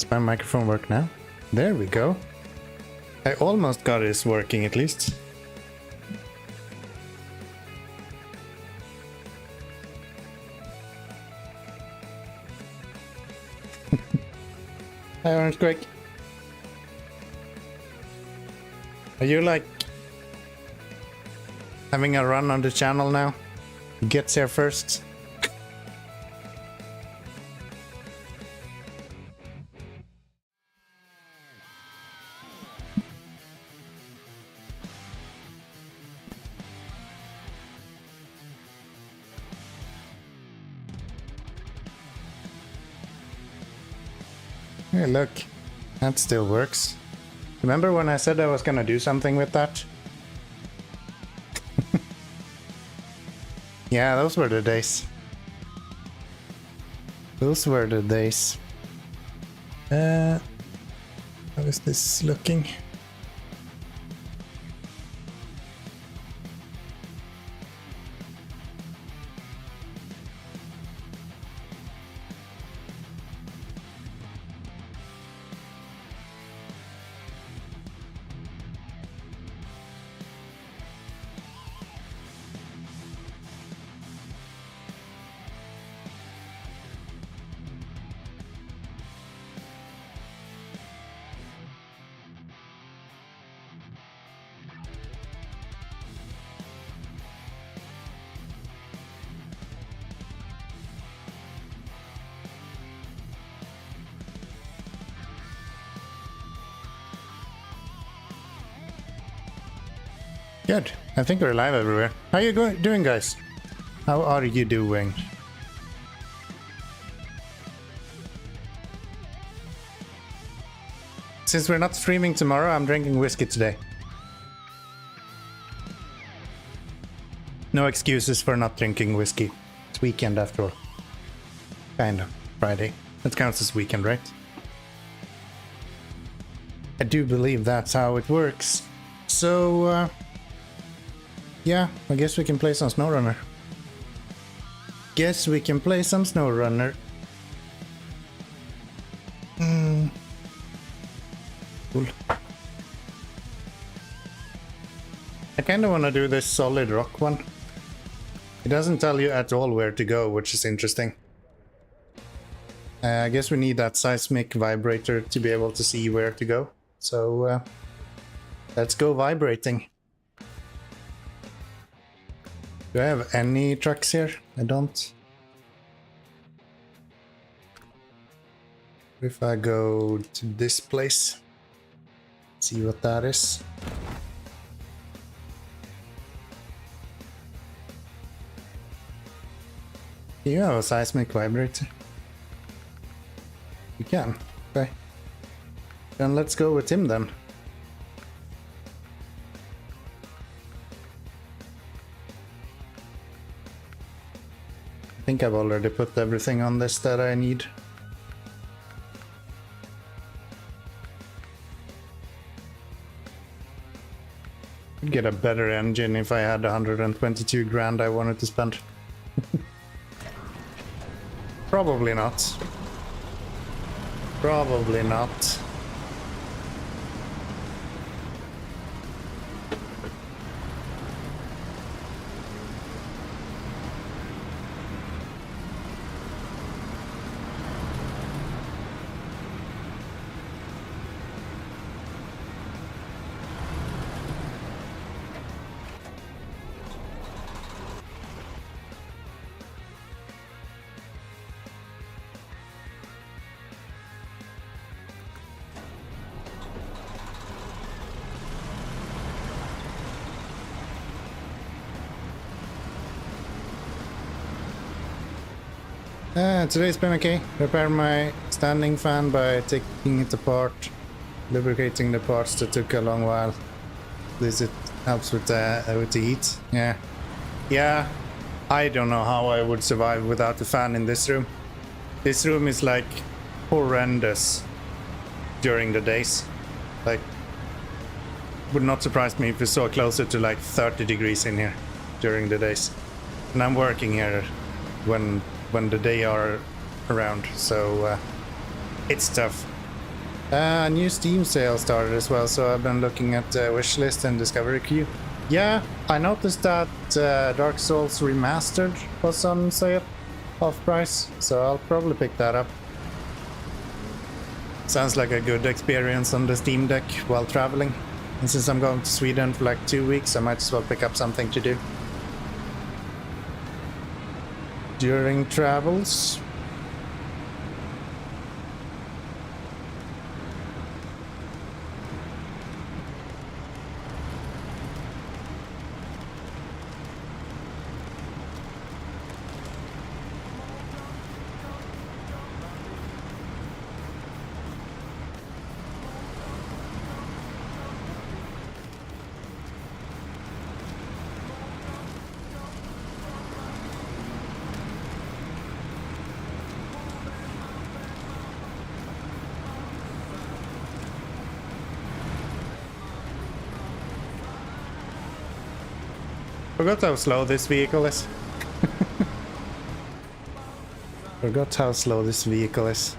Does my microphone work now? There we go. I almost got this working at least. Hi, Orange Quake. Are you like having a run on the channel now? He gets here first. Hey, look, that still works. Remember when I said I was gonna do something with that? Yeah, those were the days. Those were the days. How is this looking? Good. I think we're live everywhere. How are you doing, guys? How are you doing? Since we're not streaming tomorrow, I'm drinking whiskey today. No excuses for not drinking whiskey. It's weekend after all. Kind of. Friday. That counts as weekend, right? I do believe that's how it works. So, yeah, I guess we can play some SnowRunner. Guess we can play some SnowRunner. Cool. I kind of want to do this solid rock one. It doesn't tell you at all where to go, which is interesting. I guess we need that seismic vibrator to be able to see where to go. So, let's go vibrating. Do I have any trucks here? I don't. If I go to this place, see what that is. Do you have a seismic vibrator? You can. Okay. Then let's go with him then. I think I've already put everything on this that I need. I'd get a better engine if I had 122 grand I wanted to spend. Probably not. Probably not. Today's been okay. Repair my standing fan by taking it apart, lubricating the parts that took a long while. This it helps with the heat. Yeah. I don't know how I would survive without the fan in this room. This room is like horrendous during the days. Like, would not surprise me if we saw closer to like 30 degrees in here during the days. And I'm working here when the day are around, so it's tough. New Steam sale started as well, so I've been looking at wishlist and discovery queue. Yeah, I noticed that Dark Souls Remastered was on sale, off price, so I'll probably pick that up. Sounds like a good experience on the Steam Deck while traveling. And since I'm going to Sweden for like 2 weeks, I might as well pick up something to do during travels. Forgot how slow this vehicle is. Forgot how slow this vehicle is.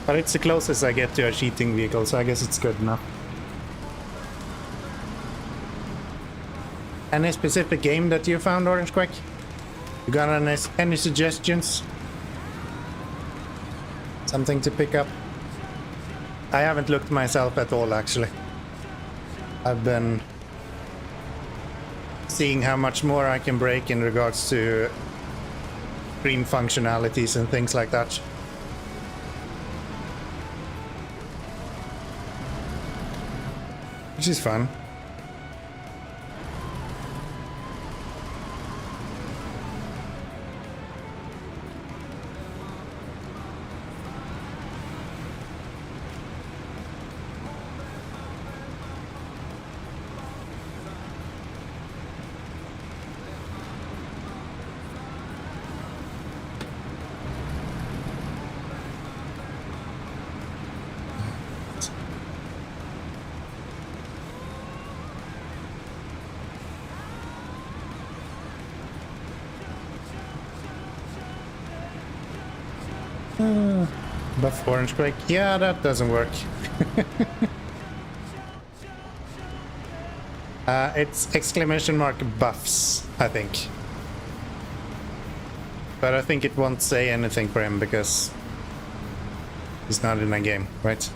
But it's the closest I get to a cheating vehicle, so I guess it's good enough. Any specific game that you found, Orange Quack? You got any suggestions? Something to pick up? I haven't looked myself at all, actually. I've been seeing how much more I can break in regards to screen functionalities and things like that. Which is fun. Buff Orange Quake. Yeah, that doesn't work. It's exclamation mark buffs, I think. But I think it won't say anything for him because he's not in a game, right?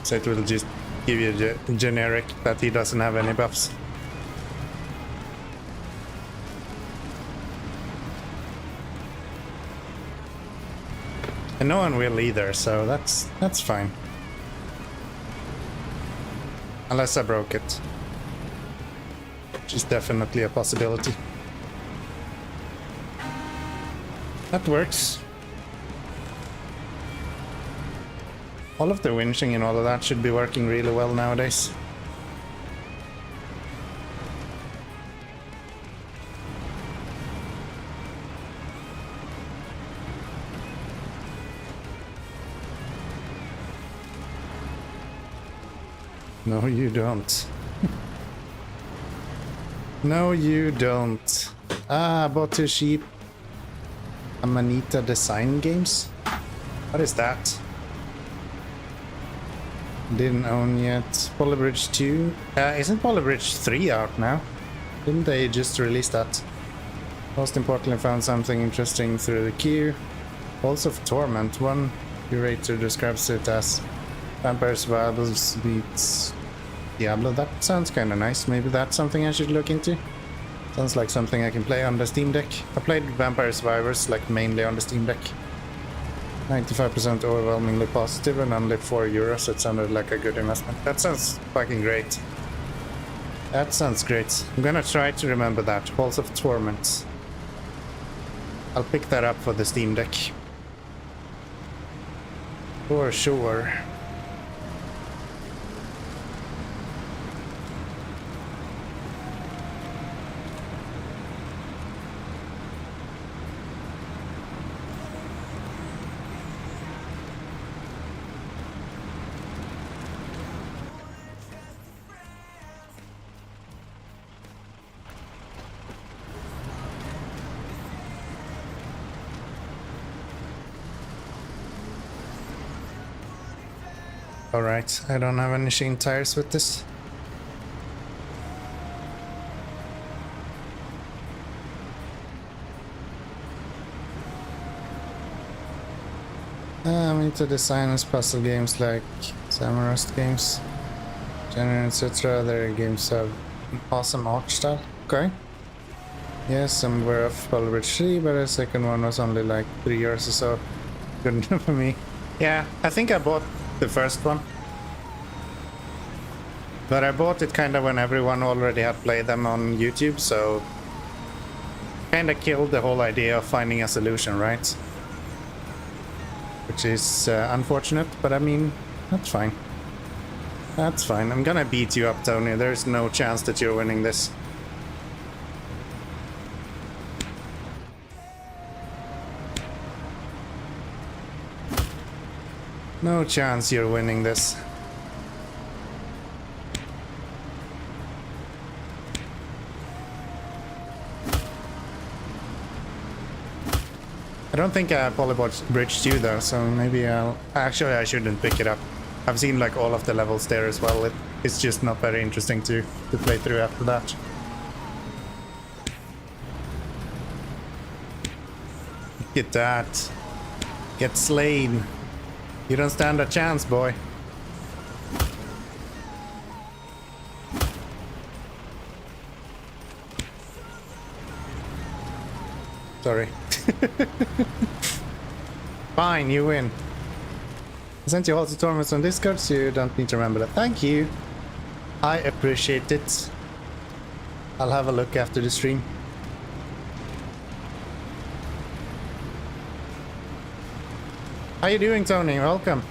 So it will just give you a generic that he doesn't have any buffs. And no one will either, so that's fine. Unless I broke it. Which is definitely a possibility. That works. All of the winching and all of that should be working really well nowadays. No, you don't. No, you don't. Ah, I bought 2 sheep. Amanita Design Games? What is that? Didn't own yet. Polar Bridge 2? Isn't Polar Bridge 3 out now? Didn't they just release that? Most importantly, found something interesting through the queue. Balls of Torment. One curator describes it as Vampire Survivors beats Diablo. That sounds kind of nice. Maybe that's something I should look into. Sounds like something I can play on the Steam Deck. I played Vampire Survivors like mainly on the Steam Deck. 95% overwhelmingly positive and only €4. It sounded like a good investment. That sounds fucking great. That sounds great. I'm gonna try to remember that. Balls of Torment. I'll pick that up for the Steam Deck. For sure. Alright, I don't have any sheen tires with this. I'm into designers puzzle games like Samarust games, Genre, etc. Their games have an awesome art style. Okay. Yes, some were off Poghrims 3, but the second one was only like 3 years or so. Good enough for me. Yeah, I think I bought the first one. But I bought it kind of when everyone already had played them on YouTube, so kind of killed the whole idea of finding a solution, right? Which is unfortunate, but I mean, that's fine. That's fine. I'm gonna beat you up, Tony. There's no chance that you're winning this. No chance you're winning this. I don't think I polybridged you though, so maybe I'll... Actually, I shouldn't pick it up. I've seen like all of the levels there as well. It's just not very interesting to play through after that. Look at that. Get slain. You don't stand a chance, boy. Sorry. Fine, you win. I sent you all the tournaments on Discord, so you don't need to remember that. Thank you. I appreciate it. I'll have a look after the stream. How you doing, Tony? Welcome.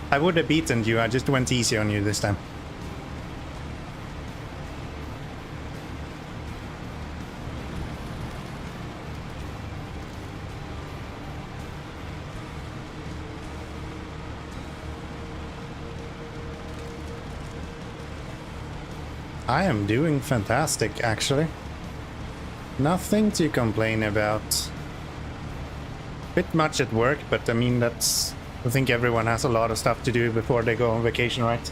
I would have beaten you, I just went easy on you this time. I am doing fantastic, actually. Nothing to complain about. Bit much at work, but I mean, that's... I think everyone has a lot of stuff to do before they go on vacation, right?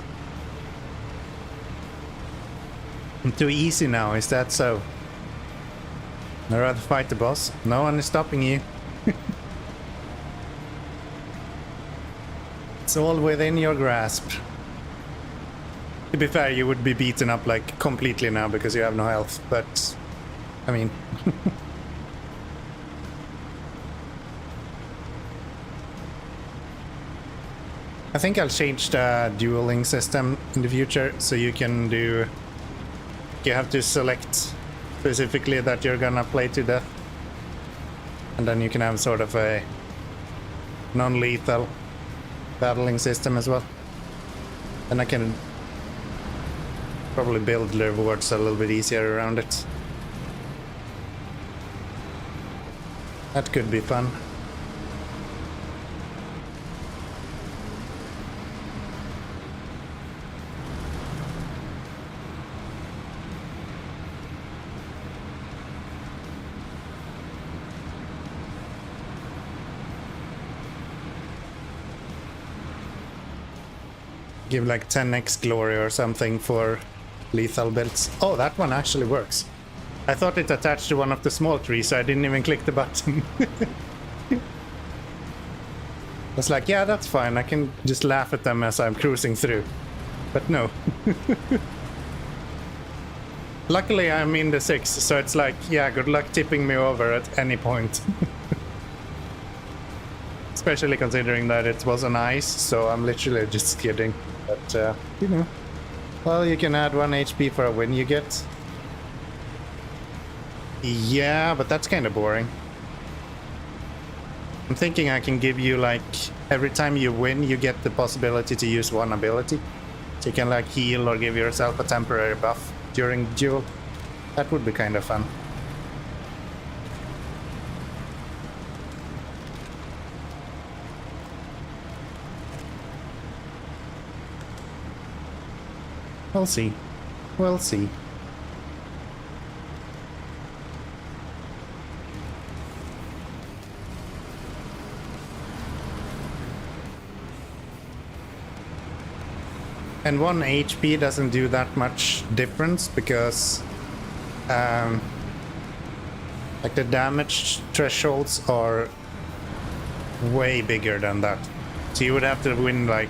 I'm too easy now, is that so? I'd rather fight the boss. No one is stopping you. It's all within your grasp. To be fair, you would be beaten up like completely now because you have no health, but I mean... I think I'll change the dueling system in the future, so you can do... You have to select specifically that you're gonna play to death. And then you can have sort of a non-lethal battling system as well. And I can probably build the rewards a little bit easier around it. That could be fun. Give like 10x glory or something for lethal builds. Oh, that one actually works. I thought it attached to one of the small trees, so I didn't even click the button. I was like, yeah, that's fine. I can just laugh at them as I'm cruising through. But no. Luckily, I'm in the 6, so it's like, yeah, good luck tipping me over at any point. Especially considering that it was on ice, so I'm literally just skidding. But, you know. Well, you can add 1 HP for a win you get. Yeah, but that's kind of boring. I'm thinking I can give you, like, every time you win, you get the possibility to use one ability. So you can, like, heal or give yourself a temporary buff during the duel. That would be kind of fun. We'll see. We'll see. And 1 HP doesn't do that much difference because like the damage thresholds are way bigger than that. So you would have to win like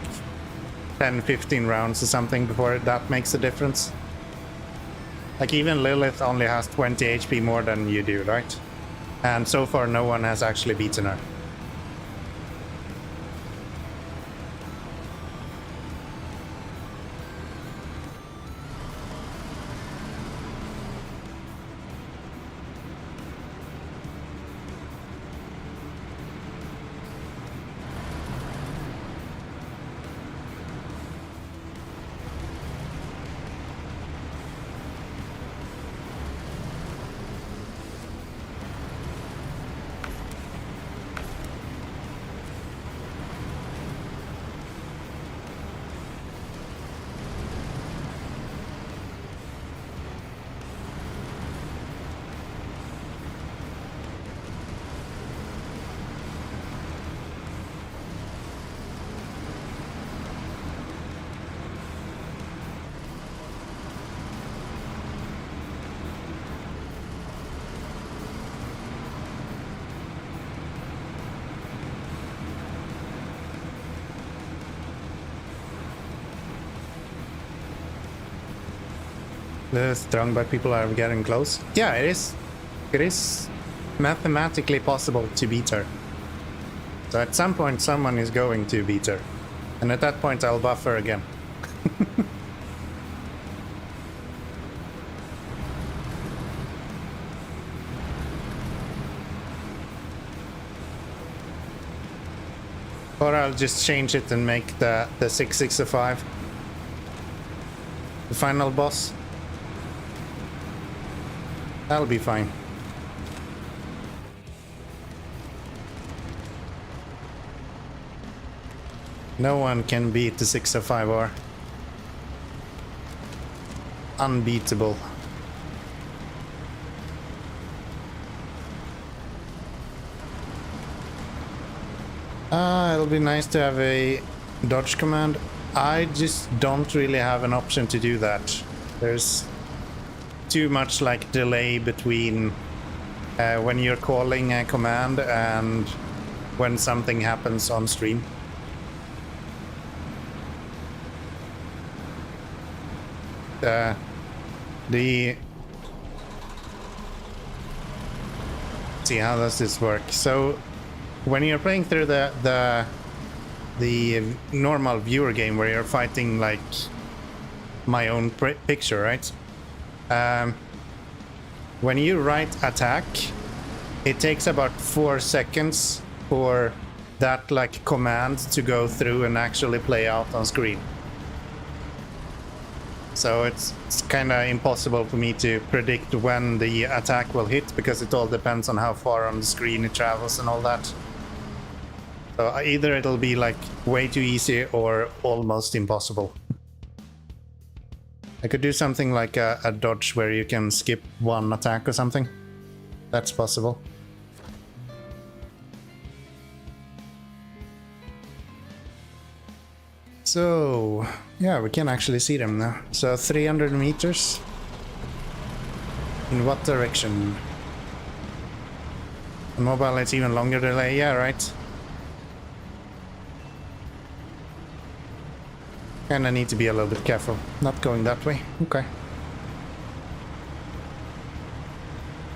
10-15 rounds or something before that makes a difference. Like even Lilith only has 20 HP more than you do, right? And so far no one has actually beaten her. The strongback people are getting close. Yeah, it is. It is mathematically possible to beat her. So at some point someone is going to beat her. And at that point I'll buff her again. Or I'll just change it and make the 665 the final boss. That'll be fine. No one can beat the 605R. Unbeatable. It'll be nice to have a dodge command. I just don't really have an option to do that. There's too much like delay between when you're calling a command and when something happens on stream. See, how does this work? So when you're playing through the normal viewer game where you're fighting like my own picture, right? When you write attack, it takes about 4 seconds for that like command to go through and actually play out on screen. So it's kind of impossible for me to predict when the attack will hit because it all depends on how far on the screen it travels and all that. So either it'll be like way too easy or almost impossible. I could do something like a dodge where you can skip one attack or something. That's possible. So, yeah, we can actually see them now. So 300 meters. In what direction? On mobile it's even longer delay, yeah, right. And I need to be a little bit careful. Not going that way. Okay.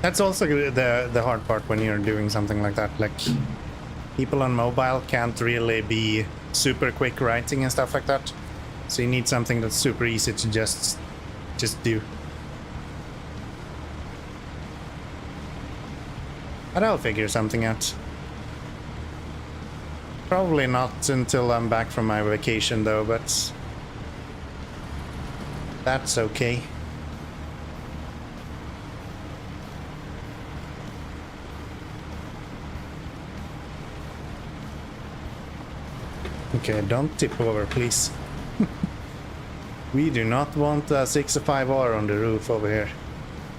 That's also the hard part when you're doing something like that. Like, people on mobile can't really be super quick writing and stuff like that. So you need something that's super easy to just do. But I'll figure something out. Probably not until I'm back from my vacation though, but that's okay. Okay, don't tip over, please. We do not want a 65R on the roof over here.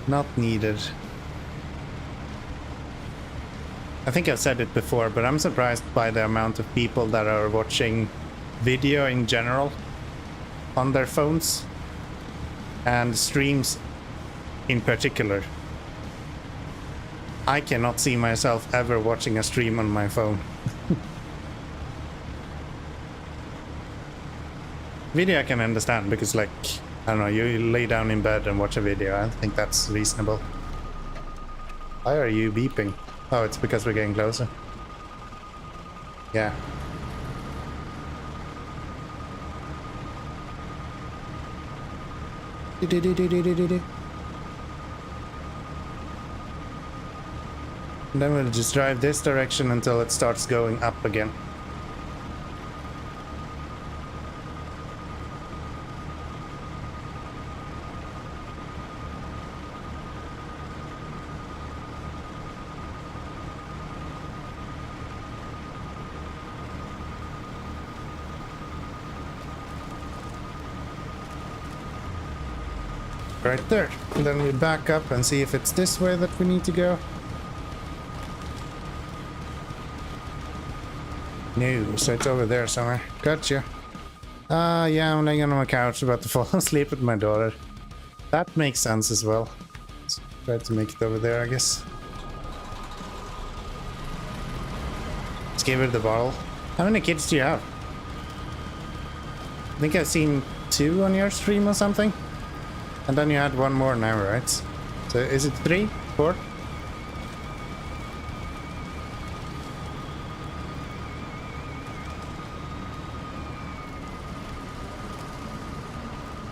Not needed. I think I've said it before, but I'm surprised by the amount of people that are watching video in general. on their phones and streams in particular. I cannot see myself ever watching a stream on my phone. Video I can understand because, like, I don't know, you lay down in bed and watch a video. I think that's reasonable. Why are you beeping? Oh, it's because we're getting closer. Yeah. And then we'll just drive this direction until it starts going up again. Right there. And then we back up and see if it's this way that we need to go. No, so it's over there somewhere. Gotcha. Yeah, I'm laying on my couch about to fall asleep with my daughter. That makes sense as well. Let's try to make it over there, I guess. Let's give her the bottle. How many kids do you have? I think I've seen 2 on your stream or something. And then you had 1 more now, right? So is it 3? 4?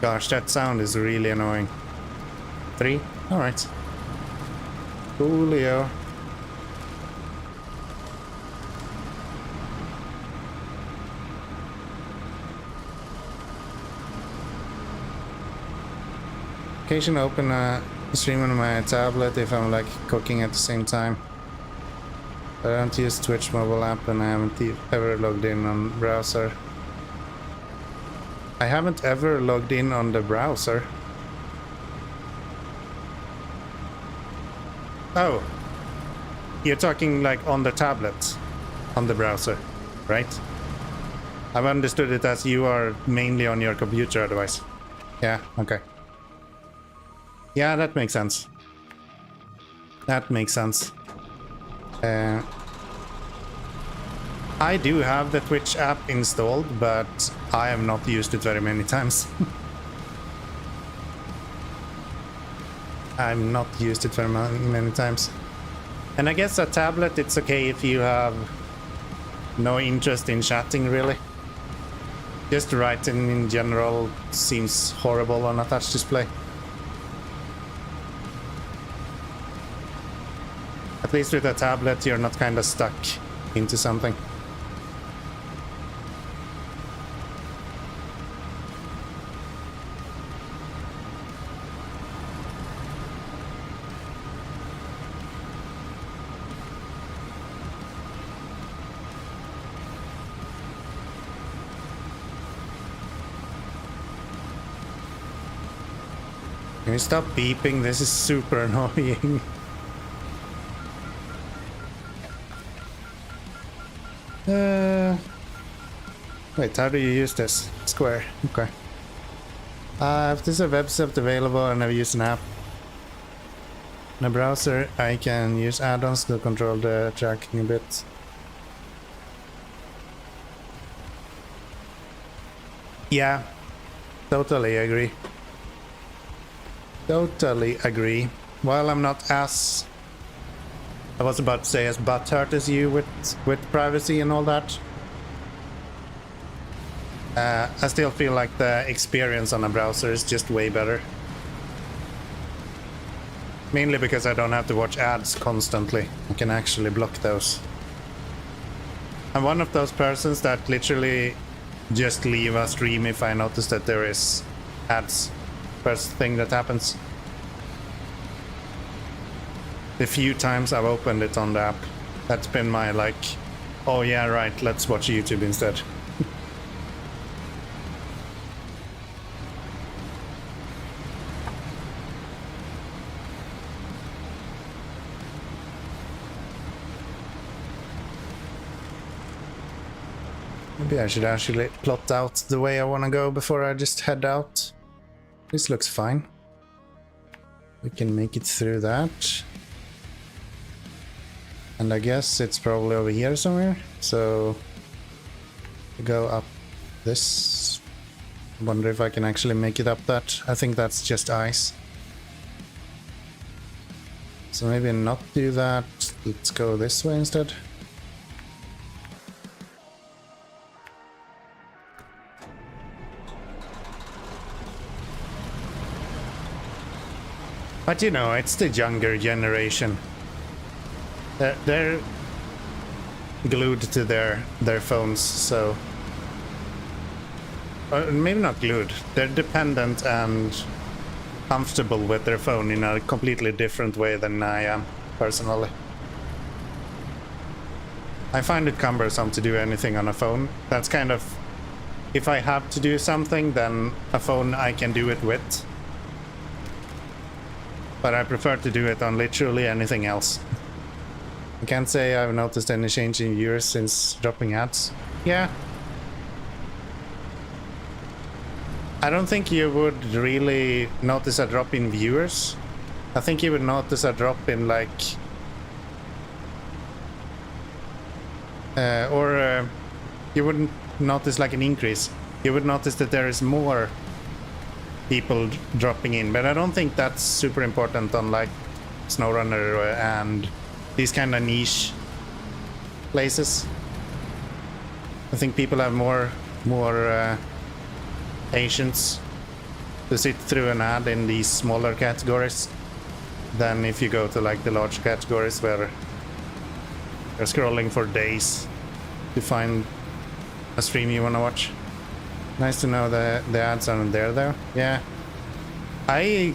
Gosh, that sound is really annoying. 3? Alright. Coolio. Occasionally open a stream on my tablet if I'm like cooking at the same time. I don't use Twitch mobile app and I haven't ever logged in on browser. I haven't ever logged in on the browser. Oh, you're talking like on the tablet, on the browser, right? I've understood it as you are mainly on your computer otherwise. Yeah, okay. Yeah, that makes sense. That makes sense. I do have the Twitch app installed, but I have not used it very many times. I've not used it very many times. And I guess a tablet, it's okay if you have no interest in chatting, really. Just writing in general seems horrible on a touch display. At least with a tablet, you're not kind of stuck into something. Can you stop beeping? This is super annoying. Wait, how do you use this? Square. Okay. If there's a website available and I've used an app in a browser, I can use add-ons to control the tracking a bit. Yeah, totally agree. Totally agree. While I'm not as, I was about to say, as butthurt as you with privacy and all that, I still feel like the experience on a browser is just way better. Mainly because I don't have to watch ads constantly. I can actually block those. I'm one of those persons that literally just leave a stream if I notice that there is ads. First thing that happens. The few times I've opened it on the app, that's been my like, oh yeah, right, let's watch YouTube instead. Maybe I should actually plot out the way I want to go before I just head out. This looks fine. We can make it through that. And I guess it's probably over here somewhere. So go up this. Wonder if I can actually make it up that. I think that's just ice. So maybe not do that. Let's go this way instead. But you know, it's the younger generation. They're glued to their phones, so... maybe not glued. They're dependent and comfortable with their phone in a completely different way than I am, personally. I find it cumbersome to do anything on a phone. That's kind of... if I have to do something, then a phone I can do it with. But I prefer to do it on literally anything else. I can't say I've noticed any change in viewers since dropping ads. Yeah. I don't think you would really notice a drop in viewers. I think you would notice a drop in like... you wouldn't notice like an increase. You would notice that there is more people dropping in, but I don't think that's super important on like SnowRunner and these kind of niche places. I think people have more patience to sit through an ad in these smaller categories than if you go to like the large categories where you're scrolling for days to find a stream you want to watch. Nice to know that the ads aren't there though. Yeah. I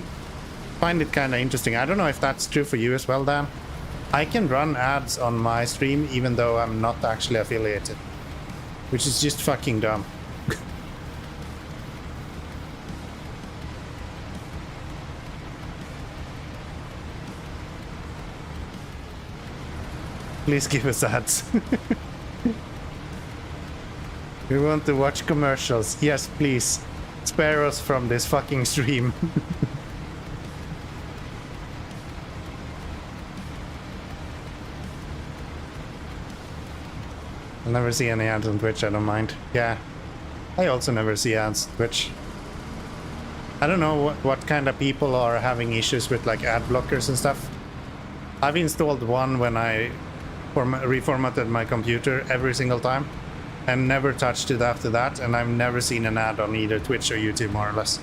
find it kind of interesting. I don't know if that's true for you as well, Dan. I can run ads on my stream even though I'm not actually affiliated. Which is just fucking dumb. Please give us ads. We want to watch commercials. Yes, please. Spare us from this fucking stream. I'll never see any ads on Twitch, I don't mind. Yeah. I also never see ads on Twitch. I don't know what kind of people are having issues with like ad blockers and stuff. I've installed one when I reformatted my computer every single time. And never touched it after that, and I've never seen an ad on either Twitch or YouTube, more or less.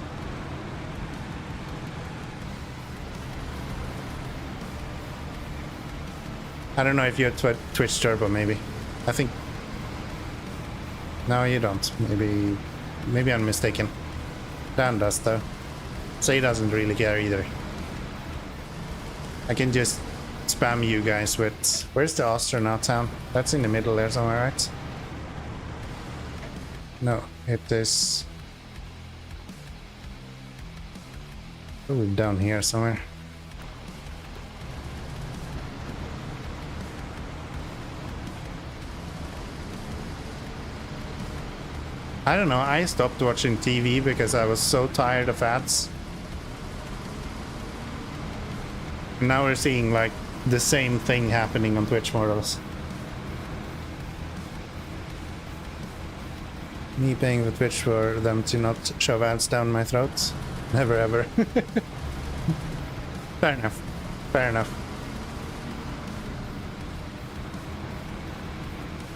I don't know if you have Twitch Turbo, maybe. I think... no, you don't. Maybe I'm mistaken. Dan does, though. So he doesn't really care either. I can just spam you guys with... where's the astronaut town? That's in the middle there somewhere, right? No, it is probably down here somewhere. I don't know, I stopped watching TV because I was so tired of ads. Now we're seeing like the same thing happening on Twitch more or less. Me paying for Twitch for them to not shove ads down my throat? Never ever. Fair enough. Fair enough.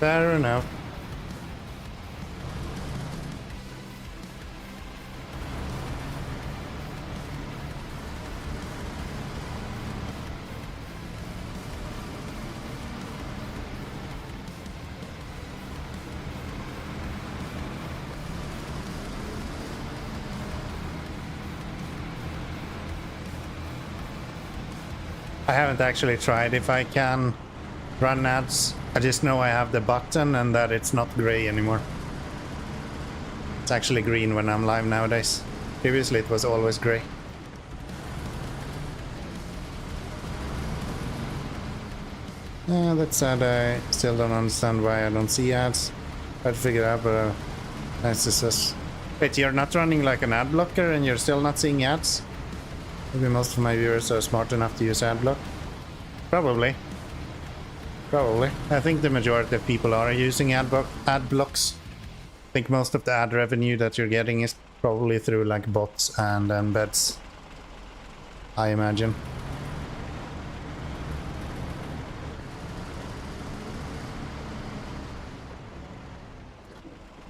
Fair enough. I haven't actually tried if I can run ads. I just know I have the button and that it's not gray anymore. It's actually green when I'm live nowadays. Previously it was always gray. That's sad. I still don't understand why I don't see ads. Try to figure out, but nice this is. Wait, you're not running like an ad blocker and you're still not seeing ads? Maybe most of my viewers are smart enough to use ad block. Probably. Probably. I think the majority of people are using ad blocks. I think most of the ad revenue that you're getting is probably through like bots and embeds, I imagine.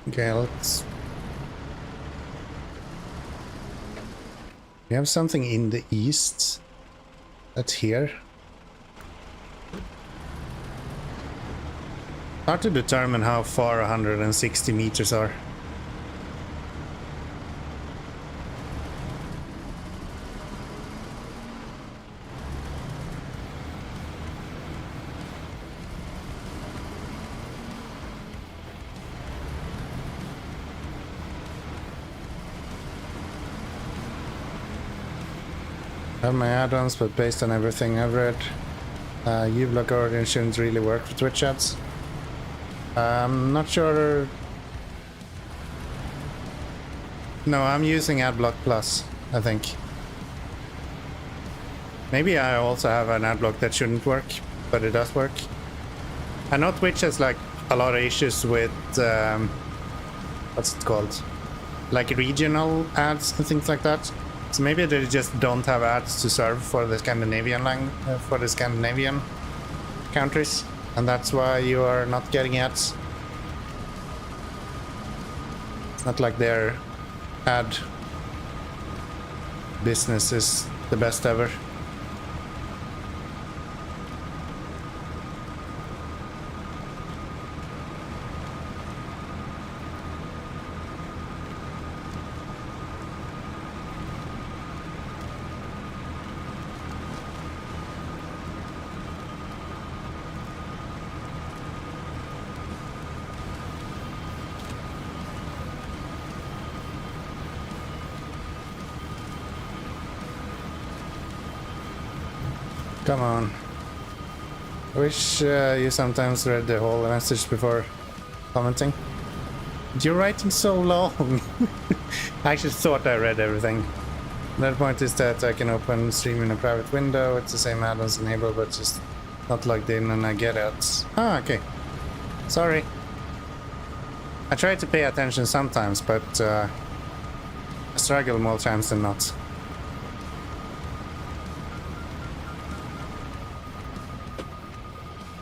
Okay, let's... We have something in the east. That's here. Hard to determine how far 160 meters are. I have my add-ons, but based on everything I've read, uBlock Origin shouldn't really work for Twitch ads. I'm not sure. No, I'm using AdBlock Plus, I think. Maybe I also have an AdBlock that shouldn't work, but it does work. I know Twitch has like a lot of issues with what's it called? Like regional ads and things like that. So maybe they just don't have ads to serve for the Scandinavian countries, and that's why you are not getting ads. It's not like their ad business is the best ever. Come on. I wish you sometimes read the whole message before commenting. You're writing so long. I actually thought I read everything. Another point is that I can open stream in a private window. It's the same add-ons enabled, but just not logged in, and I get it. Ah, okay. Sorry. I try to pay attention sometimes, but I struggle more times than not.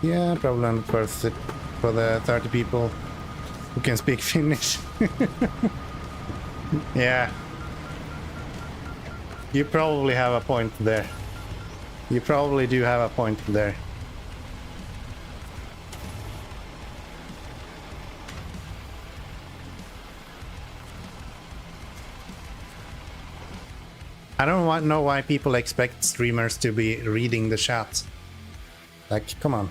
Yeah, probably not worth it for the 30 people who can speak Finnish. Yeah. You probably have a point there. You probably do have a point there. I don't know why people expect streamers to be reading the chat. Like, come on.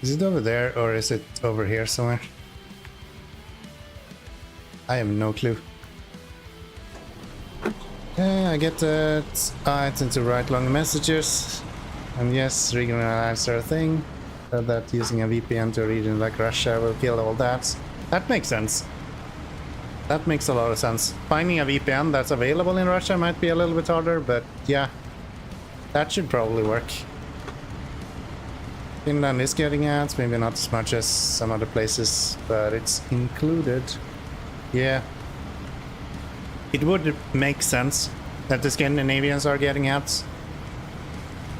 Is it over there or is it over here somewhere? I have no clue. Yeah, I get that. It's to write long messages. And yes, regional ads are a thing. That using a VPN to a region like Russia will kill all that. That makes sense. That makes a lot of sense. Finding a VPN that's available in Russia might be a little bit harder, but yeah, that should probably work. Finland is getting ads, maybe not as much as some other places, but it's included. Yeah. It would make sense that the Scandinavians are getting ads.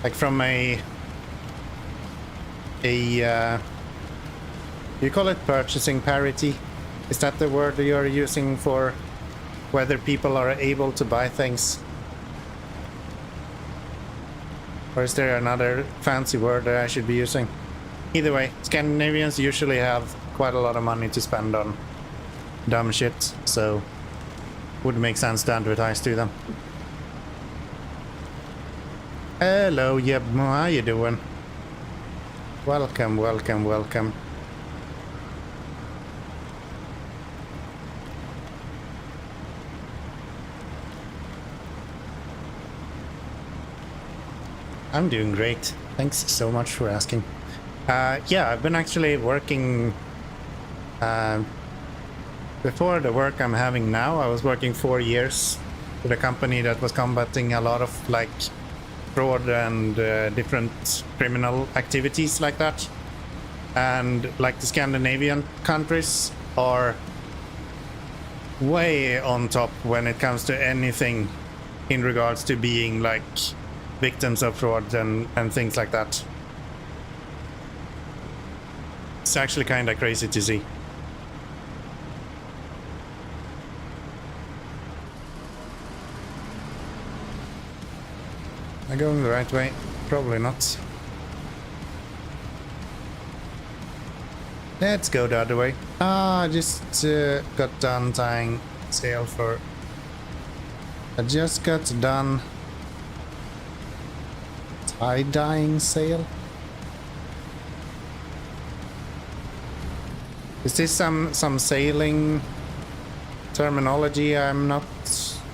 Like from you call it purchasing parity? Is that the word you're using for whether people are able to buy things? Or is there another fancy word that I should be using? Either way, Scandinavians usually have quite a lot of money to spend on dumb shit, so would make sense to advertise to them. Hello, yep, how you doing? Welcome, welcome, welcome. I'm doing great. Thanks so much for asking. Yeah, I've been actually working. Before the work I'm having now, I was working 4 years with a company that was combating a lot of like fraud and different criminal activities like that. And like the Scandinavian countries are way on top when it comes to anything in regards to being like victims of fraud and things like that. It's actually kind of crazy to see. Am I going the right way? Probably not. Let's go the other way. I just got done tying sail for... I just got done tie-dyeing sail. Is this some sailing terminology I'm not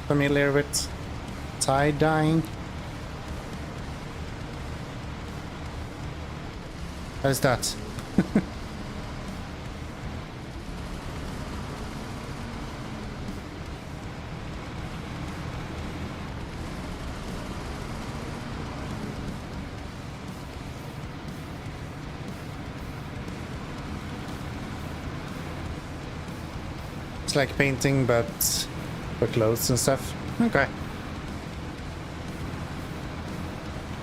familiar with? Tie-dyeing? What is that? It's like painting, but for clothes and stuff. Okay.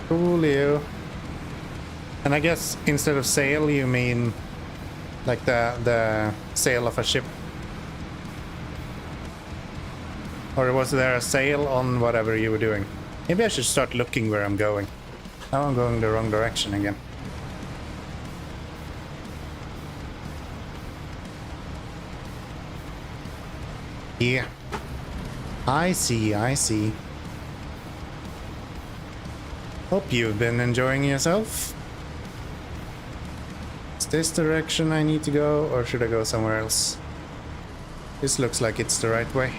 Coolio. And I guess instead of sail, you mean like the sail of a ship? Or was there a sail on whatever you were doing? Maybe I should start looking where I'm going. Now I'm going the wrong direction again. Yeah. I see, I see. Hope you've been enjoying yourself. Is this direction I need to go, or should I go somewhere else? This looks like it's the right way.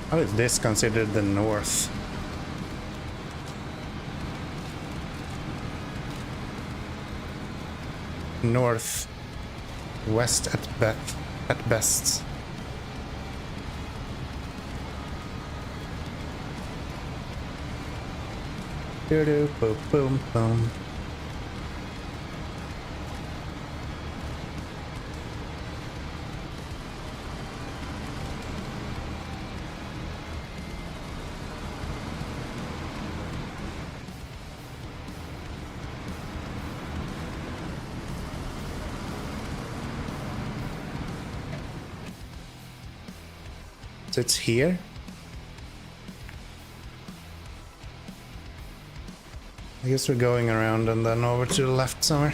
How is this considered the north? North west at best. Boom boom boom. So it's here. I guess we're going around and then over to the left somewhere.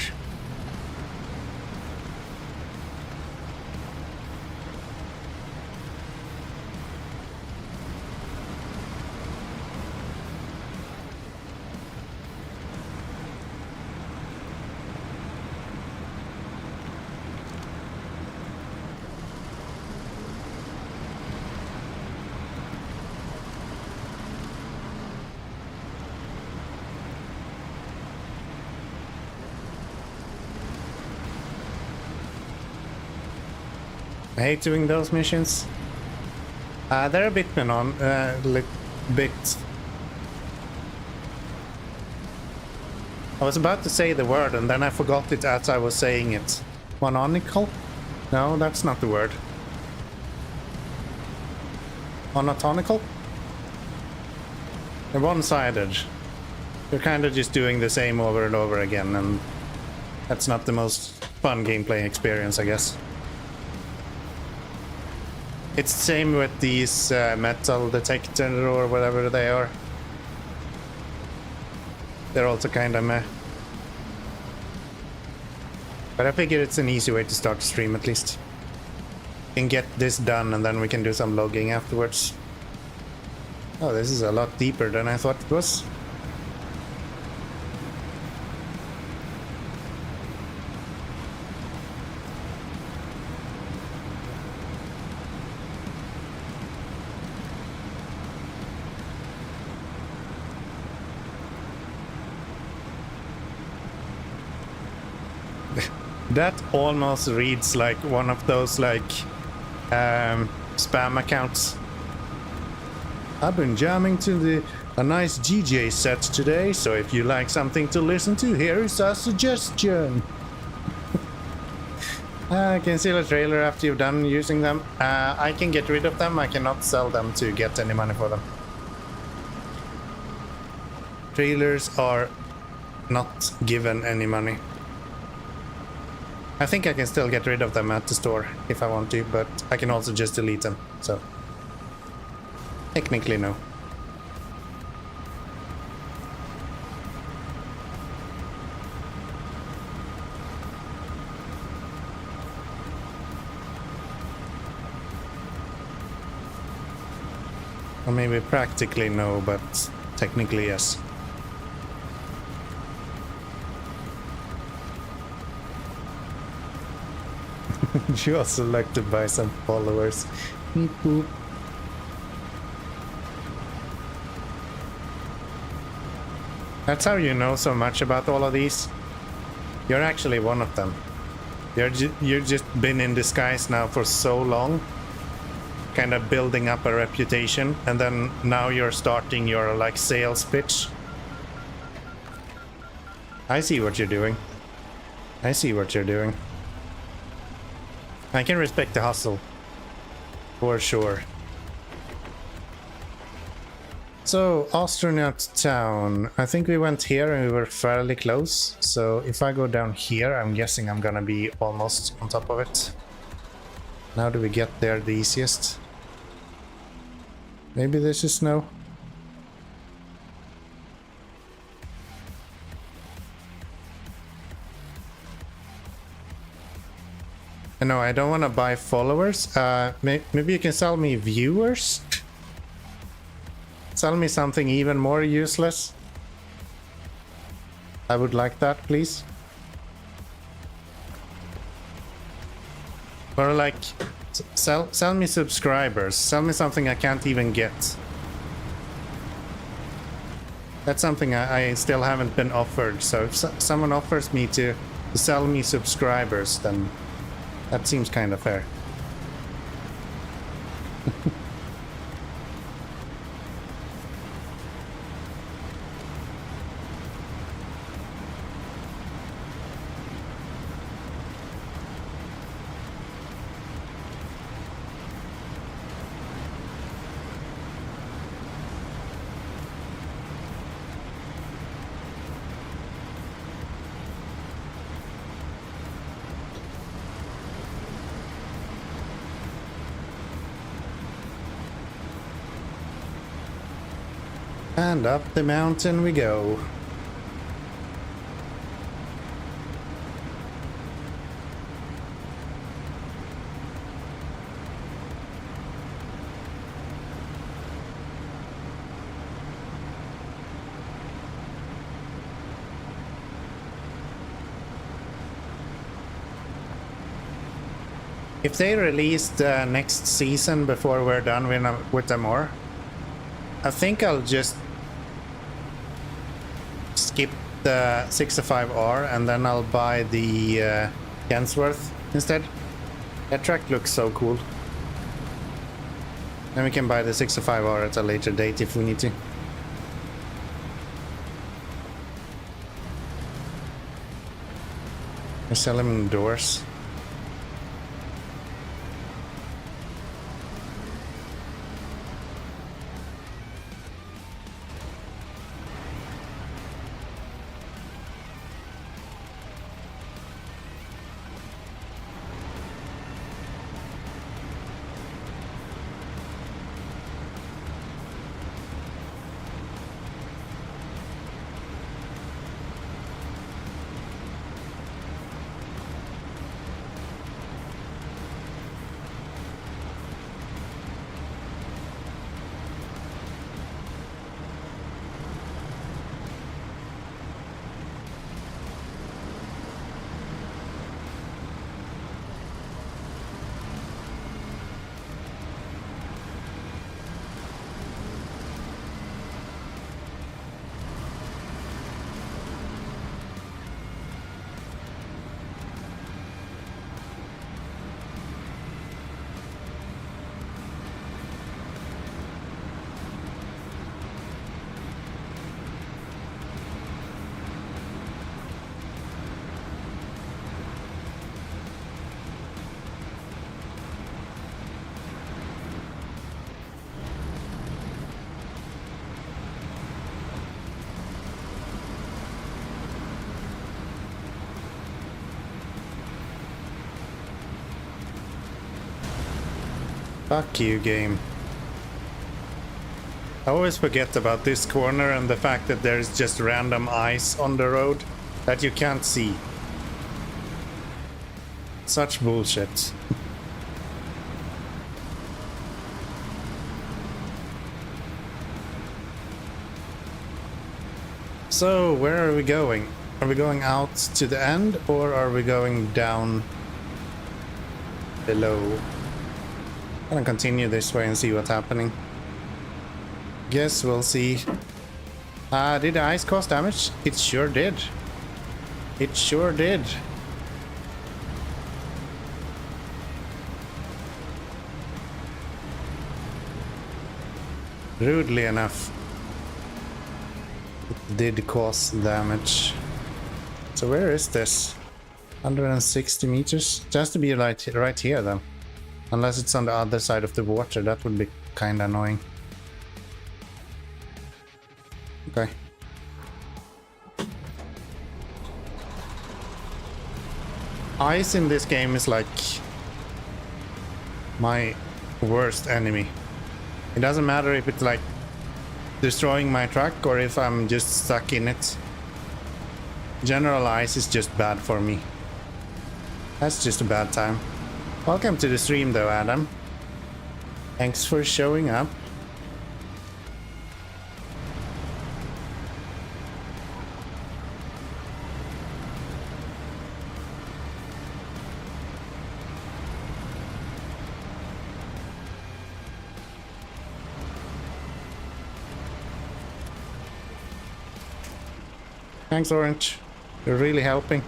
I hate doing those missions. They're a bit bit. I was about to say the word and then I forgot it as I was saying it. Mononical? No, that's not the word. Monotonical? They're one-sided. You're kind of just doing the same over and over again, and that's not the most fun gameplay experience, I guess. It's the same with these metal detector or whatever they are. They're also kind of meh. But I figure it's an easy way to start the stream at least. We can get this done and then we can do some logging afterwards. Oh, this is a lot deeper than I thought it was. That almost reads like one of those like spam accounts. I've been jamming to a nice DJ set today, so if you like something to listen to, here is a suggestion. Conceal a trailer after you've done using them. I can get rid of them. I cannot sell them to get any money for them. Trailers are not given any money. I think I can still get rid of them at the store if I want to, but I can also just delete them, so technically no. Or maybe practically no, but technically yes. You are selected by some followers. Beep boop. That's how you know so much about all of these. You're actually one of them. You've just been in disguise now for so long, kind of building up a reputation, and then now you're starting your like sales pitch. I see what you're doing. I see what you're doing. I can respect the hustle, for sure. So, Astronaut Town. I think we went here and we were fairly close. So, if I go down here, I'm guessing I'm gonna be almost on top of it. How do we get there the easiest? Maybe this is snow. No, I don't want to buy followers. Maybe you can sell me viewers? Sell me something even more useless. I would like that, please. Or like, sell me subscribers. Sell me something I can't even get. That's something I still haven't been offered. So if someone offers me to sell me subscribers, then that seems kind of fair. And up the mountain we go. If they release the next season before we're done with them more, I think I'll just skip the 65R and then I'll buy the Kensworth instead. That track looks so cool. Then we can buy the 65R at a later date if we need to. I sell them indoors. Fuck you, game. I always forget about this corner and the fact that there's just random ice on the road that you can't see. Such bullshit. So, where are we going? Are we going out to the end or are we going down below? I'm gonna continue this way and see what's happening. Guess we'll see. Did the ice cause damage? It sure did. It sure did. Rudely enough, it did cause damage. So where is this? 160 meters? It has to be right here then. Unless it's on the other side of the water, that would be kinda annoying. Okay. Ice in this game is like my worst enemy. It doesn't matter if it's like destroying my truck or if I'm just stuck in it. General ice is just bad for me. That's just a bad time. Welcome to the stream though, Adam. Thanks for showing up. Thanks, Orange. You're really helping.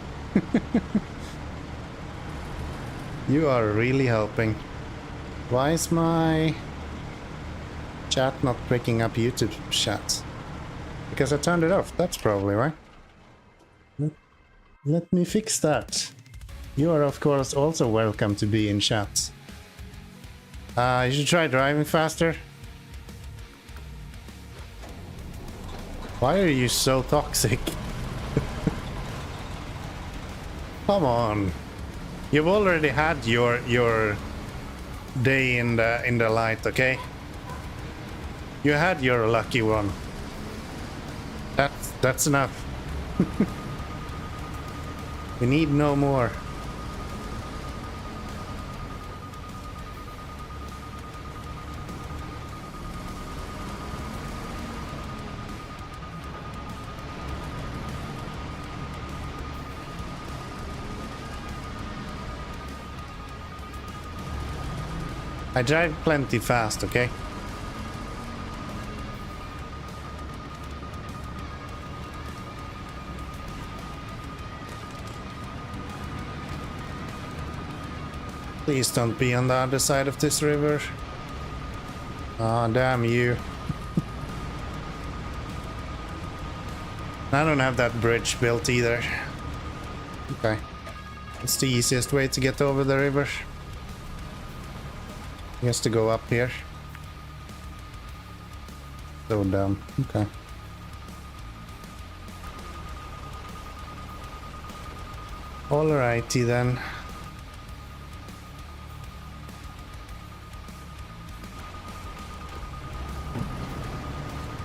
You are really helping. Why is my chat not picking up YouTube chat? Because I turned it off. That's probably why. Let me fix that. You are, of course, also welcome to be in chat. You should try driving faster. Why are you so toxic? Come on. You've already had your day in the light, okay? You had your lucky one. That's enough. We need no more. I drive plenty fast, okay? Please don't be on the other side of this river. Ah, oh, damn you. I don't have that bridge built either. Okay. It's the easiest way to get over the river. He has to go up here. So dumb. Okay. Alrighty then.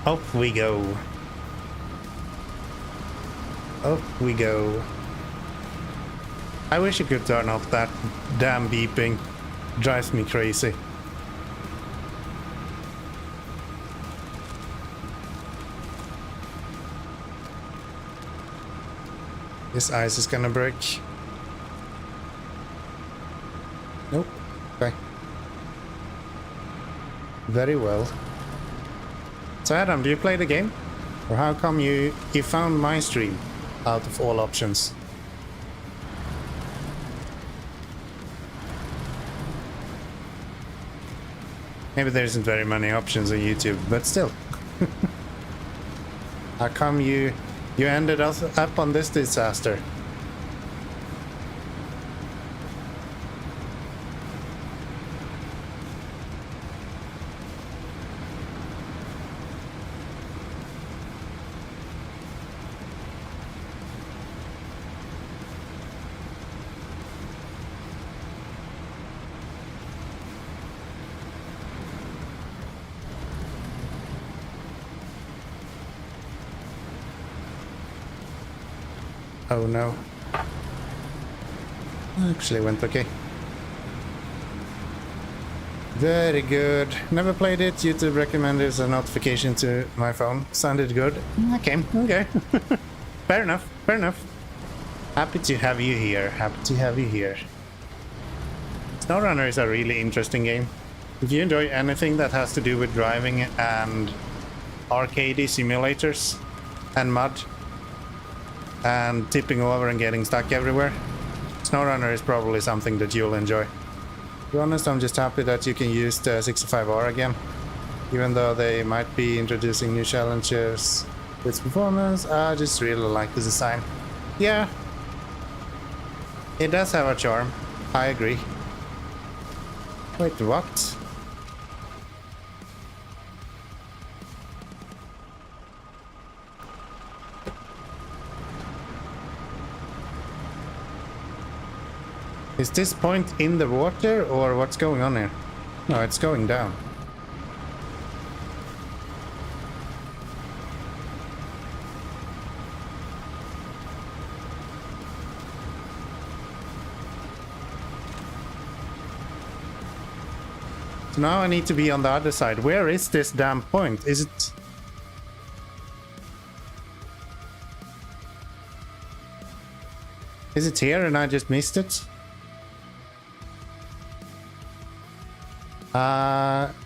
Up we go. Up we go. I wish you could turn off that damn beeping. Drives me crazy. This ice is gonna break. Nope. Okay. Very well. So Adam, do you play the game? Or how come you found my stream out of all options? Maybe there isn't very many options on YouTube, but still. How come you ended up on this disaster? Oh no. Actually went okay. Very good. Never played it. YouTube recommended a notification to my phone. Sounded good. Okay, okay. Fair enough, fair enough. Happy to have you here. Happy to have you here. SnowRunner is a really interesting game. If you enjoy anything that has to do with driving and arcadey simulators and mud and tipping over and getting stuck everywhere, SnowRunner is probably something that you'll enjoy. To be honest, I'm just happy that you can use the 65R again, even though they might be introducing new challenges with performance. I just really like the design. Yeah, it does have a charm. I agree. Wait, what? Is this point in the water or what's going on here? No, it's going down. So now I need to be on the other side. Where is this damn point? Is it... Is it here and I just missed it?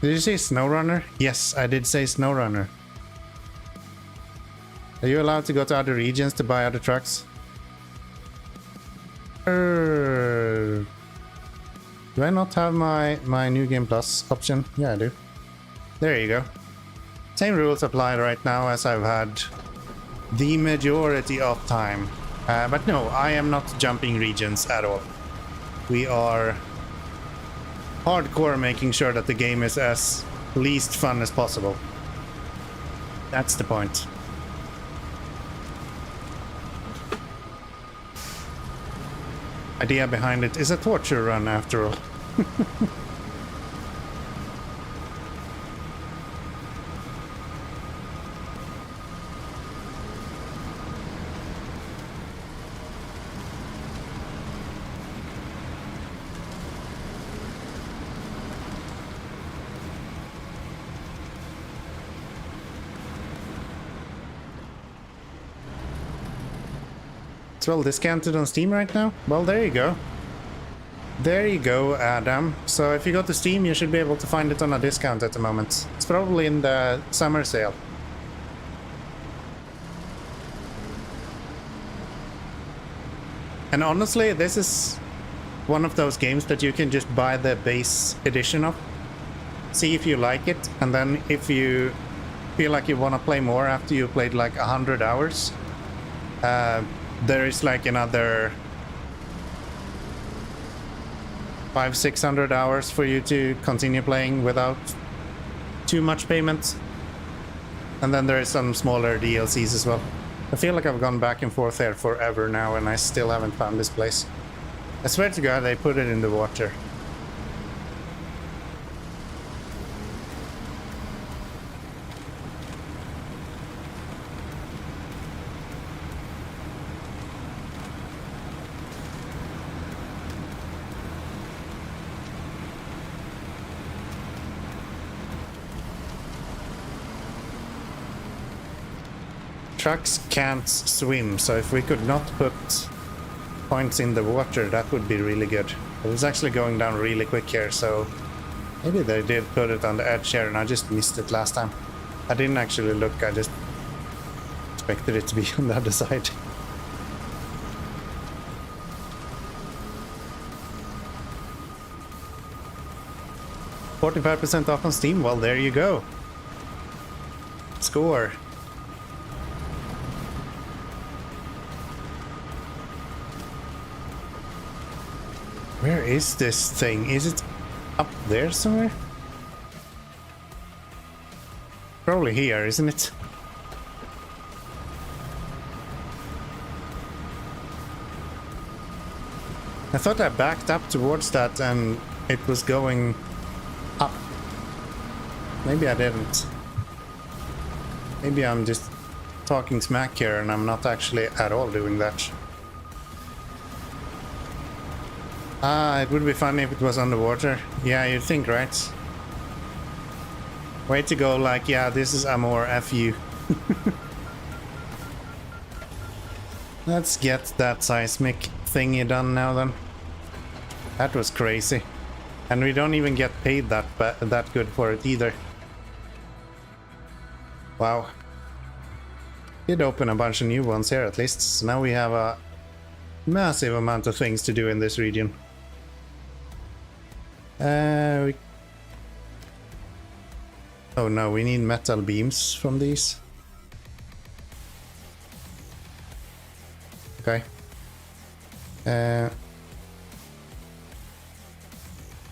Did you say SnowRunner? Yes, I did say SnowRunner. Are you allowed to go to other regions to buy other trucks? Do I not have my New Game Plus option? Yeah, I do. There you go. Same rules apply right now as I've had the majority of time. But no, I am not jumping regions at all. We are hardcore making sure that the game is as least fun as possible. That's the point. Idea behind it is a torture run after all. It's well discounted on Steam right now? Well, there you go. There you go, Adam. So if you go to Steam, you should be able to find it on a discount at the moment. It's probably in the summer sale. And honestly, this is one of those games that you can just buy the base edition of. See if you like it, and then if you feel like you want to play more after you played like 100 hours, there is like another 500-600 hours for you to continue playing without too much payment. And then there is some smaller DLCs as well. I feel like I've gone back and forth there forever now and I still haven't found this place. I swear to God, they put it in the water. Trucks can't swim, so if we could not put points in the water, that would be really good. It was actually going down really quick here, so maybe they did put it on the edge here and I just missed it last time. I didn't actually look, I just expected it to be on the other side. $45% off on Steam, well there you go. Score. Where is this thing? Is it up there somewhere? Probably here, isn't it? I thought I backed up towards that and it was going up. Maybe I didn't. Maybe I'm just talking smack here and I'm not actually at all doing that. Ah, it would be funny if it was underwater. Yeah, you'd think, right? Way to go, like, yeah, this is Amor, F you. Let's get that seismic thingy done now then. That was crazy. And we don't even get paid that good for it either. Wow. Did open a bunch of new ones here at least. So now we have a massive amount of things to do in this region. Oh no, we need metal beams from these. Okay.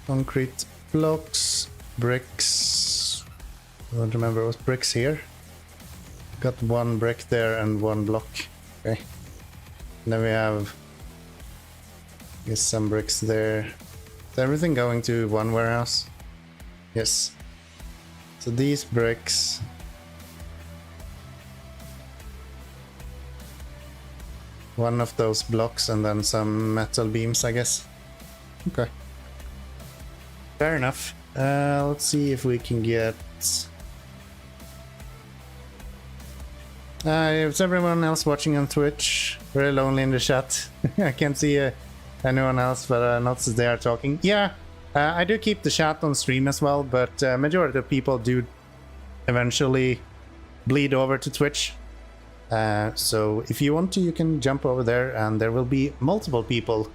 Concrete blocks, bricks. I don't remember, it was bricks here. Got one brick there and one block. Okay. And then we have, I guess, some bricks there. Is everything going to one warehouse? Yes. So these bricks. One of those blocks and then some metal beams, I guess. Okay. Fair enough. Let's see if we can get... is everyone else watching on Twitch? Very lonely in the chat. I can't see anyone else, but I notice they are talking. Yeah, I do keep the chat on stream as well, but majority of people do eventually bleed over to Twitch. So if you want to, you can jump over there, and there will be multiple people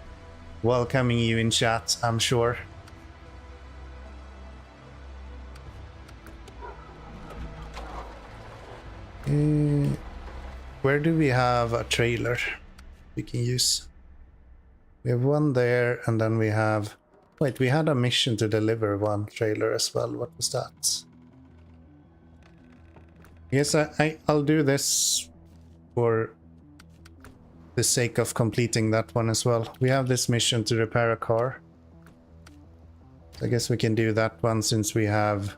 welcoming you in chat, I'm sure. Where do we have a trailer we can use? We have one there, and then we have... Wait, we had a mission to deliver one trailer as well. What was that? Yes, I'll do this for the sake of completing that one as well. We have this mission to repair a car. I guess we can do that one since we have...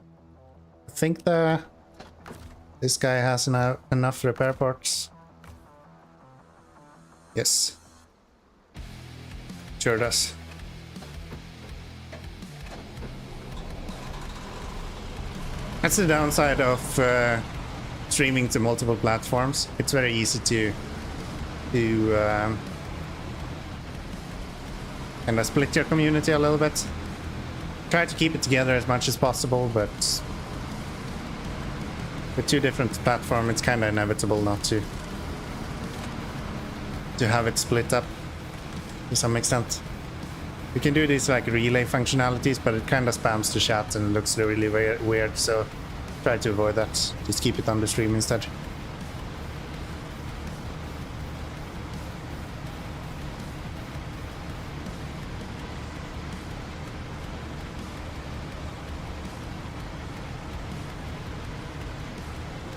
I think this guy has enough repair parts. Yes. Sure does. That's the downside of streaming to multiple platforms. It's very easy to kind of split your community a little bit. Try to keep it together as much as possible, but with two different platforms, it's kind of inevitable not to have it split up to some extent. We can do these like relay functionalities, but it kind of spams the chat and it looks really weird, so try to avoid that. Just keep it on the stream instead.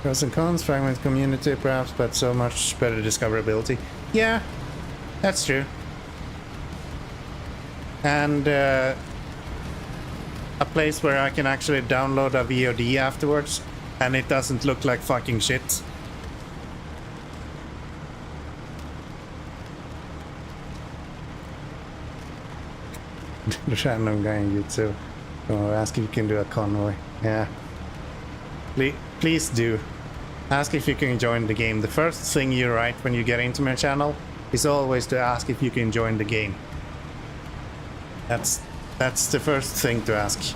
Pros and cons, fragment community perhaps, but so much better discoverability. Yeah, that's true. And a place where I can actually download a VOD afterwards and it doesn't look like fucking shit. The random guy in YouTube. Oh, ask if you can do a convoy. Yeah. Please do. Ask if you can join the game. The first thing you write when you get into my channel is always to ask if you can join the game. That's the first thing to ask.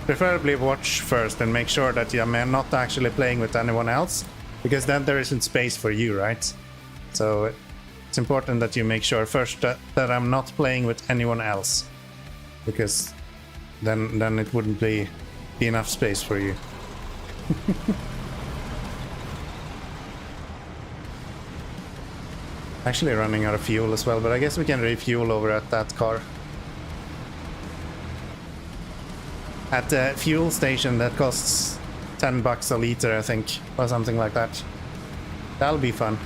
Preferably watch first and make sure that I'm not actually playing with anyone else, because then there isn't space for you, right? So it's important that you make sure first that I'm not playing with anyone else, because then it wouldn't be enough space for you. Actually running out of fuel as well, but I guess we can refuel over at that car. At the fuel station that costs $10 a liter, I think, or something like that. That'll be fun.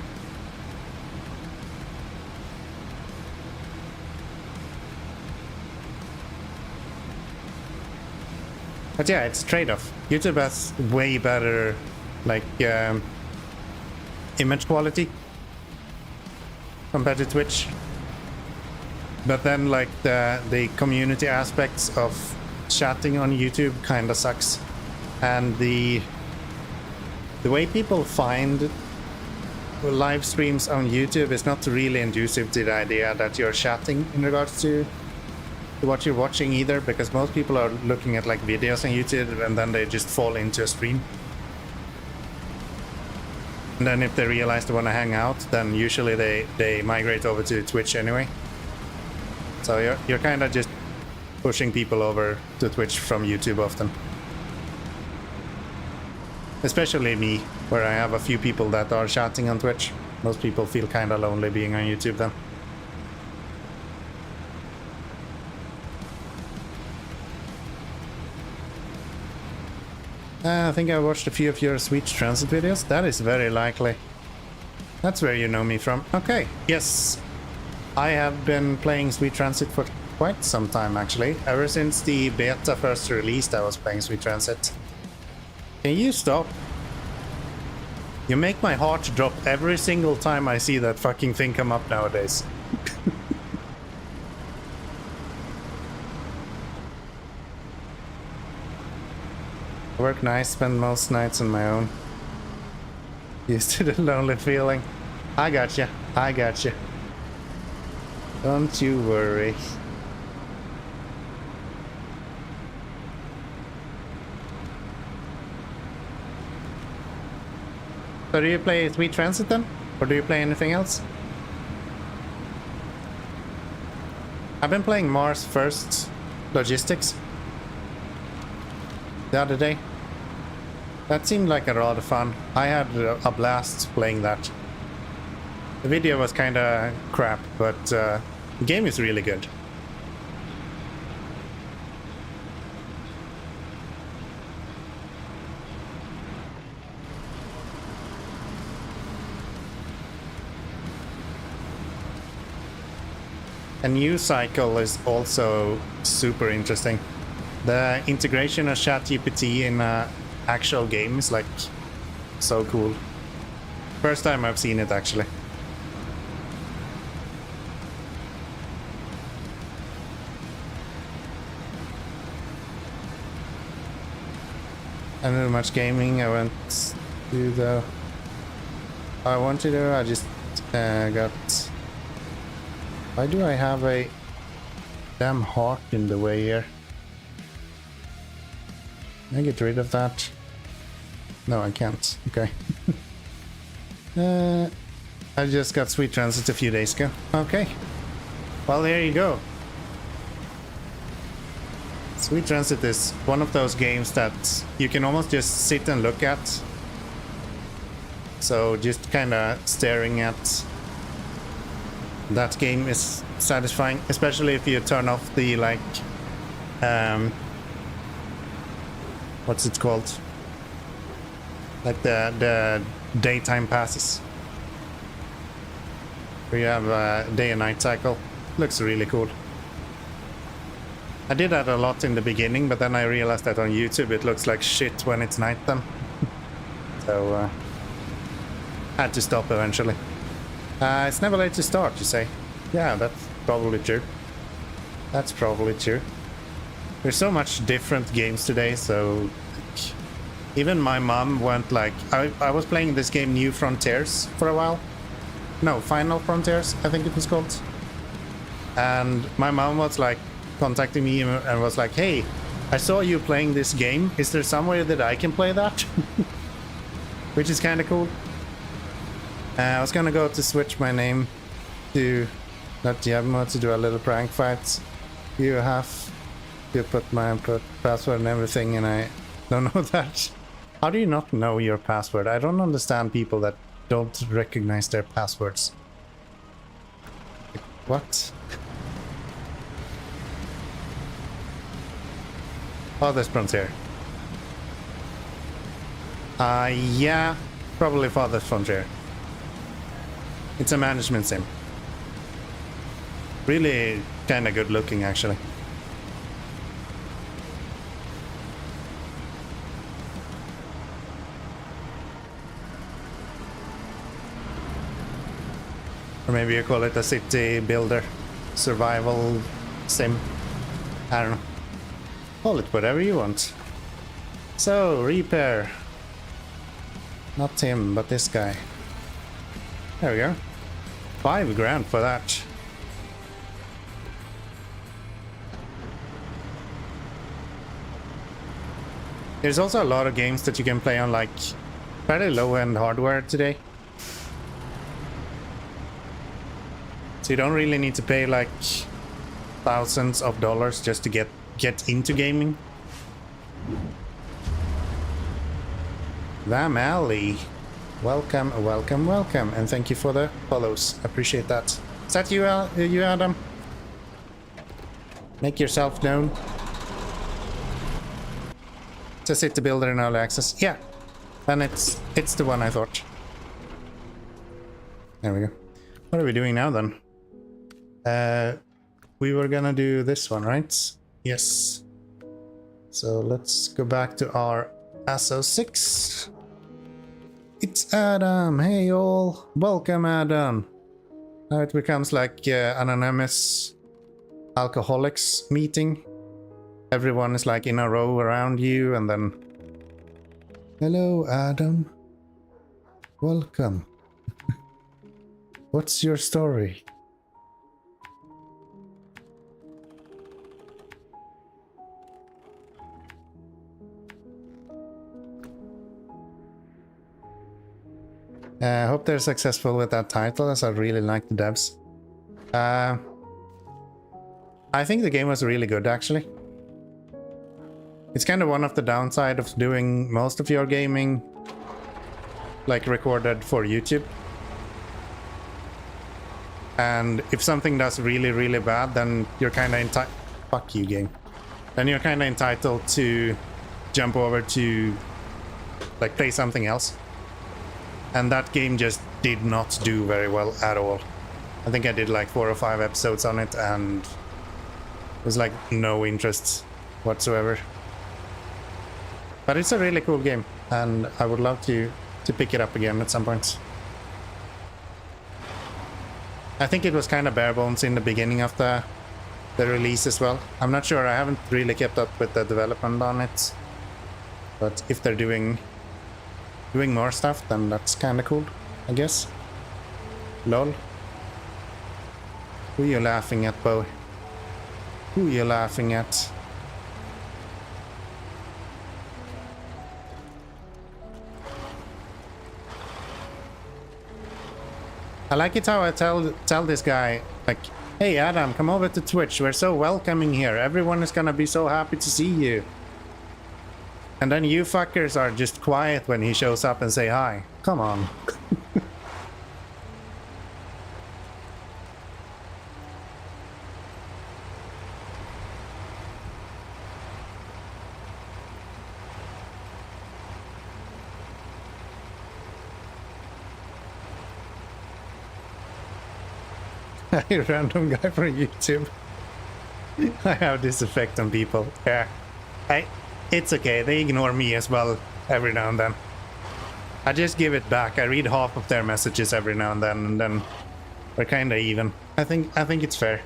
But yeah, it's a trade-off. YouTube has way better, like, image quality compared to Twitch. But then like the community aspects of chatting on YouTube kind of sucks, and the way people find live streams on YouTube is not really conducive to the idea that you're chatting in regards to what you're watching either, because most people are looking at like videos on YouTube and then they just fall into a stream. And then if they realize they want to hang out, then usually they migrate over to Twitch anyway. So you're kind of just pushing people over to Twitch from YouTube often. Especially me, where I have a few people that are chatting on Twitch. Most people feel kind of lonely being on YouTube then. I think I watched a few of your Sweet Transit videos. That is very likely. That's where you know me from. Okay, yes. I have been playing Sweet Transit for quite some time actually. Ever since the beta first released, I was playing Sweet Transit. Can you stop? You make my heart drop every single time I see that fucking thing come up nowadays. Work nice, spend most nights on my own. Used to the lonely feeling. I gotcha. I gotcha. Don't you worry. So do you play Sweet Transit then? Or do you play anything else? I've been playing Mars First Logistics the other day. That seemed like a lot of fun. I had a blast playing that. The video was kinda crap, but the game is really good. A new cycle is also super interesting. The integration of ChatGPT in actual game is like so cool. First time I've seen it actually. I don't do much gaming. I went to the... I want to do. I just got... Why do I have a damn heart in the way here? Can I get rid of that? No, I can't. Okay. I just got Sweet Transit a few days ago. Okay. Well, there you go. Sweet Transit is one of those games that you can almost just sit and look at. So just kind of staring at that game is satisfying, especially if you turn off the like what's it called, like the daytime passes where you have a day and night cycle. Looks really cool. I did that a lot in the beginning, but then I realized that on YouTube it looks like shit when it's nighttime. So had to stop eventually. It's never late to start, you say? Yeah, that's probably true. That's probably true. There's so much different games today, so even my mom went like... I was playing this game New Frontiers for a while. No, Final Frontiers, I think it was called. And my mom was like contacting me and was like, hey, I saw you playing this game. Is there some way that I can play that? Which is kind of cool. I was gonna go to switch my name to not Diablo to do a little prank fight. You put my password and everything, and I don't know that. How do you not know your password? I don't understand people that don't recognize their passwords. Like, what? Oh, there's Frontier. Yeah, probably Father's Frontier. It's a management sim. Really kind of good looking, actually. Or maybe you call it a city builder. survival sim. I don't know. Call it whatever you want. So, repair. Not him, but this guy. There we go. 5 grand for that. There's also a lot of games that you can play on like fairly low-end hardware today. So you don't really need to pay like thousands of dollars just to get into gaming. Vam Alley. Welcome, welcome, welcome, and thank you for the follows. Appreciate that. Is that you, Adam? Make yourself known. Just hit the builder in early access. Yeah, and it's the one I thought. There we go. What are we doing now then? We were gonna do this one, right? Yes. So let's go back to our ASO6. It's Adam. Hey all. Welcome, Adam. Now it becomes like an anonymous alcoholics meeting. Everyone is like in a row around you and then... Hello, Adam. Welcome. What's your story? I hope they're successful with that title, as I really like the devs. I think the game was really good, actually. It's kind of one of the downside of doing most of your gaming like recorded for YouTube. And if something does really, really bad, then you're kind of entitled... Fuck you, game. Then you're kind of entitled to jump over to like play something else. And that game just did not do very well at all. I think I did like 4 or 5 episodes on it and it was like no interest whatsoever. But it's a really cool game and I would love to pick it up again at some point. I think it was kind of bare bones in the beginning of the release as well. I'm not sure, I haven't really kept up with the development on it. But if they're doing more stuff, then that's kind of cool, I guess. Lol. Who you laughing at, Bo? Who you laughing at? I like it how I tell this guy, like, hey Adam, come over to Twitch, we're so welcoming here, everyone is gonna be so happy to see you. And then you fuckers are just quiet when he shows up and say hi. Come on. A random guy from YouTube. I have this effect on people. Yeah. It's okay, they ignore me as well every now and then. I just give it back. I read half of their messages every now and then we're kinda even. I think it's fair.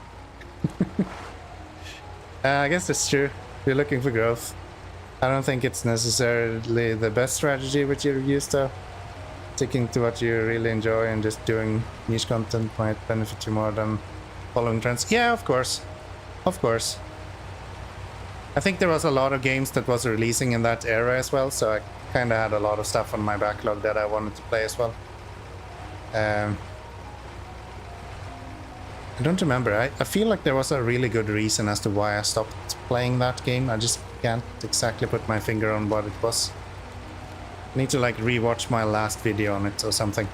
I guess that's true. You're looking for growth. I don't think it's necessarily the best strategy with your reviews though. Sticking to what you really enjoy and just doing niche content might benefit you more than following trends. Yeah, of course. Of course. I think there was a lot of games that was releasing in that era as well, so I kind of had a lot of stuff on my backlog that I wanted to play as well. I don't remember. I feel like there was a really good reason as to why I stopped playing that game. I just can't exactly put my finger on what it was. I need to like rewatch my last video on it or something.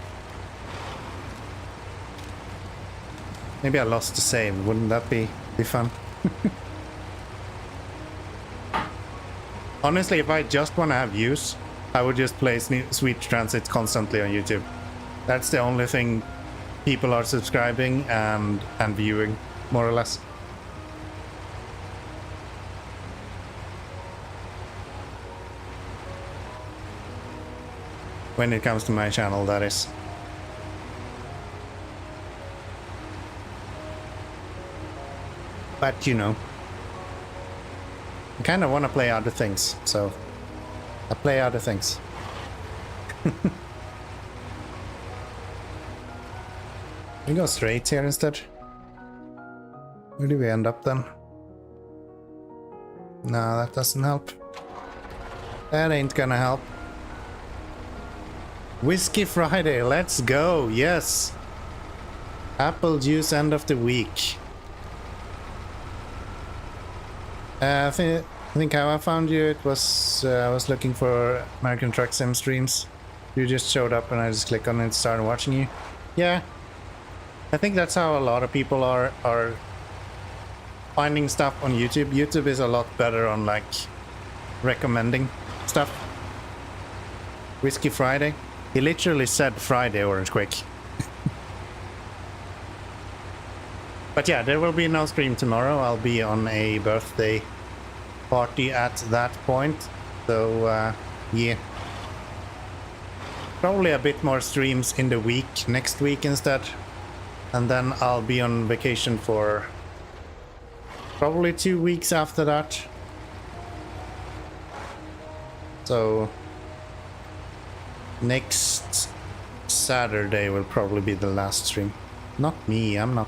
Maybe I lost the save. Wouldn't that be fun? Honestly, if I just want to have views, I would just play Sweet Transit constantly on YouTube. That's the only thing people are subscribing and viewing, more or less. When it comes to my channel, that is. But you know, I kind of want to play other things, so I play other things. We go straight here instead. Where do we end up then? No, that doesn't help. That ain't gonna help. Whiskey Friday, let's go, yes! Apple juice end of the week. I think how I found you, it was I was looking for American Truck Sim streams. You just showed up and I just clicked on it and started watching you. Yeah, I think that's how a lot of people are finding stuff on YouTube. YouTube is a lot better on like recommending stuff. Whiskey Friday. He literally said Friday, Orange Quick. But yeah, there will be no stream tomorrow. I'll be on a birthday party at that point. So yeah. Probably a bit more streams in the week, next week instead. And then I'll be on vacation for probably 2 weeks after that. So next Saturday will probably be the last stream. Not me, I'm not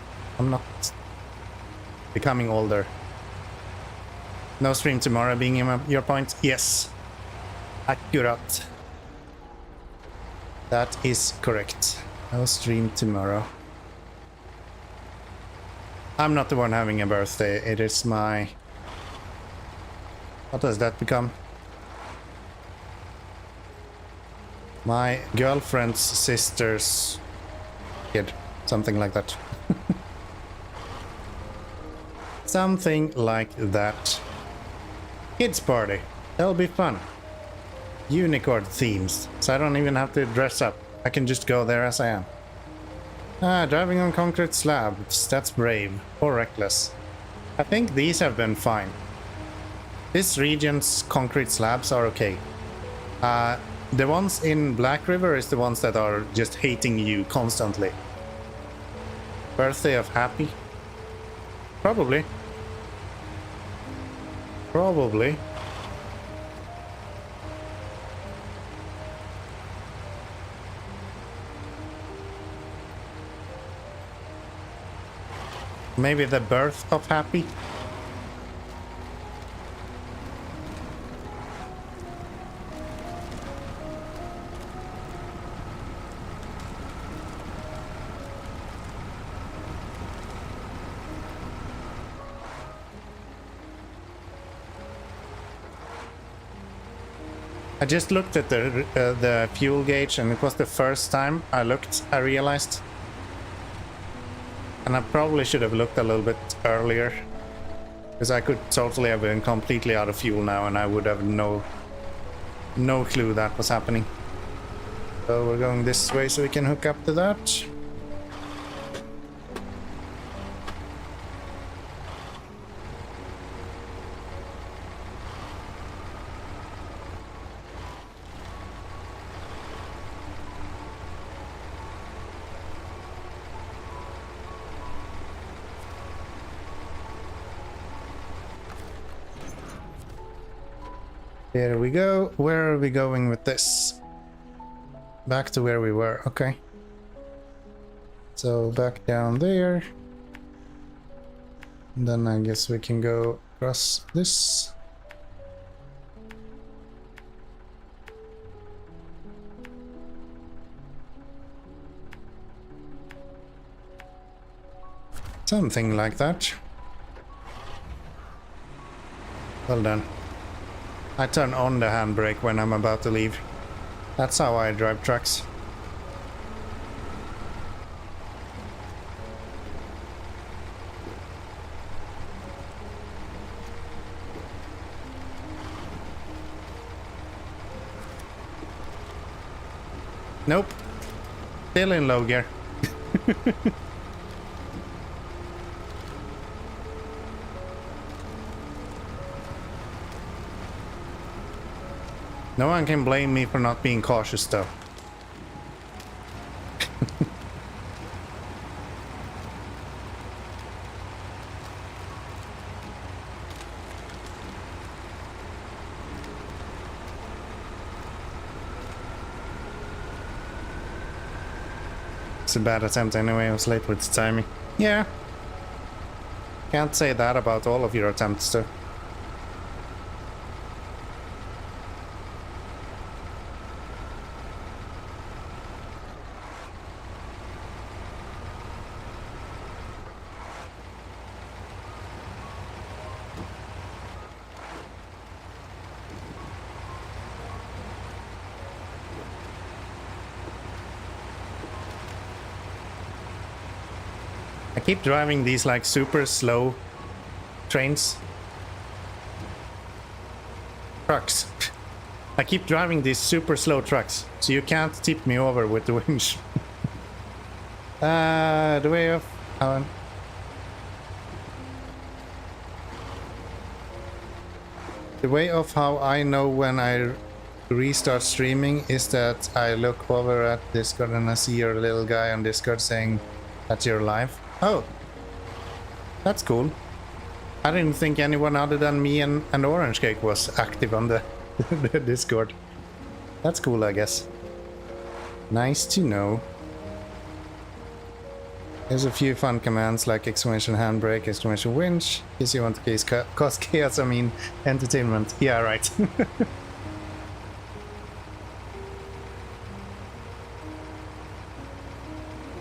becoming older. No stream tomorrow being your point? Yes. Accurate. That is correct. No stream tomorrow. I'm not the one having a birthday. It is my... What does that become? My girlfriend's sister's kid. Something like that. Something like that. Kids party. That'll be fun. Unicorn themes. So I don't even have to dress up. I can just go there as I am. Ah, driving on concrete slabs. That's brave. Or reckless. I think these have been fine. This region's concrete slabs are okay. The ones in Black River is the ones that are just hating you constantly. Birthday of Happy? Probably. Probably. Maybe the birth of Happy? I just looked at the fuel gauge and it was the first time I looked, I realized. And I probably should have looked a little bit earlier. Because I could totally have been completely out of fuel now and I would have no clue that was happening. So we're going this way so we can hook up to that. There we go. Where are we going with this? Back to where we were. Okay. So back down there. And then I guess we can go across this. Something like that. Well done. I turn on the handbrake when I'm about to leave. That's how I drive trucks. Nope. Still in low gear. No one can blame me for not being cautious though. It's a bad attempt anyway, I was late with the timing. Yeah. Can't say that about all of your attempts though. I keep driving these like super slow trains. Trucks. I keep driving these super slow trucks, so you can't tip me over with the winch. The way of... the way of how I know when I restart streaming is that I look over at Discord and I see your little guy on Discord saying that you're live. Oh, that's cool. I didn't think anyone other than me and Orange Cake was active on the, the Discord. That's cool, I guess. Nice to know. There's a few fun commands like exclamation handbrake, exclamation winch. In case you want to cause chaos, I mean entertainment. Yeah, right.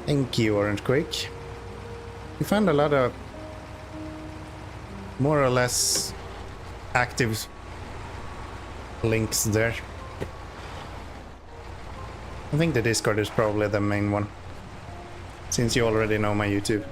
Thank you, Orange Quake. We found a lot of more or less active links there. I think the Discord is probably the main one, since you already know my YouTube.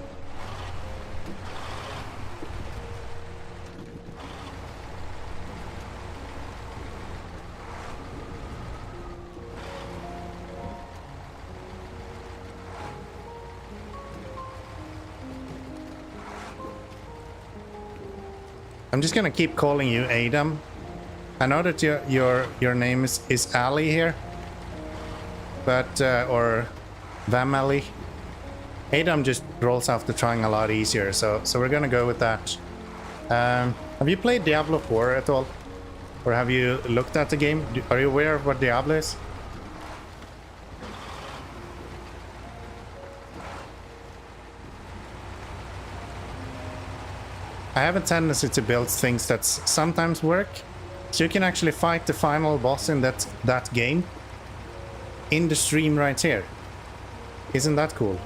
I'm just gonna keep calling you Adam. I know that your name is Ali here, but or Vamali. Adam just rolls off the tongue a lot easier, so we're gonna go with that. Have you played Diablo 4 at all, or have you looked at the game? Are you aware of what Diablo is? I have a tendency to build things that sometimes work, so you can actually fight the final boss in that game in the stream right here. Isn't that cool?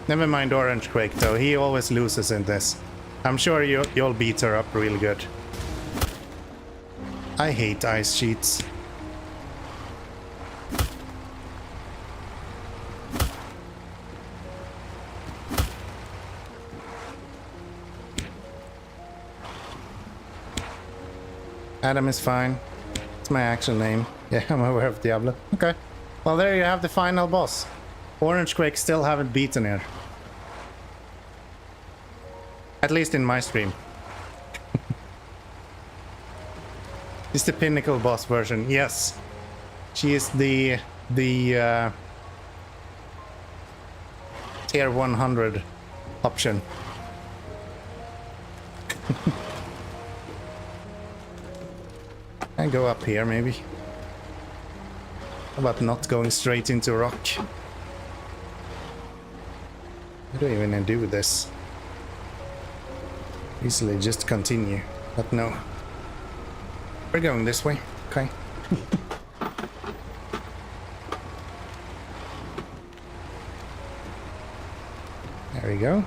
Never mind Orange Quake though, he always loses in this. I'm sure you'll beat her up real good. I hate ice sheets. Adam is fine. It's my actual name. Yeah, I'm aware of Diablo. Okay. Well, there you have the final boss. Orange Quake still haven't beaten her. At least in my stream. It's the pinnacle boss version. Yes. She is the tier 100 option. And go up here maybe. How about not going straight into rock? I don't even do this. Easily just continue, but no. We're going this way, okay. There we go.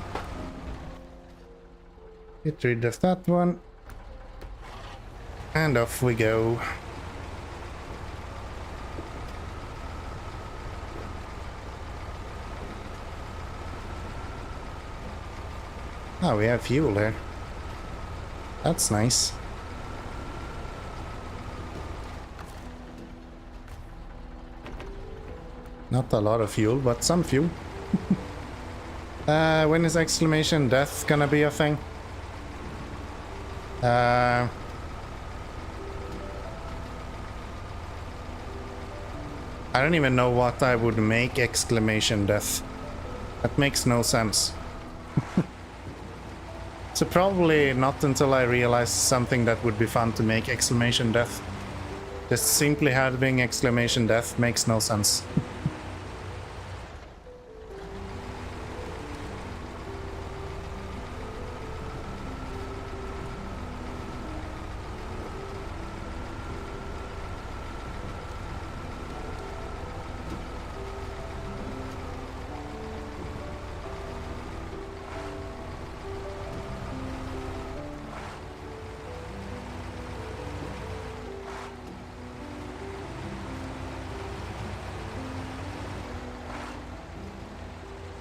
Get rid of that one. And off we go. Oh, we have fuel there. That's nice. Not a lot of fuel, but some fuel. When is exclamation death gonna be a thing? I I don't even know what I would make exclamation death. That makes no sense. So probably not until I realize something that would be fun to make exclamation death. Just simply having exclamation death makes no sense.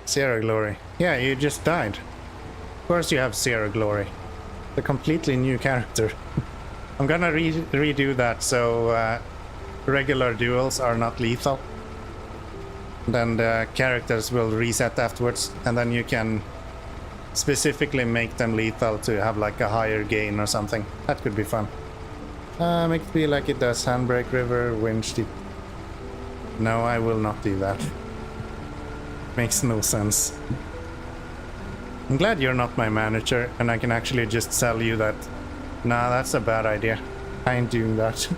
Zero glory. Yeah, you just died. Of course you have zero glory. A completely new character. I'm gonna redo that so regular duels are not lethal. Then the characters will reset afterwards, and then you can specifically make them lethal to have like a higher gain or something. That could be fun. Make it be like it does Handbrake River, Winch Deep. No, I will not do that. Makes no sense. I'm glad you're not my manager and I can actually just tell you that, nah, that's a bad idea. I ain't doing that.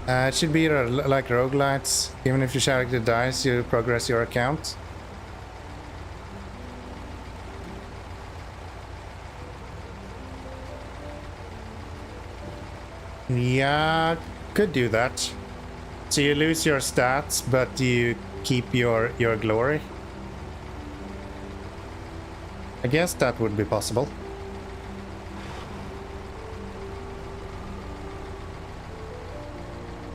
It should be like roguelites. Even if your character dies, you progress your account. Yeah, could do that. So you lose your stats, but you keep your glory. I guess that would be possible.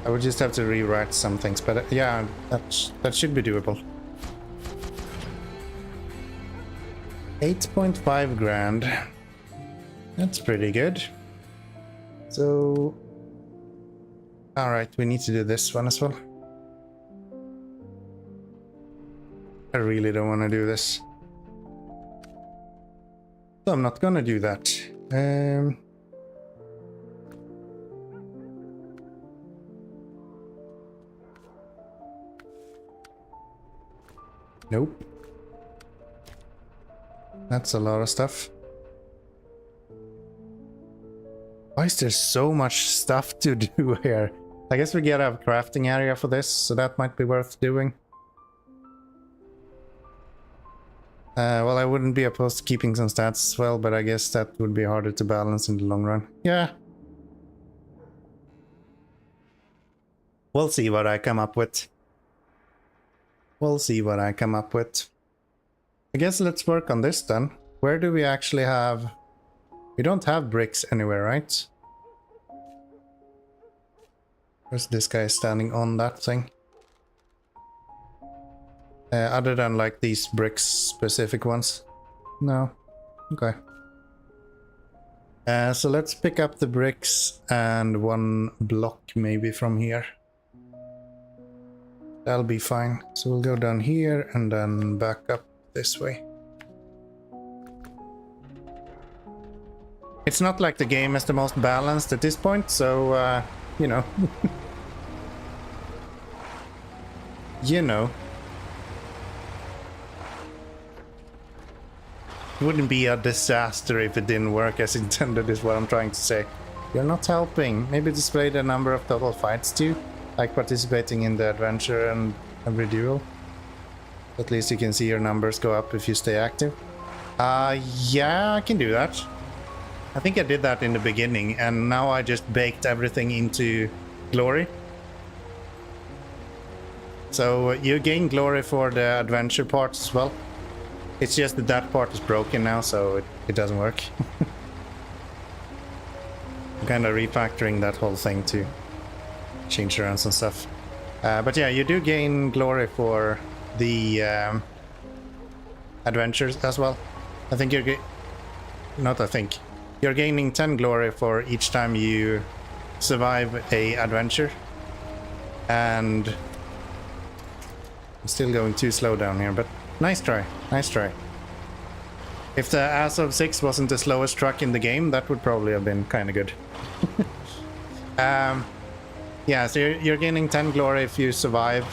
I would just have to rewrite some things, but yeah, that should be doable. 8.5 grand. That's pretty good. So, all right, we need to do this one as well. I really don't want to do this. So I'm not gonna do that. Nope. That's a lot of stuff. Why is there so much stuff to do here? I guess we get a crafting area for this, so that might be worth doing. Well, I wouldn't be opposed to keeping some stats as well, but I guess that would be harder to balance in the long run. Yeah. We'll see what I come up with. We'll see what I come up with. I guess let's work on this then. Where do we actually have... We don't have bricks anywhere, right? Where's this guy standing on that thing? Other than like these bricks, specific ones. No. Okay. So let's pick up the bricks and one block maybe from here. That'll be fine. So we'll go down here and then back up this way. It's not like the game is the most balanced at this point, so, you know. You know. It wouldn't be a disaster if it didn't work as intended, is what I'm trying to say. You're not helping. Maybe display the number of total fights too, like participating in the adventure and every duel. At least you can see your numbers go up if you stay active. Yeah, I can do that. I think I did that in the beginning, and now I just baked everything into glory. So you gain glory for the adventure parts as well. It's just that that part is broken now, so it doesn't work. I'm kind of refactoring that whole thing to change around some stuff. But yeah, you do gain glory for the adventures as well. I think you're you're gaining 10 glory for each time you survive a adventure. And I'm still going too slow down here, but nice try. Nice try. If the Azov 6 wasn't the slowest truck in the game, that would probably have been kind of good. Yeah, so you're gaining 10 glory if you survive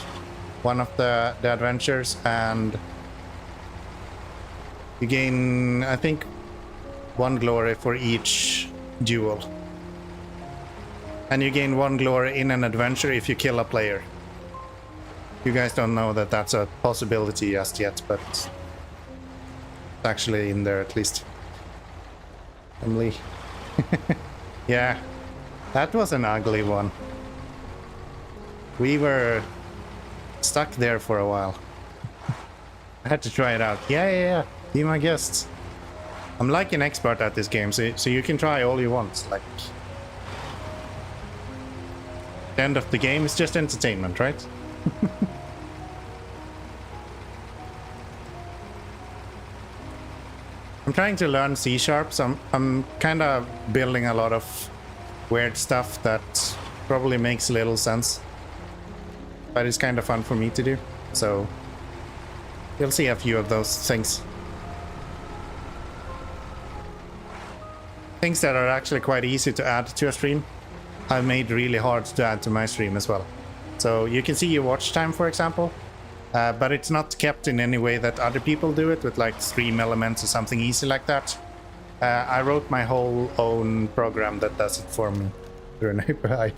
one of the adventures, and you gain, I think, 1 glory for each duel. And you gain 1 glory in an adventure if you kill a player. You guys don't know that that's a possibility just yet, but it's actually in there at least. Emily. Yeah, that was an ugly one. We were stuck there for a while. I had to try it out. Yeah. Be my guest. I'm like an expert at this game, so you can try all you want. Like, the end of the game is just entertainment, right? I'm trying to learn C#, so I'm kind of building a lot of weird stuff that probably makes little sense. But it's kind of fun for me to do, so you'll see a few of those things. Things that are actually quite easy to add to a stream, I've made really hard to add to my stream as well. So you can see your watch time, for example, but it's not kept in any way that other people do it, with like stream elements or something easy like that. I wrote my whole own program that does it for me through an API.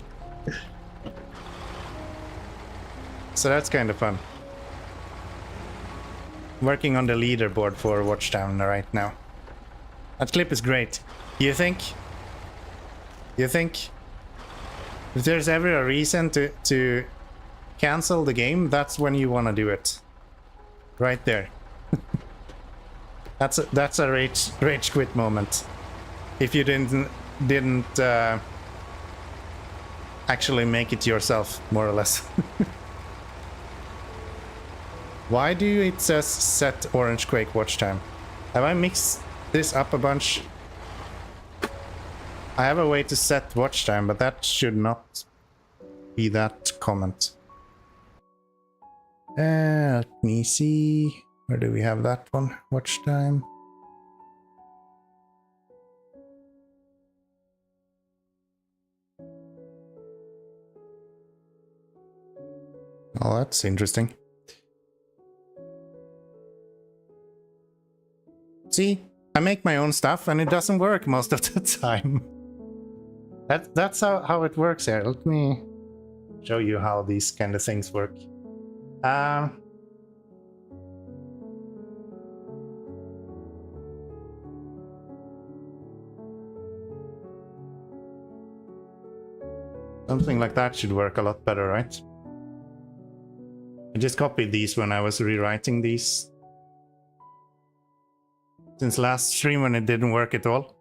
So that's kind of fun. Working on the leaderboard for watch time right now. That clip is great. You think if there's ever a reason to cancel the game, that's when you want to do it. Right there. That's a rage quit moment. If you didn't actually make it yourself, more or less. Why do it says set Orange Quake watch time? Have I mixed this up a bunch? I have a way to set watch time, but that should not be that comment. Let me see. Where do we have that one? Watch time. Oh, that's interesting. See, I make my own stuff and it doesn't work most of the time. That's how it works here. Let me show you how these kind of things work. Something like that should work a lot better, right? I just copied these when I was rewriting these. Since last stream when it didn't work at all.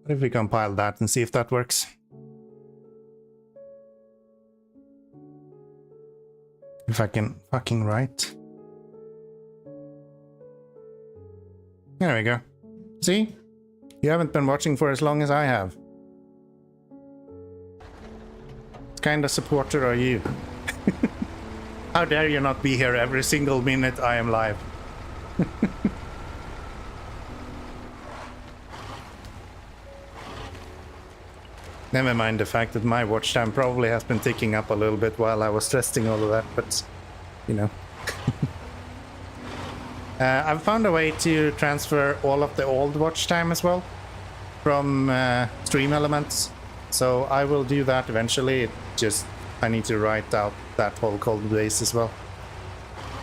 What if we compile that and see if that works? If I can fucking write. There we go. See? You haven't been watching for as long as I have. What kind of supporter are you? How dare you not be here every single minute I am live? Never mind the fact that my watch time probably has been ticking up a little bit while I was testing all of that, but you know. I've found a way to transfer all of the old watch time as well from stream elements, so I will do that eventually. It just I need to write out that whole code base as well.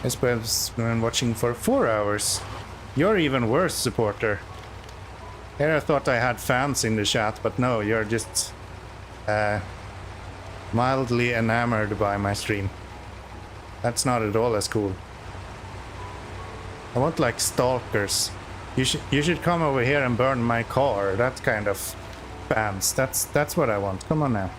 I suppose when watching for 4 hours. You're even worse, supporter. Here I thought I had fans in the chat, but no, you're just mildly enamored by my stream. That's not at all as cool. I want like stalkers. You should come over here and burn my car. That kind of fans. That's what I want. Come on now.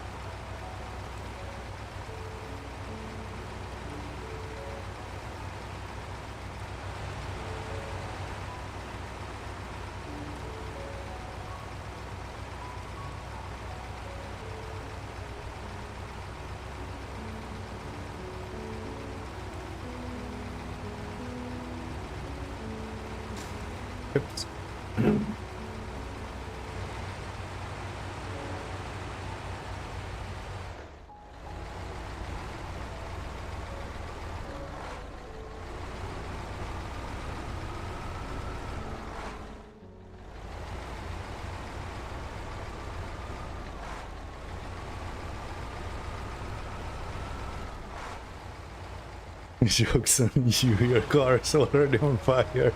Oops. Jokes on you, your car is already on fire.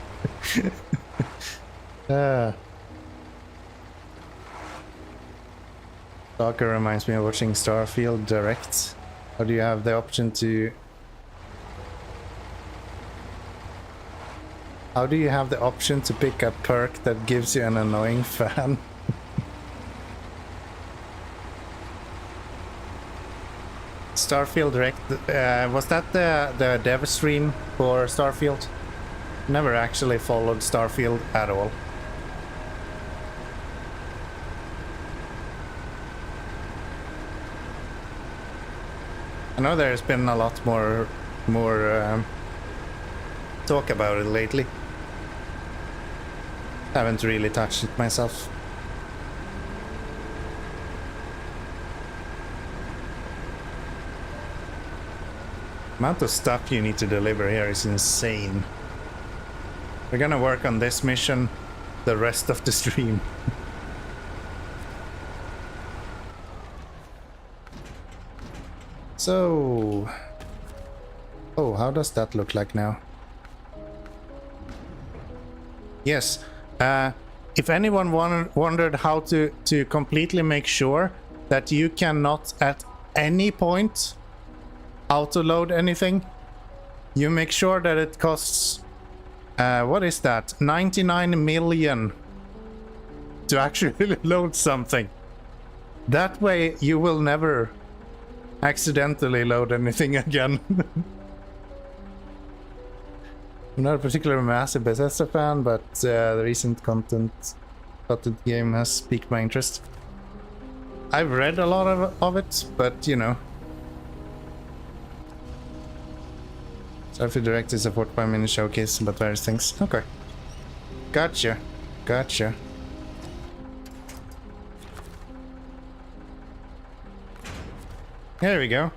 Stalker reminds me of watching Starfield Direct. Or do you have the option to... How do you have the option to pick a perk that gives you an annoying fan? Starfield Direct, was that the dev stream for Starfield? Never actually followed Starfield at all. I know there's been a lot more talk about it lately. Haven't really touched it myself. Amount of stuff you need to deliver here is insane. We're gonna work on this mission the rest of the stream. So... Oh, how does that look like now? Yes, if anyone wondered how to completely make sure that you cannot at any point auto-load anything, you make sure that it costs, what is that, 99 million to actually load something. That way you will never accidentally load anything again. I'm not a particularly massive Bethesda fan, but the recent content game has piqued my interest. I've read a lot of it, but you know. Starfield Direct is a 45-minute showcase about various things. Okay. Gotcha. Gotcha. There we go.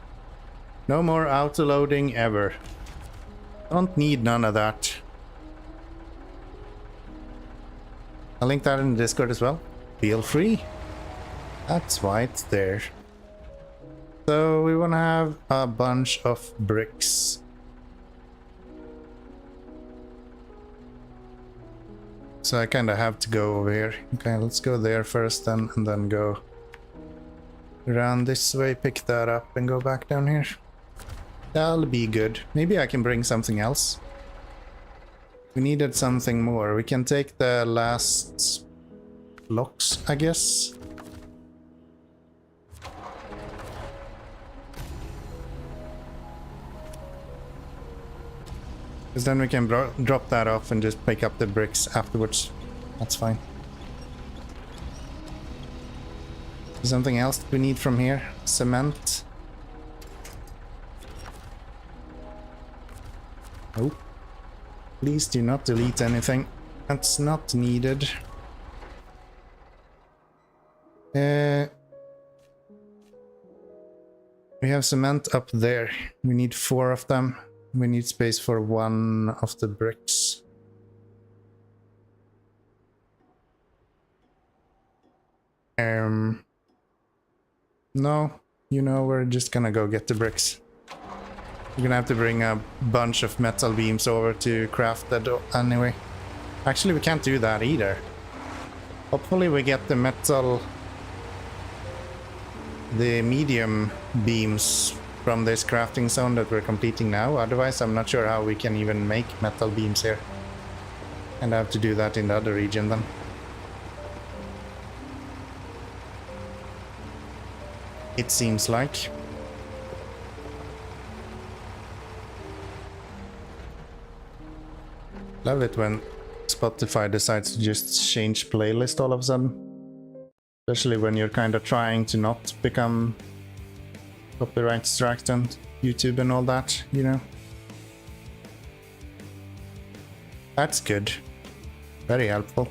No more auto-loading ever. Don't need none of that. I'll link that in the Discord as well. Feel free. That's why it's there. So we want to have a bunch of bricks. So I kind of have to go over here. Okay, let's go there first then, and then go around this way, pick that up and go back down here. That'll be good. Maybe I can bring something else. We needed something more. We can take the last blocks, I guess. Because then we can drop that off and just pick up the bricks afterwards. That's fine. Something else that we need from here? Cement. Oh. Please do not delete anything that's not needed. We have cement up there. We need 4 of them. We need space for 1 of the bricks. No, you know, we're just gonna go get the bricks. We're gonna have to bring a bunch of metal beams over to craft that anyway. Actually, we can't do that either. Hopefully we get the metal... the medium beams from this crafting zone that we're completing now. Otherwise, I'm not sure how we can even make metal beams here. And I have to do that in the other region then. It seems like. Love it when Spotify decides to just change playlist all of a sudden. Especially when you're kind of trying to not become copyright struck on YouTube and all that, you know. That's good. Very helpful.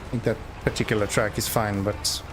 I think that particular track is fine, but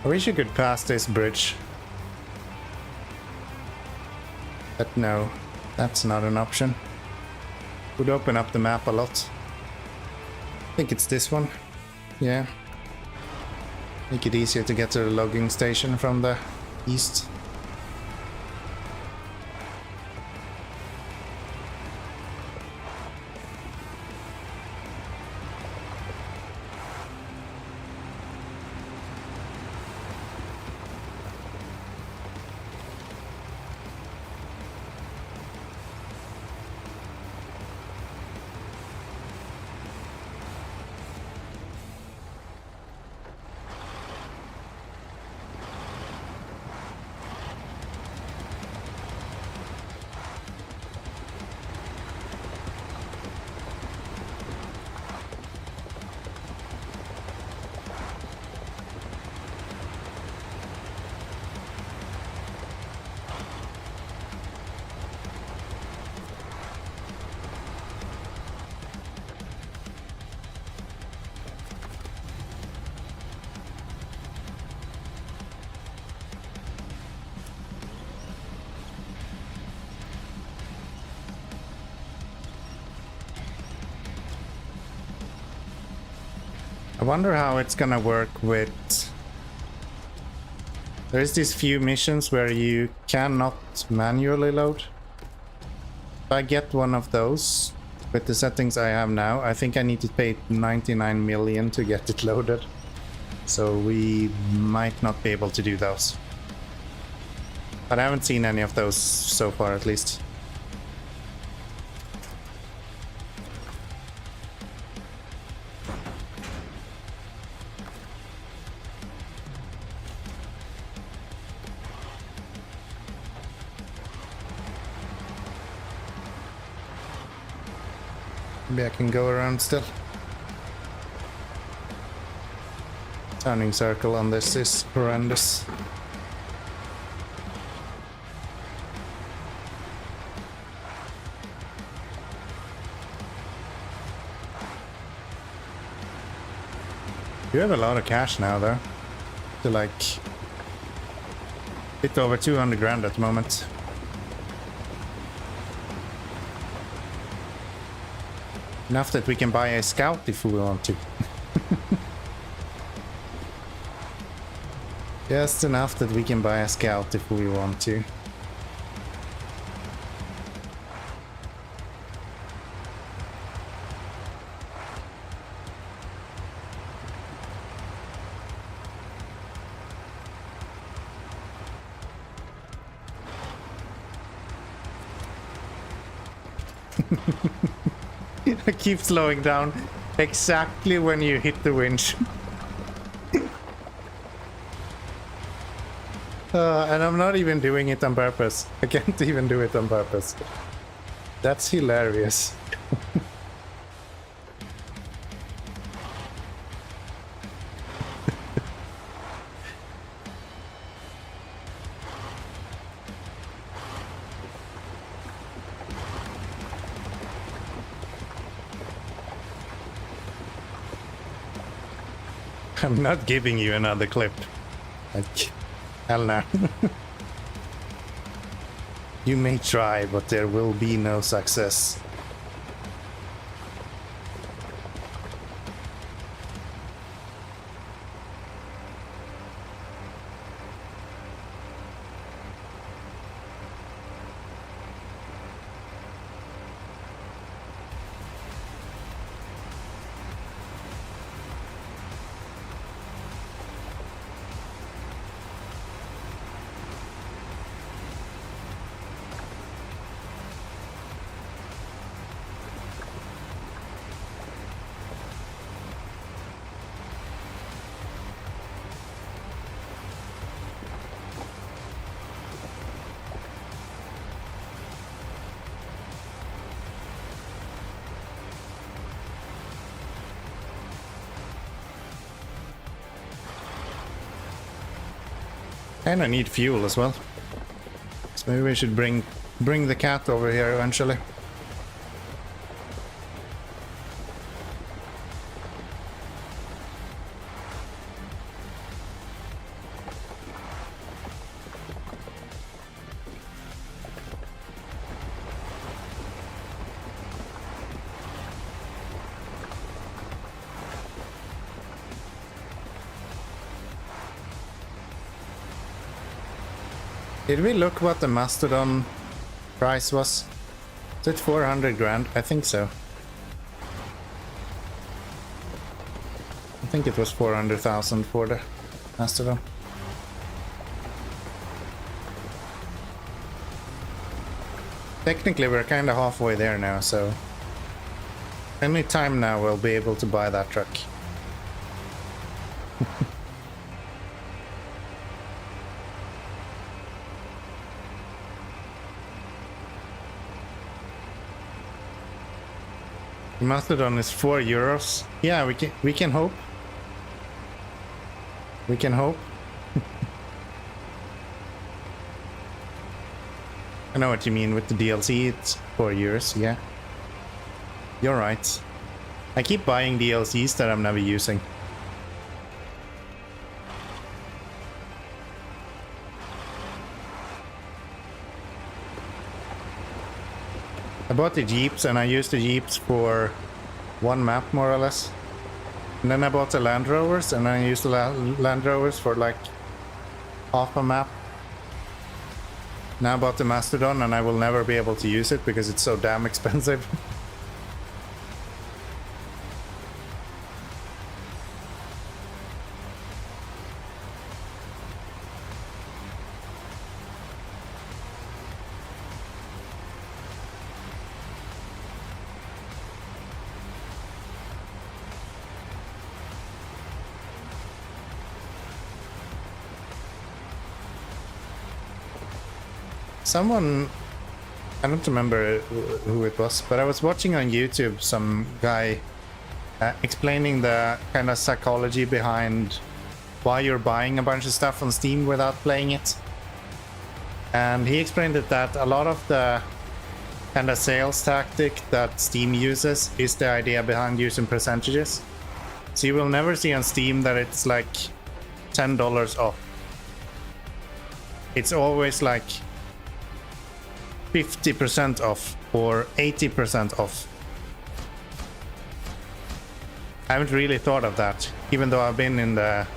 I wish you could pass this bridge. But no, that's not an option. Would open up the map a lot. I think it's this one. Yeah. Make it easier to get to the logging station from the east. I wonder how it's gonna work with... There's these few missions where you cannot manually load. If I get one of those with the settings I have now, I think I need to pay 99 million to get it loaded. So we might not be able to do those. But I haven't seen any of those so far, at least. Maybe I can go around still. Turning circle on this is horrendous. You have a lot of cash now though. To like a bit over 200 grand at the moment. Enough that we can buy a scout if we want to. Just enough that we can buy a scout if we want to. I keep slowing down exactly when you hit the winch. And I'm not even doing it on purpose. I can't even do it on purpose. That's hilarious. I'm not giving you another clip. Like, hell no. You may try, but there will be no success. And I need fuel as well. So maybe we should bring the cat over here eventually. Did we look what the Mastodon price was? Is it 400 grand? I think so. I think it was 400,000 for the Mastodon. Technically we're kind of halfway there now, so any time now we'll be able to buy that truck. Mastodon is €4. Yeah, we can hope. We can hope. I know what you mean with the DLC. It's €4. Yeah, you're right. I keep buying DLCs that I'm never using. I bought the Jeeps and I used the Jeeps for one map more or less. And then I bought the Land Rovers and I used the Land Rovers for like half a map. Now I bought the Mastodon and I will never be able to use it because it's so damn expensive. Someone, I don't remember who it was, but I was watching on YouTube some guy explaining the kind of psychology behind why you're buying a bunch of stuff on Steam without playing it. And he explained it that a lot of the kind of sales tactic that Steam uses is the idea behind using percentages. So you will never see on Steam that it's like $10 off. It's always like 50% off or 80% off. I haven't really thought of that, even though I've been in the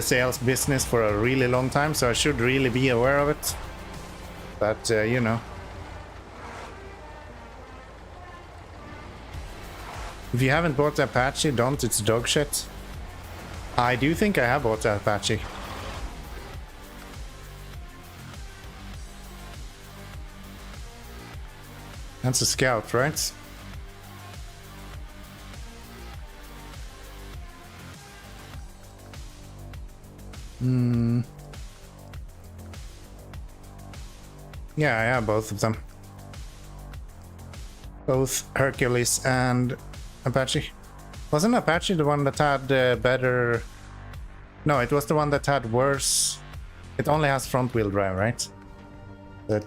sales business for a really long time, so I should really be aware of it. But you know, if you haven't bought the Apache, don't. It's dog shit. I do think I have bought the Apache. That's a scout, right? Yeah, I have both of them. Both Hercules and Apache. Wasn't Apache the one that had better... No, it was the one that had worse... It only has front wheel drive, right? That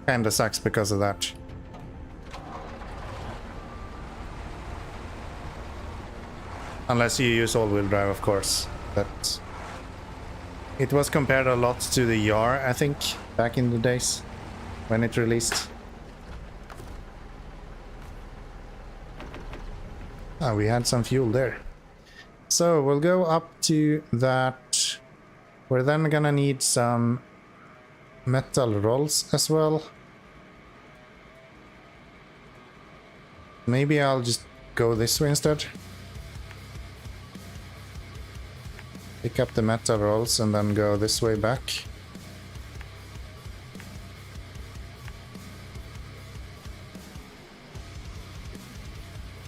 kinda sucks because of that. Unless you use all-wheel drive, of course. But it was compared a lot to the Yar, I think, back in the days when it released. Ah, we had some fuel there. So we'll go up to that. We're then gonna need some metal rolls as well. Maybe I'll just go this way instead. Pick up the metal rolls and then go this way back.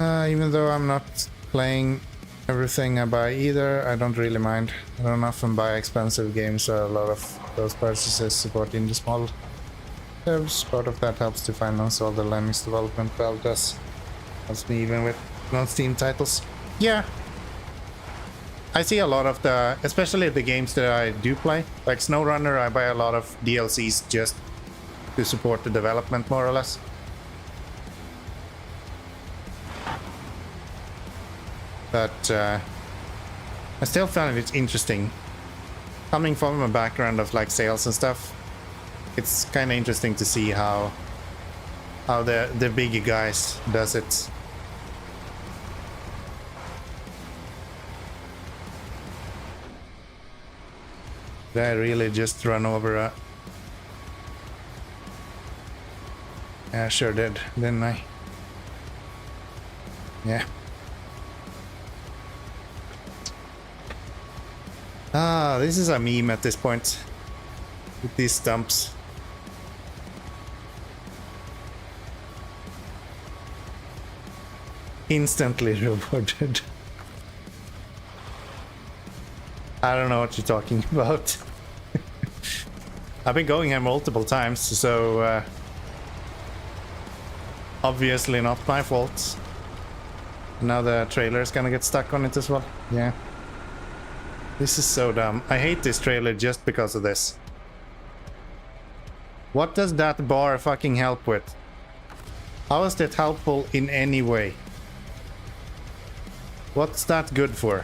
Even though I'm not playing everything I buy either, I don't really mind. I don't often buy expensive games, so a lot of those purchases support indie small devs. Part of that helps to finance all the Lemmings development Valve does. Helps me even with non-Steam titles. Yeah. I see a lot of the, especially the games that I do play, like SnowRunner, I buy a lot of DLCs just to support the development, more or less. But I still found it interesting. Coming from a background of like sales and stuff, it's kind of interesting to see how the bigger guys does it. Did I really just run over a... Yeah, I sure did, didn't I? Yeah. Ah, this is a meme at this point. With these stumps. Instantly rewarded. I don't know what you're talking about. I've been going here multiple times, so obviously not my fault. Now the trailer is gonna get stuck on it as well. Yeah. This is so dumb. I hate this trailer just because of this. What does that bar fucking help with? How is that helpful in any way? What's that good for?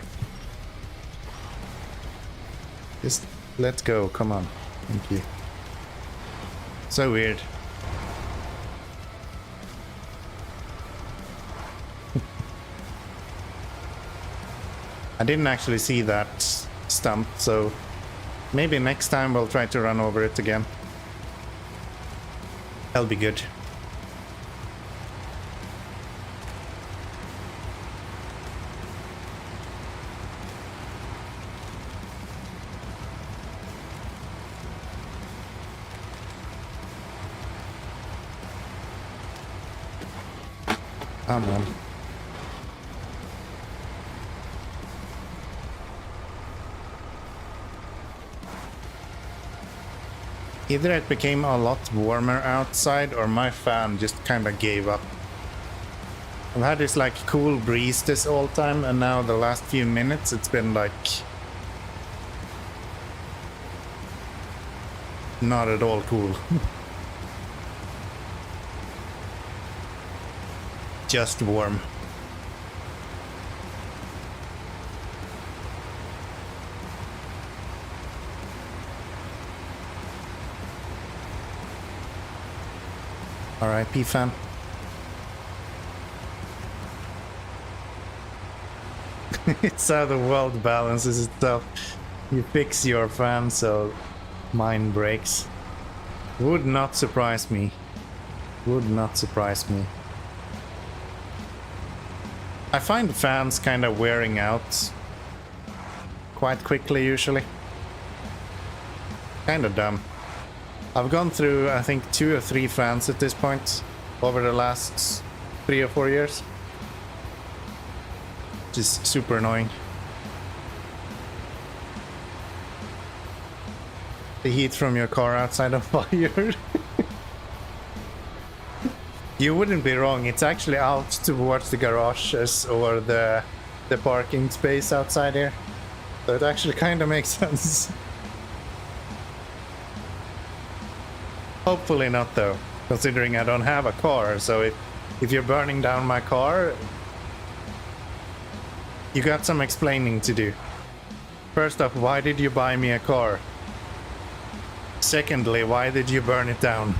Just let go, come on. Thank you. So weird. I didn't actually see that stump, so maybe next time we'll try to run over it again. That'll be good. Come on. Either it became a lot warmer outside or my fan just kind of gave up. I've had this like cool breeze this whole time, and now the last few minutes it's been like not at all cool. Just warm. R.I.P. fan. It's how the world balances itself. You fix your fan so mine breaks. Would not surprise me. Would not surprise me. I find fans kind of wearing out quite quickly usually. Kind of dumb. I've gone through, I think, 2 or 3 fans at this point over the last 3 or 4 years. Just super annoying. The heat from your car outside on fire. You wouldn't be wrong, it's actually out towards the garages or the parking space outside here. So it actually kind of makes sense. Hopefully not though, considering I don't have a car, so if you're burning down my car, you got some explaining to do. First off, why did you buy me a car? Secondly, why did you burn it down?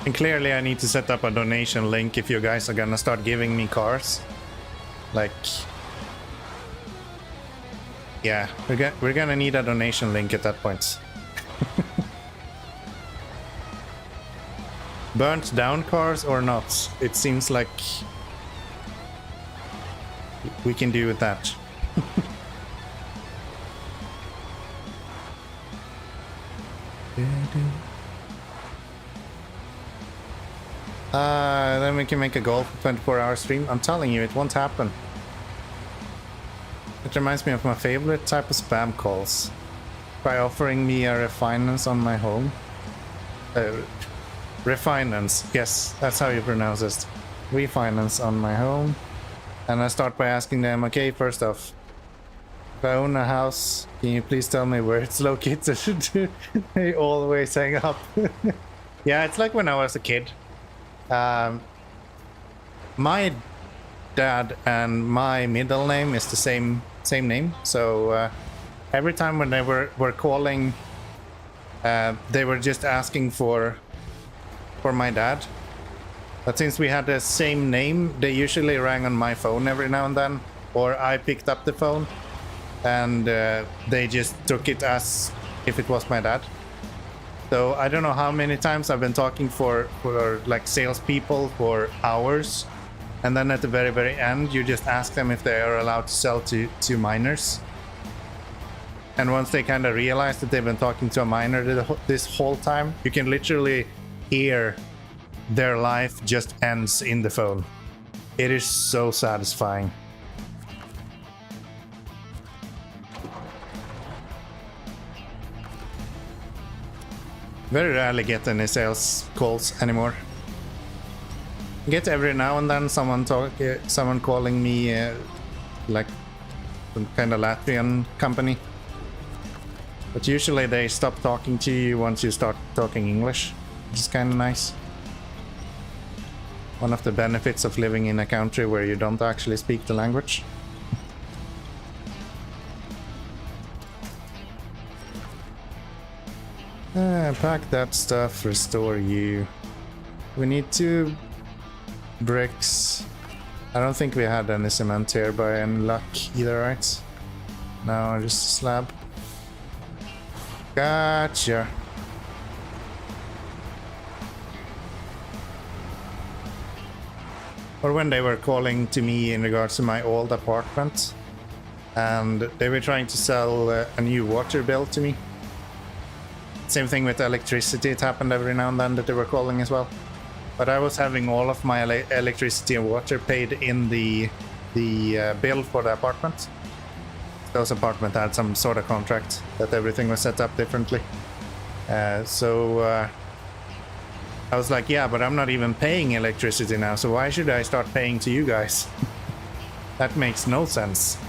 And clearly I need to set up a donation link if you guys are gonna start giving me cars. Like... yeah, we're gonna need a donation link at that point. Burnt down cars or not? It seems like... we can do with that. Then we can make a goal for 24-hour stream. I'm telling you, it won't happen. It reminds me of my favorite type of spam calls. By offering me a refinance on my home. Refinance, yes, that's how you pronounce it. Refinance on my home. And I start by asking them, okay, first off, if I own a house, can you please tell me where it's located? They always hang up. Yeah, it's like when I was a kid. My dad and my middle name is the same name, so every time when they were calling, they were just asking for my dad. But since we had the same name, they usually rang on my phone every now and then, or I picked up the phone, and they just took it as if it was my dad. So I don't know how many times I've been talking for like salespeople for hours, and then at the very end, you just ask them if they are allowed to sell to minors. And once they kind of realize that they've been talking to a minor this whole time, you can literally hear their life just ends in the phone. It is so satisfying. Very rarely get any sales calls anymore. Get every now and then someone calling me like some kind of Latvian company. But usually they stop talking to you once you start talking English, which is kind of nice. One of the benefits of living in a country where you don't actually speak the language. Pack that stuff, restore you. We need 2 bricks. I don't think we had any cement here by any luck either, right? No, just a slab. Gotcha. Or when they were calling to me in regards to my old apartment, and they were trying to sell a new water bill to me. Same thing with electricity, it happened every now and then that they were calling as well. But I was having all of my electricity and water paid in the bill for the apartment. Those apartments had some sort of contract that everything was set up differently. So I was like, yeah, but I'm not even paying electricity now, so why should I start paying to you guys? That makes no sense.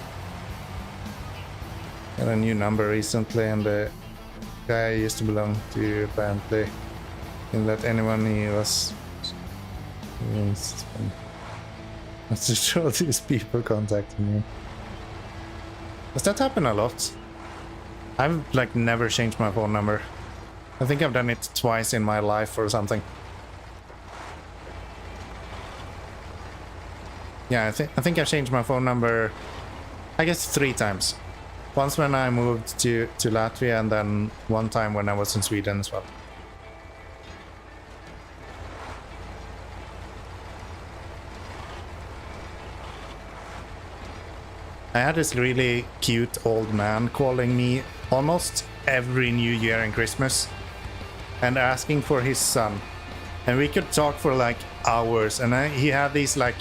Got a new number recently, and the guy I used to belong to apparently didn't let anyone he was. Let's just show these people contacting me. Does that happen a lot? I've like never changed my phone number. I think I've done it twice in my life or something. Yeah, I think I've changed my phone number, I guess 3 times. Once when I moved to Latvia, and then one time when I was in Sweden as well. I had this really cute old man calling me almost every New Year and Christmas and asking for his son. And we could talk for like hours, and he had these like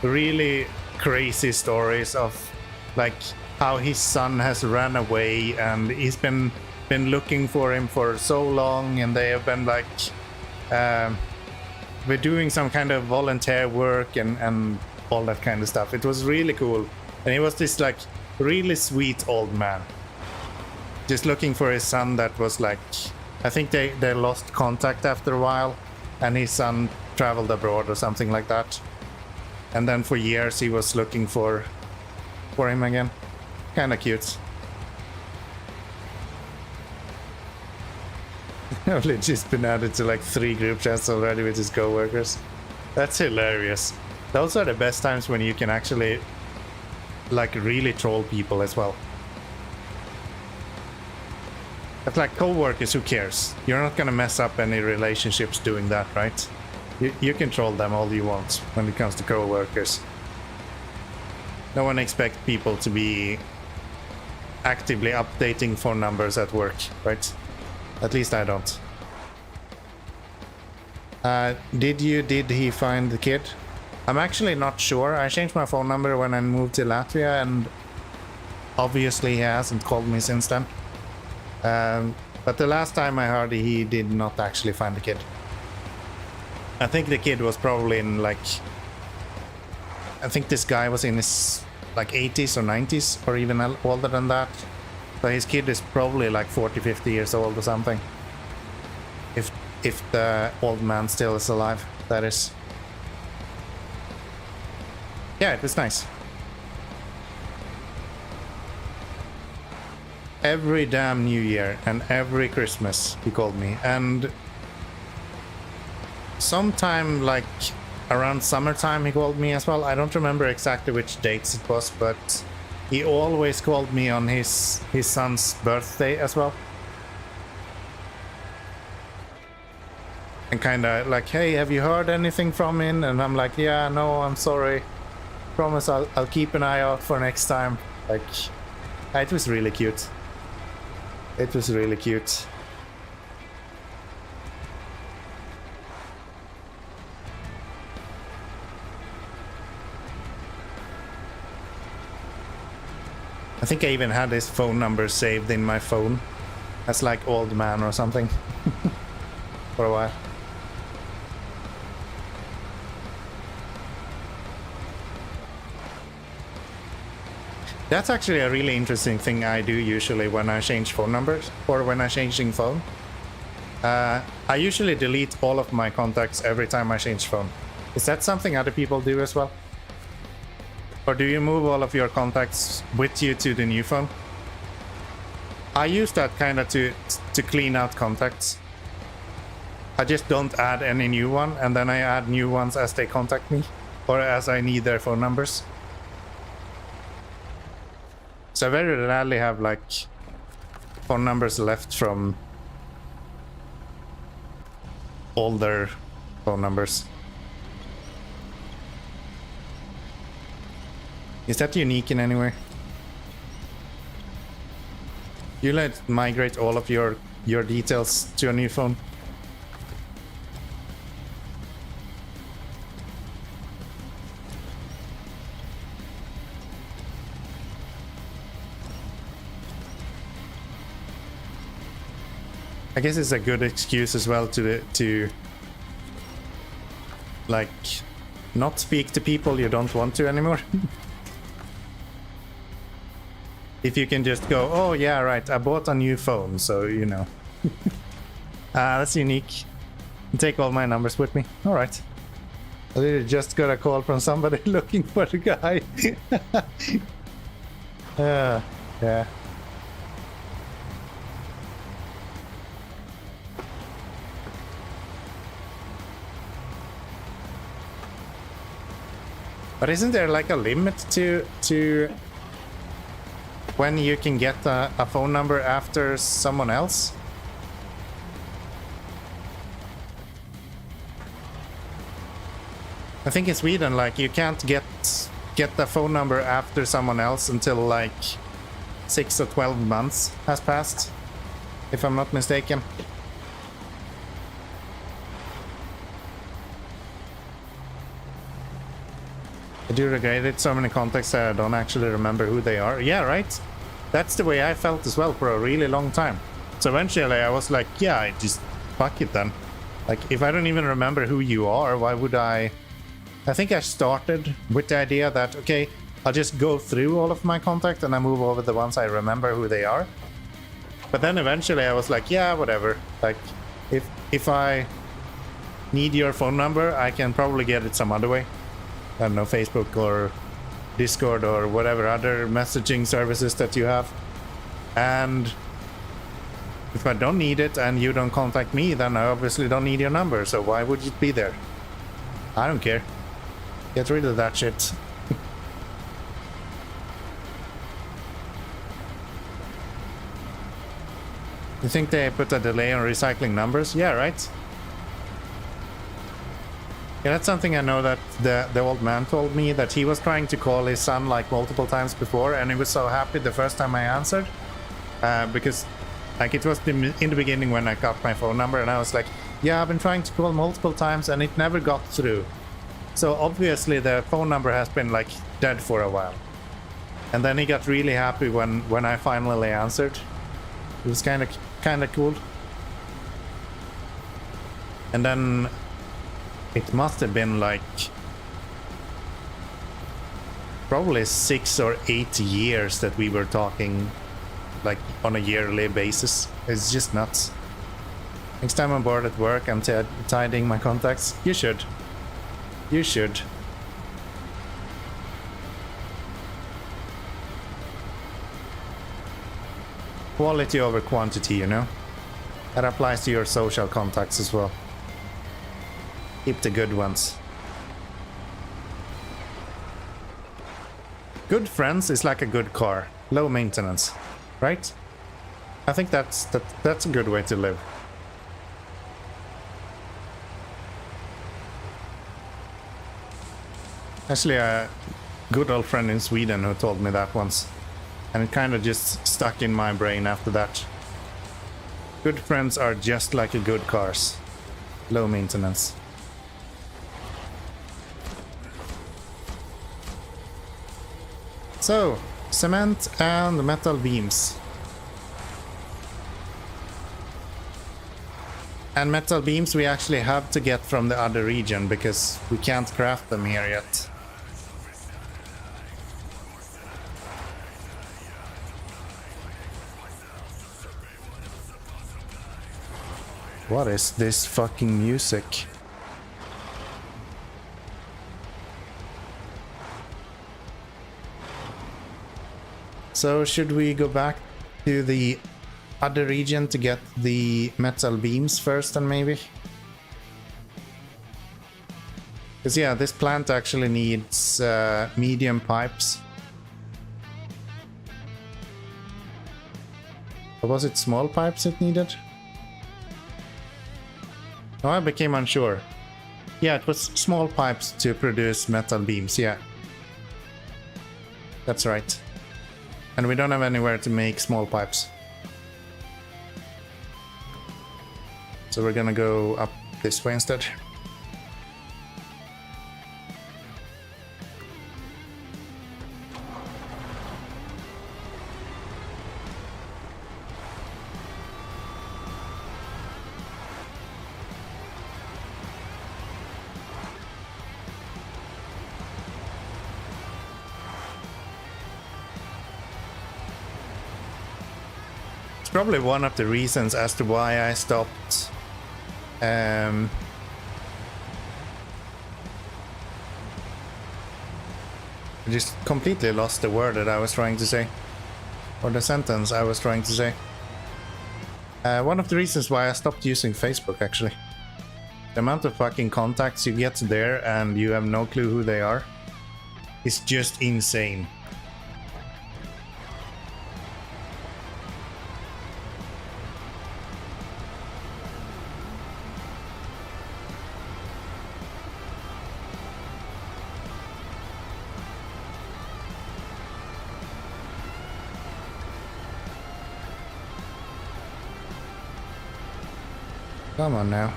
really crazy stories of like how his son has ran away, and he's been looking for him for so long, and they have been like we're doing some kind of volunteer work and all that kind of stuff. It was really cool. And he was this like really sweet old man just looking for his son that was like, I think they lost contact after a while, and his son traveled abroad or something like that. And then for years he was looking for him again. Kind of cute. I've just been added to like 3 group chats already with his co-workers. That's hilarious. Those are the best times when you can actually like really troll people as well. But like co-workers, who cares? You're not gonna mess up any relationships doing that, right? You can troll them all you want when it comes to co-workers. No one expects people to be actively updating phone numbers at work, right? At least I don't. Did he find the kid? I'm actually not sure. I changed my phone number when I moved to Latvia, and obviously he hasn't called me since then. But the last time I heard, he did not actually find the kid. I think the kid was probably in like... I think this guy was in his like 80s or 90s or even older than that. So his kid is probably like 40, 50 years old or something. If the old man still is alive, that is. Yeah, it was nice. Every damn New Year and every Christmas he called me, and sometime like around summertime he called me as well. I don't remember exactly which dates it was, but he always called me on his son's birthday as well. And kind of like, hey, have you heard anything from him? And I'm like, yeah, no, I'm sorry. Promise I'll keep an eye out for next time. Like, it was really cute. It was really cute. I think I even had his phone number saved in my phone as like old man or something for a while. That's actually a really interesting thing I do usually when I change phone numbers or when I'm changing phone. I usually delete all of my contacts every time I change phone. Is that something other people do as well? Or do you move all of your contacts with you to the new phone? I use that kind of to clean out contacts. I just don't add any new one, and then I add new ones as they contact me or as I need their phone numbers. So I very rarely have like phone numbers left from older phone numbers. Is that unique in any way? You let migrate all of your details to a new phone? I guess it's a good excuse as well to like not speak to people you don't want to anymore. If you can just go, oh yeah, right, I bought a new phone, so you know. That's unique. Take all my numbers with me. All right. I literally just got a call from somebody looking for the guy. Yeah. But isn't there like a limit to when you can get a phone number after someone else? I think in Sweden, like, you can't get the phone number after someone else until like 6 or 12 months has passed, if I'm not mistaken. I do regret it. So many contacts that I don't actually remember who they are. Yeah, right? That's the way I felt as well for a really long time. So eventually I was like, yeah, I just fuck it then. Like, if I don't even remember who you are, why would I think I started with the idea that, okay, I'll just go through all of my contacts and I move over the ones I remember who they are. But then eventually I was like, yeah, whatever. Like, if I need your phone number, I can probably get it some other way. I don't know, Facebook or Discord or whatever other messaging services that you have. And if I don't need it and you don't contact me, then I obviously don't need your number. So why would it be there? I don't care. Get rid of that shit. You think they put a delay on recycling numbers? Yeah, right? Yeah, that's something I know that the old man told me, that he was trying to call his son like multiple times before, and he was so happy the first time I answered, because like it was in the beginning when I got my phone number, and I was like, yeah, I've been trying to call multiple times and it never got through. So obviously the phone number has been like dead for a while. And then he got really happy when I finally answered. It was kind of cool. And then it must have been like probably 6 or 8 years that we were talking like on a yearly basis. It's just nuts. Next time I'm bored at work, I'm tidying my contacts. You should. You should. Quality over quantity, you know? That applies to your social contacts as well. Keep the good ones. Good friends is like a good car. Low maintenance. Right? I think that's a good way to live. Actually, a good old friend in Sweden who told me that once. And it kind of just stuck in my brain after that. Good friends are just like a good cars. Low maintenance. So, cement and metal beams. And metal beams we actually have to get from the other region because we can't craft them here yet. What is this fucking music? So should we go back to the other region to get the metal beams first then maybe? Because yeah, this plant actually needs medium pipes. Or was it small pipes it needed? Oh, I became unsure. Yeah, it was small pipes to produce metal beams, yeah. That's right. And we don't have anywhere to make small pipes. So we're gonna go up this way instead. Probably one of the reasons as to why I stopped I just completely lost the word that I was trying to say, or the sentence I was trying to say. One of the reasons why I stopped using Facebook, actually. The amount of fucking contacts you get there and you have no clue who they are is just insane. Come on now.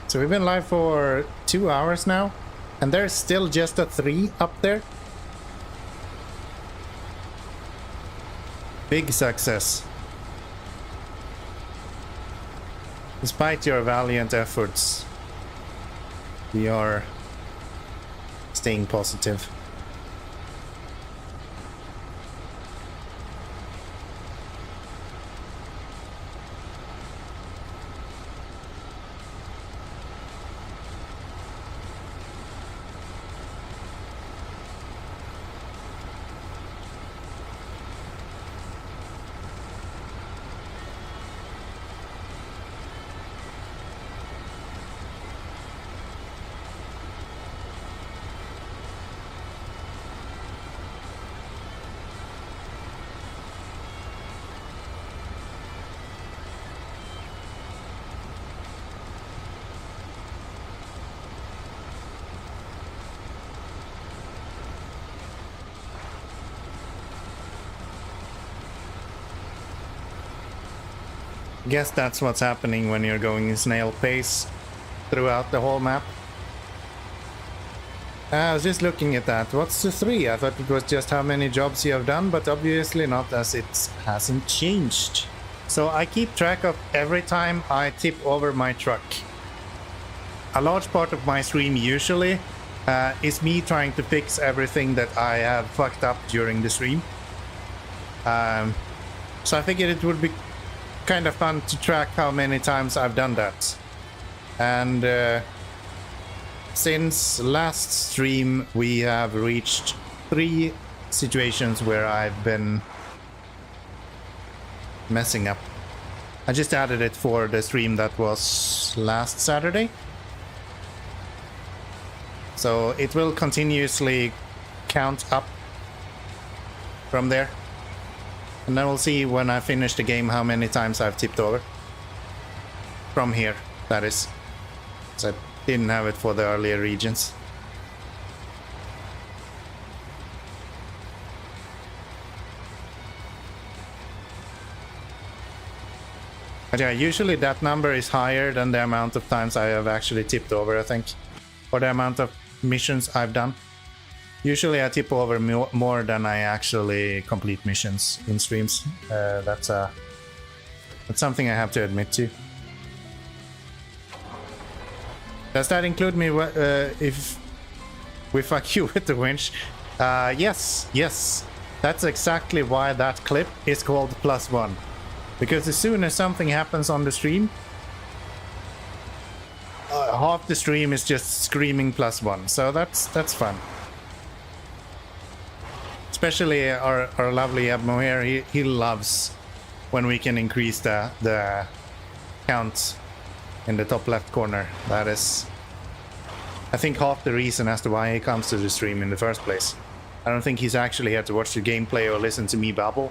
So we've been live for 2 hours now, and there's still just a 3 up there. Big success. Despite your valiant efforts, we are staying positive. Guess that's what's happening when you're going in snail pace throughout the whole map. I was just looking at that. What's the 3? I thought it was just how many jobs you have done, but obviously not, as it hasn't changed. So I keep track of every time I tip over my truck. A large part of my stream usually is me trying to fix everything that I have fucked up during the stream. So I figured it would be kind of fun to track how many times I've done that. And since last stream we have reached 3 situations where I've been messing up. I just added it for the stream that was last Saturday. So it will continuously count up from there. And then we'll see when I finish the game how many times I've tipped over. From here, that is. So I didn't have it for the earlier regions. But yeah, usually that number is higher than the amount of times I have actually tipped over, I think. Or the amount of missions I've done. Usually I tip over more than I actually complete missions in streams. That's something I have to admit to. Does that include me if we fuck you with the winch? Yes. That's exactly why that clip is called +1. Because as soon as something happens on the stream, half the stream is just screaming +1. So that's fun. Especially our lovely Abmo here, he loves when we can increase the count in the top left corner. That is, I think, half the reason as to why he comes to the stream in the first place. I don't think he's actually here to watch the gameplay or listen to me babble.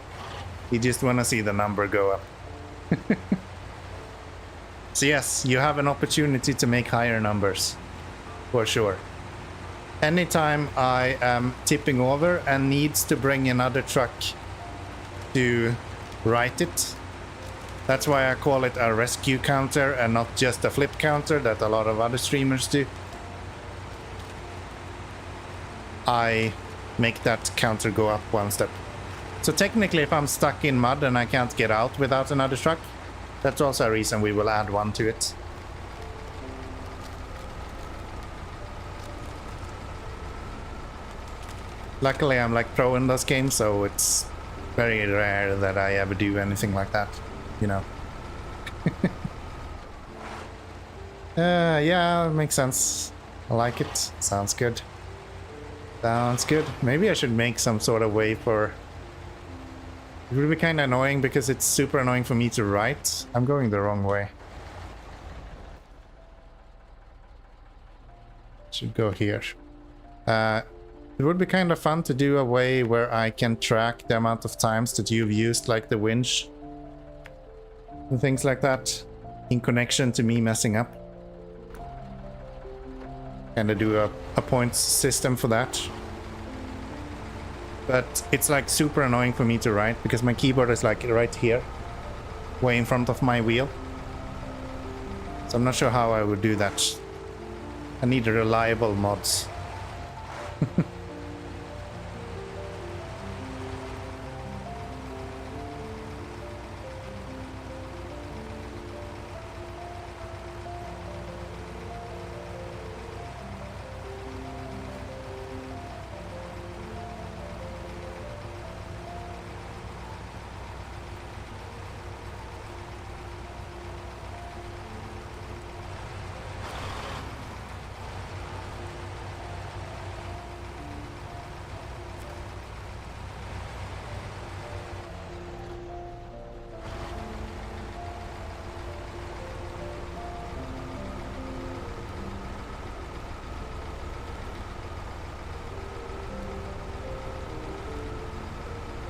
He just wanna see the number go up. So yes, you have an opportunity to make higher numbers, for sure. Anytime I am tipping over and needs to bring another truck to right it, that's why I call it a rescue counter and not just a flip counter that a lot of other streamers do. I make that counter go up 1 step. So technically if I'm stuck in mud and I can't get out without another truck, that's also a reason we will add 1 to it. Luckily I'm like pro in those games, so it's very rare that I ever do anything like that, you know. Yeah, makes sense. I like it. Sounds good. Sounds good. Maybe I should make some sort of way for... It would be kind of annoying because it's super annoying for me to write. I'm going the wrong way. Should go here. It would be kind of fun to do a way where I can track the amount of times that you've used like the winch and things like that in connection to me messing up. Kind of do a points system for that. But it's like super annoying for me to write because my keyboard is like right here, way in front of my wheel. So I'm not sure how I would do that. I need reliable mods.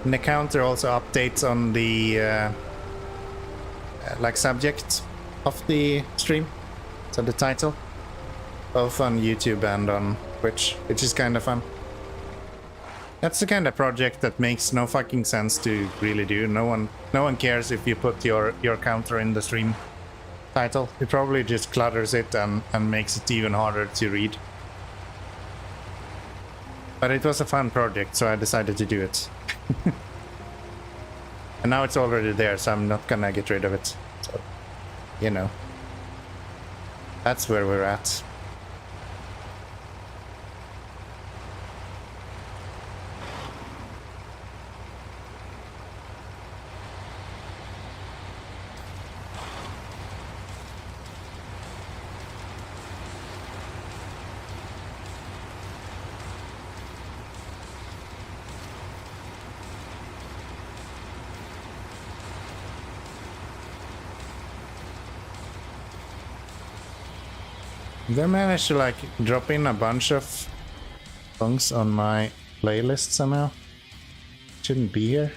And the counter also updates on the like subject of the stream, so the title, both on YouTube and on Twitch, which is kind of fun. That's the kind of project that makes no fucking sense to really do. No one cares if you put your counter in the stream title. It probably just clutters it and makes it even harder to read. But it was a fun project, so I decided to do it. And now it's already there, so I'm not gonna get rid of it. So, you know. That's where we're at. They managed to like drop in a bunch of songs on my playlist somehow. Shouldn't be here.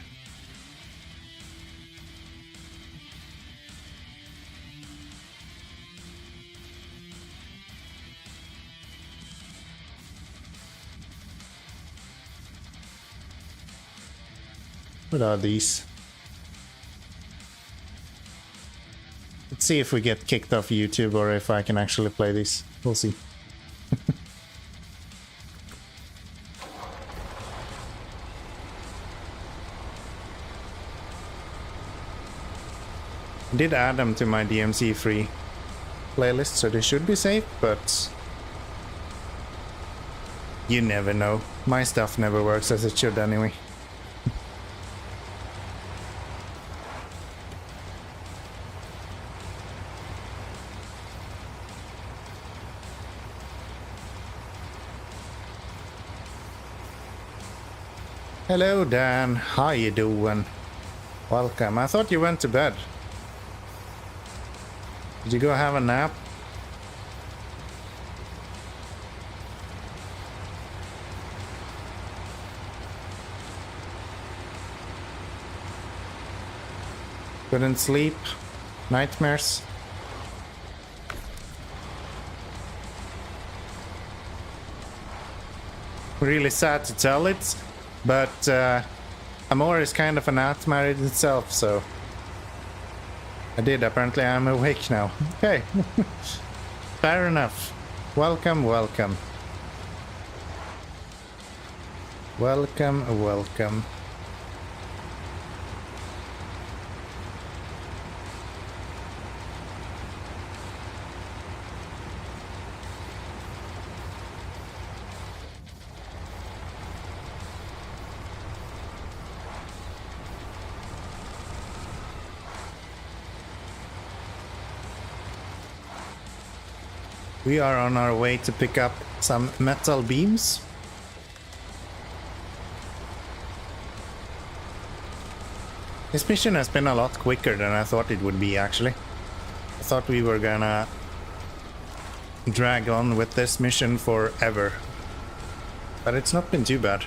What are these? Let's see if we get kicked off YouTube or if I can actually play these. We'll see. I did add them to my DMC free playlist, so they should be safe, but you never know. My stuff never works as it should anyway. Hello Dan, how you doing? Welcome. I thought you went to bed. Did you go have a nap? Couldn't sleep? Nightmares? Really sad to tell it. But Amor is kind of a nightmare in itself, so apparently I'm awake now. Okay. Fair enough. Welcome, welcome. Welcome, welcome. We are on our way to pick up some metal beams. This mission has been a lot quicker than I thought it would be, actually. I thought we were gonna drag on with this mission forever. But it's not been too bad.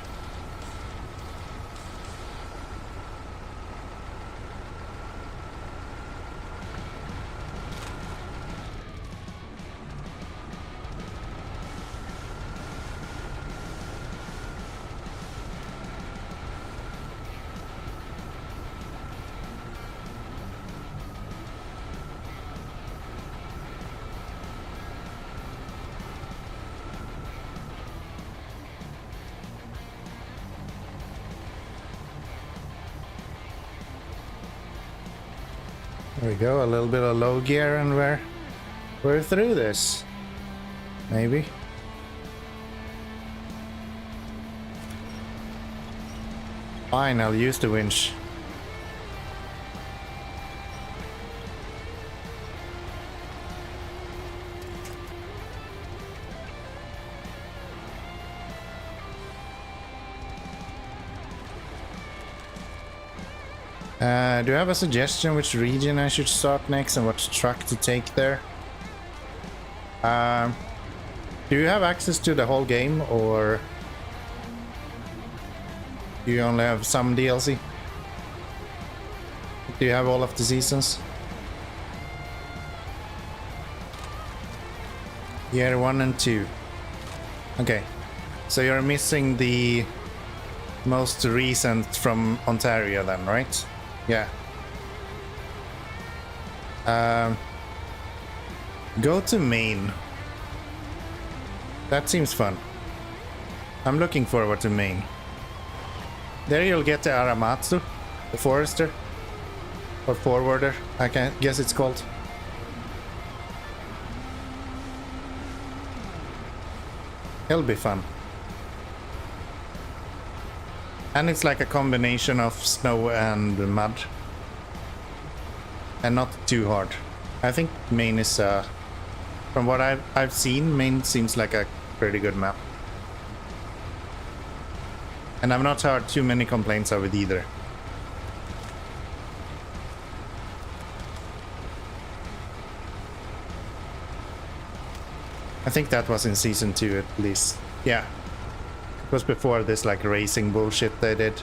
There we go, a little bit of low gear and we're through this. Maybe. Fine, I'll use the winch. Do you have a suggestion which region I should start next and what truck to take there? Do you have access to the whole game, or do you only have some DLC? Do you have all of the seasons? Year 1 and 2. Okay, so you're missing the most recent from Ontario then, right? Yeah. Go to Maine. That seems fun. I'm looking forward to Maine. There you'll get the Aramatsu, the forester. Or forwarder, I guess it's called. It'll be fun. And it's like a combination of snow and mud. And not too hard. I think Maine is, from what I've seen, Maine seems like a pretty good map. And I've not heard too many complaints of it either. I think that was in season 2 at least. Yeah. It was before this like racing bullshit they did.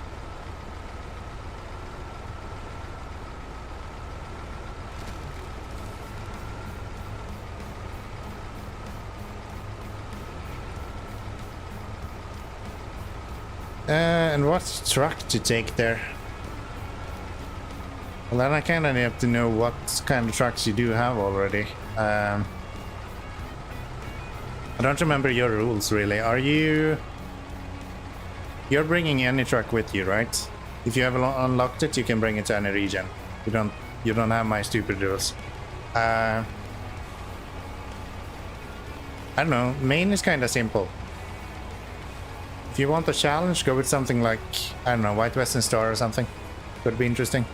And what truck to take there? Well, then I kind of have to know what kind of trucks you do have already. I don't remember your rules really. Are you... You're bringing any truck with you, right? If you have unlocked it, you can bring it to any region. You don't have my stupid rules. I don't know. Maine is kind of simple. If you want a challenge, go with something like, I don't know, White Western Star or something. Could be interesting.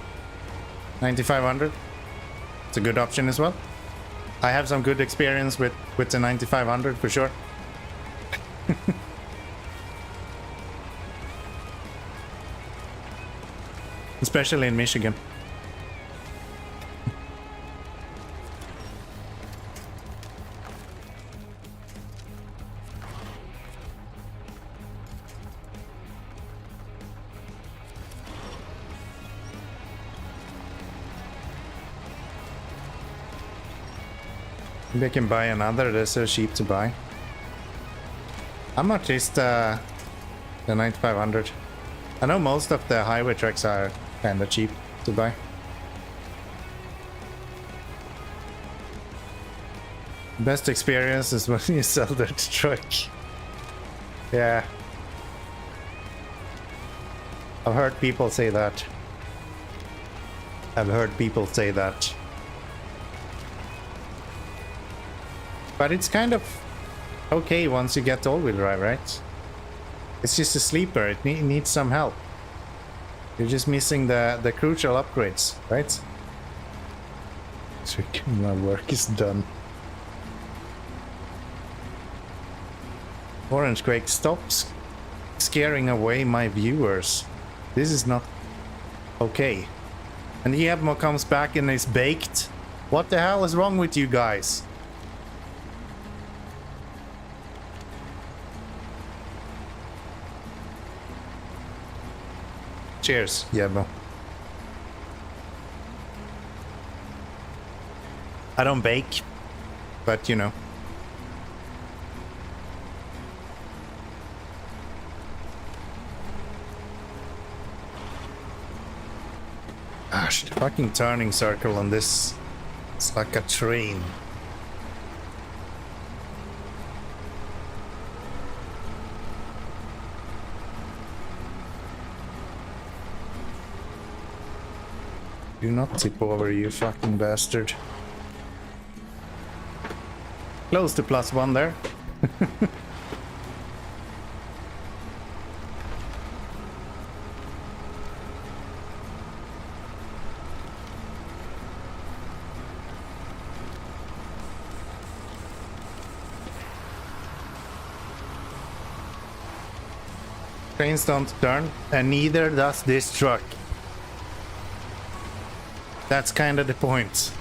9500. It's a good option as well. I have some good experience with the 9500 for sure. Especially in Michigan. Maybe I can buy another, they're so cheap to buy. How much is the 9500? I know most of the highway trucks are kinda cheap to buy. Best experience is when you sell the truck. Yeah. I've heard people say that. But it's kind of okay once you get all-wheel drive, right? It's just a sleeper, it needs some help. You're just missing the crucial upgrades, right? So my work is done. Orange Quake, stop scaring away my viewers. This is not okay. And Yebmo comes back and is baked. What the hell is wrong with you guys? Cheers, Yebmo. I don't bake, but you know. Gosh, the fucking turning circle on this, it's like a train. Do not tip over, you fucking bastard. Close to +1 there. Trains don't turn, and neither does this truck. That's kind of the point.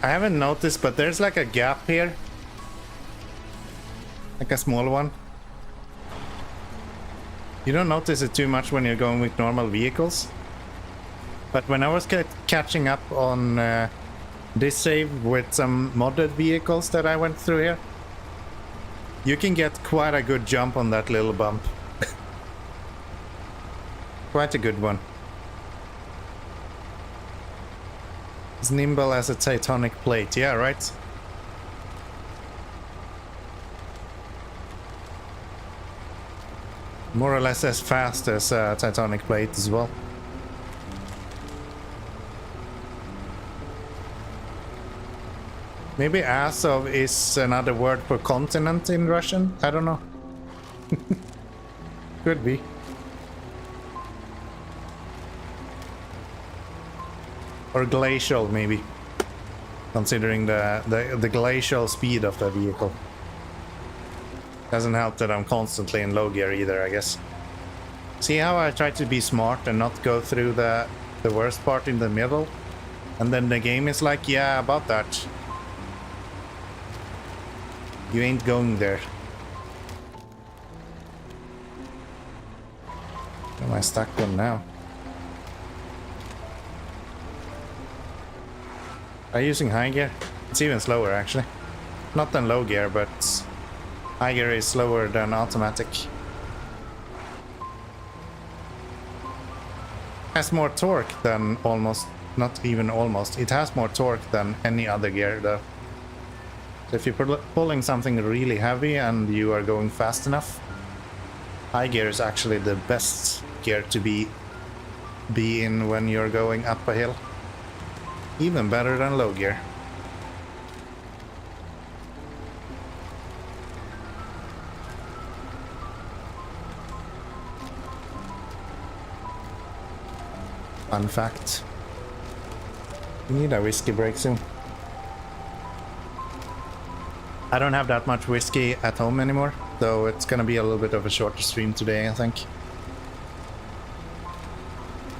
I haven't noticed, but there's like a gap here. Like a small one. You don't notice it too much when you're going with normal vehicles. But when I was catching up on this save with some modded vehicles that I went through here, you can get quite a good jump on that little bump. Quite a good one. As nimble as a tectonic plate, yeah, right? More or less as fast as a tectonic plate as well. Maybe Azov is another word for continent in Russian? I don't know. Could be. Or glacial, maybe. Considering the glacial speed of the vehicle. Doesn't help that I'm constantly in low gear either, I guess. See how I try to be smart and not go through the worst part in the middle? And then the game is like, yeah, about that. You ain't going there. Where am I stuck on now? Are you using high gear? It's even slower actually. Not than low gear, but high gear is slower than automatic. Has more torque than almost, not even almost, it has more torque than any other gear though. So if you're pulling something really heavy and you are going fast enough, high gear is actually the best gear to be in when you're going up a hill. Even better than low gear. Fun fact. We need a whiskey break soon. I don't have that much whiskey at home anymore, so it's gonna be a little bit of a shorter stream today, I think.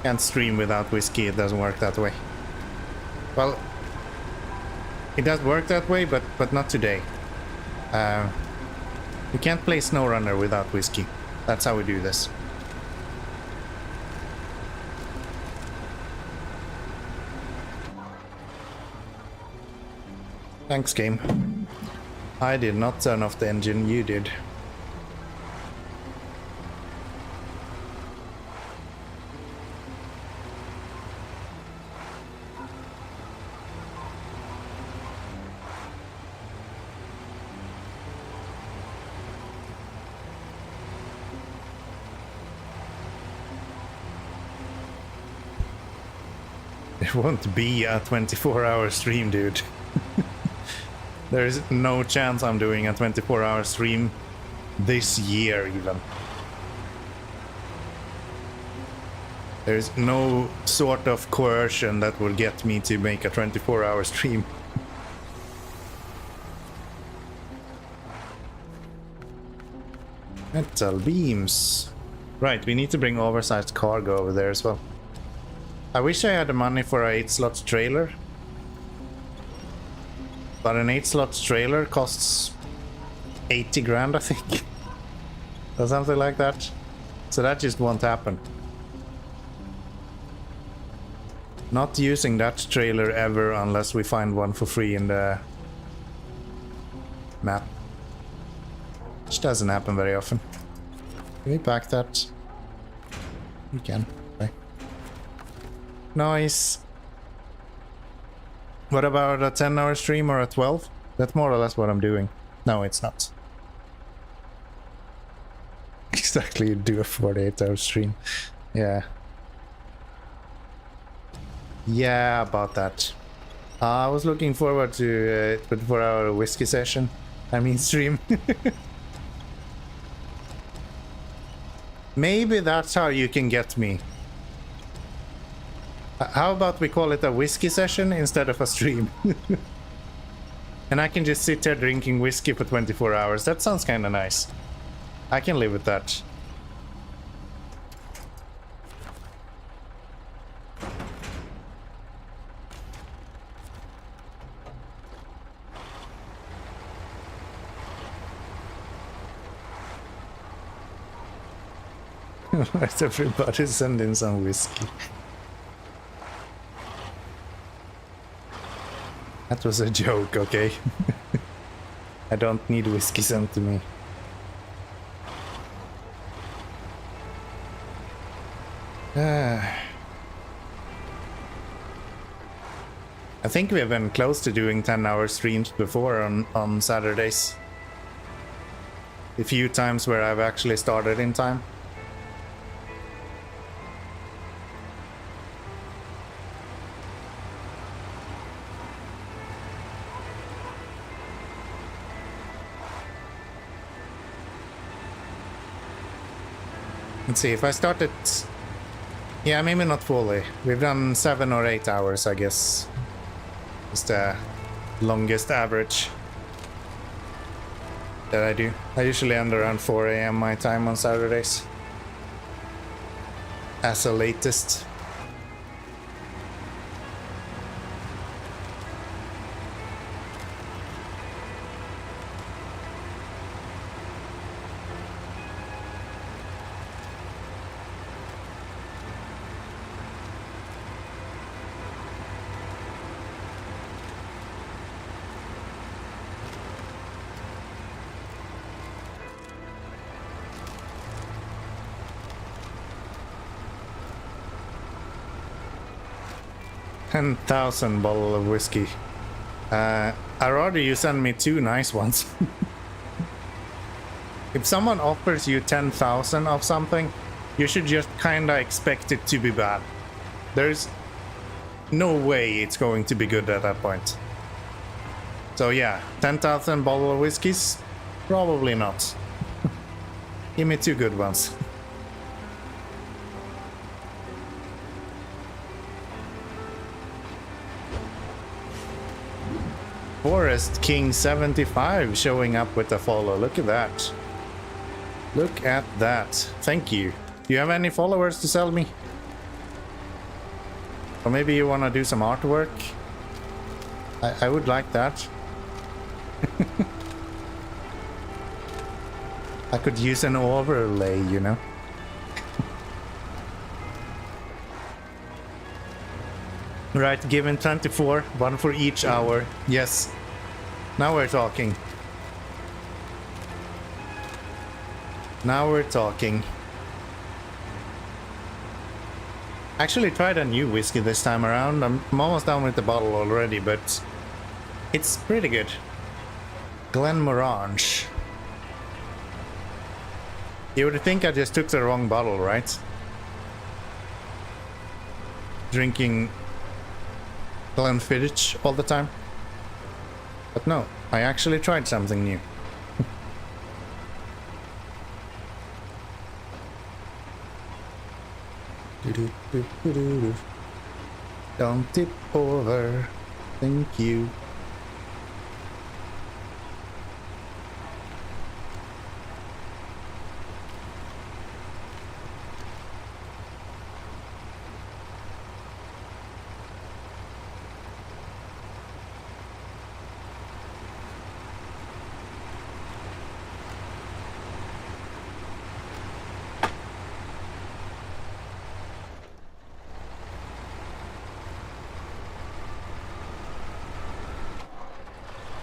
Can't stream without whiskey, it doesn't work that way. Well, it does work that way, but not today. You can't play SnowRunner without whiskey. That's how we do this. Thanks, game. I did not turn off the engine, you did. It won't be a 24-hour stream, dude. There is no chance I'm doing a 24-hour stream this year even. There's no sort of coercion that will get me to make a 24-hour stream. Metal beams. Right, we need to bring oversized cargo over there as well. I wish I had the money for a 8-slot trailer. But an 8-slot trailer costs 80 grand, I think. Or something like that. So that just won't happen. Not using that trailer ever unless we find one for free in the map. Which doesn't happen very often. Can we pack that? We can. Okay. Nice. What about a 10-hour stream or a 12? That's more or less what I'm doing. No, it's not. Exactly, you do a 48-hour stream. Yeah. Yeah, about that. I was looking forward to a 24-hour whiskey session. I mean stream. Maybe that's how you can get me. How about we call it a whiskey session instead of a stream? And I can just sit there drinking whiskey for 24 hours. That sounds kind of nice. I can live with that. Let everybody send in some whiskey. That was a joke, okay? I don't need whiskey sent to me. I think we have been close to doing 10-hour streams before on Saturdays. A few times where I've actually started in time. Let's see, if I started... Yeah, maybe not fully. We've done 7 or 8 hours, I guess. It's the longest average that I do. I usually end around 4 AM my time on Saturdays. As the latest. $10,000 bottle of whiskey. I'd rather you send me 2 nice ones. If someone offers you 10,000 of something, you should just kinda expect it to be bad. There's no way it's going to be good at that point. So yeah, 10,000 bottle of whiskeys? Probably not. Give me 2 good ones. Forest King 75 showing up with a follow. Look at that. Look at that. Thank you. Do you have any followers to sell me? Or maybe you want to do some artwork? I would like that. I could use an overlay, you know? Right, given 24, 1 for each hour. Yes. Now we're talking. Now we're talking. Actually tried a new whiskey this time around. I'm almost done with the bottle already, but it's pretty good. Glenmorangie. You would think I just took the wrong bottle, right? Drinking Glenfiddich all the time. But no, I actually tried something new. Don't tip over. Thank you.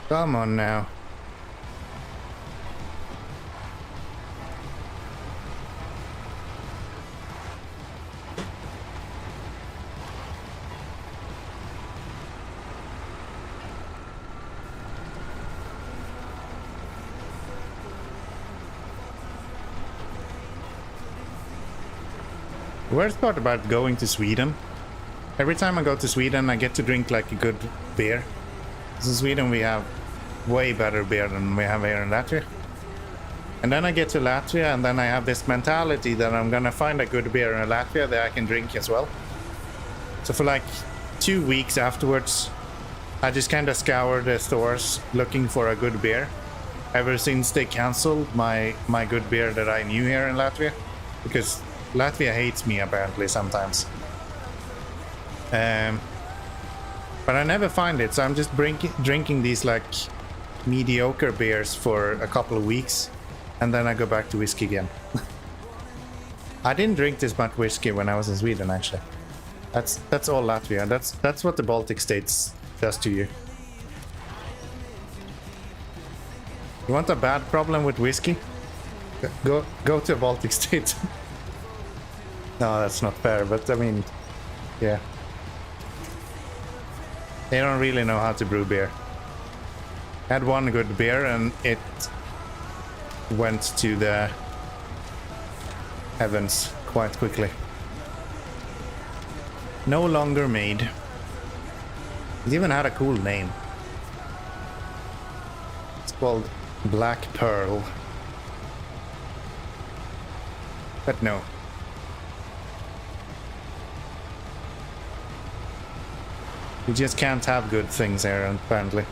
Come on now. Worst part about going to Sweden, every time I go to Sweden I get to drink like a good beer. In Sweden we have way better beer than we have here in Latvia. And then I get to Latvia and then I have this mentality that I'm gonna find a good beer in Latvia that I can drink as well. So for like 2 weeks afterwards, I just kind of scoured the stores looking for a good beer. Ever since they canceled my good beer that I knew here in Latvia. Because Latvia hates me apparently sometimes. But I never find it, so I'm just drinking these like mediocre beers for a couple of weeks, and then I go back to whiskey again. I didn't drink this much whiskey when I was in Sweden, actually. That's all Latvia. That's what the Baltic states does to you. You want a bad problem with whiskey? Go to a Baltic state. No, that's not fair, but I mean, yeah. They don't really know how to brew beer. Had one good beer and it went to the heavens quite quickly. No longer made. It even had a cool name. It's called Black Pearl. But no. You just can't have good things here, apparently.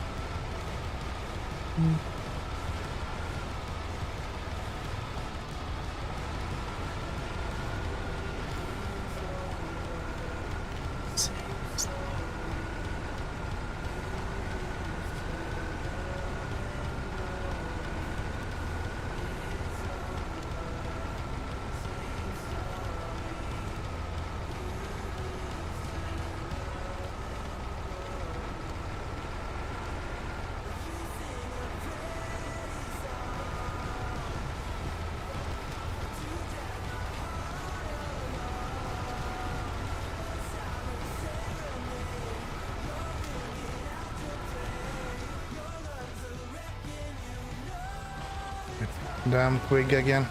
Damn twig again.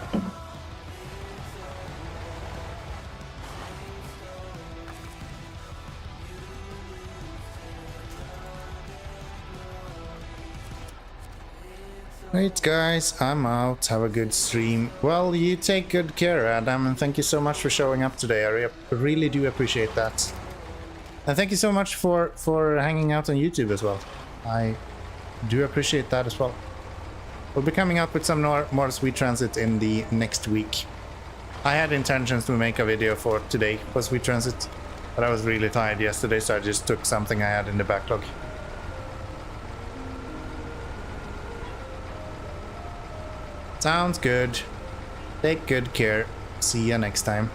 Right guys, I'm out. Have a good stream. Well, you take good care, Adam, and thank you so much for showing up today. I really do appreciate that. And thank you so much for hanging out on YouTube as well. I do appreciate that as well. We'll be coming up with some more Sweet Transit in the next week. I had intentions to make a video for today for Sweet Transit, but I was really tired yesterday, so I just took something I had in the backlog. Sounds good. Take good care. See you next time.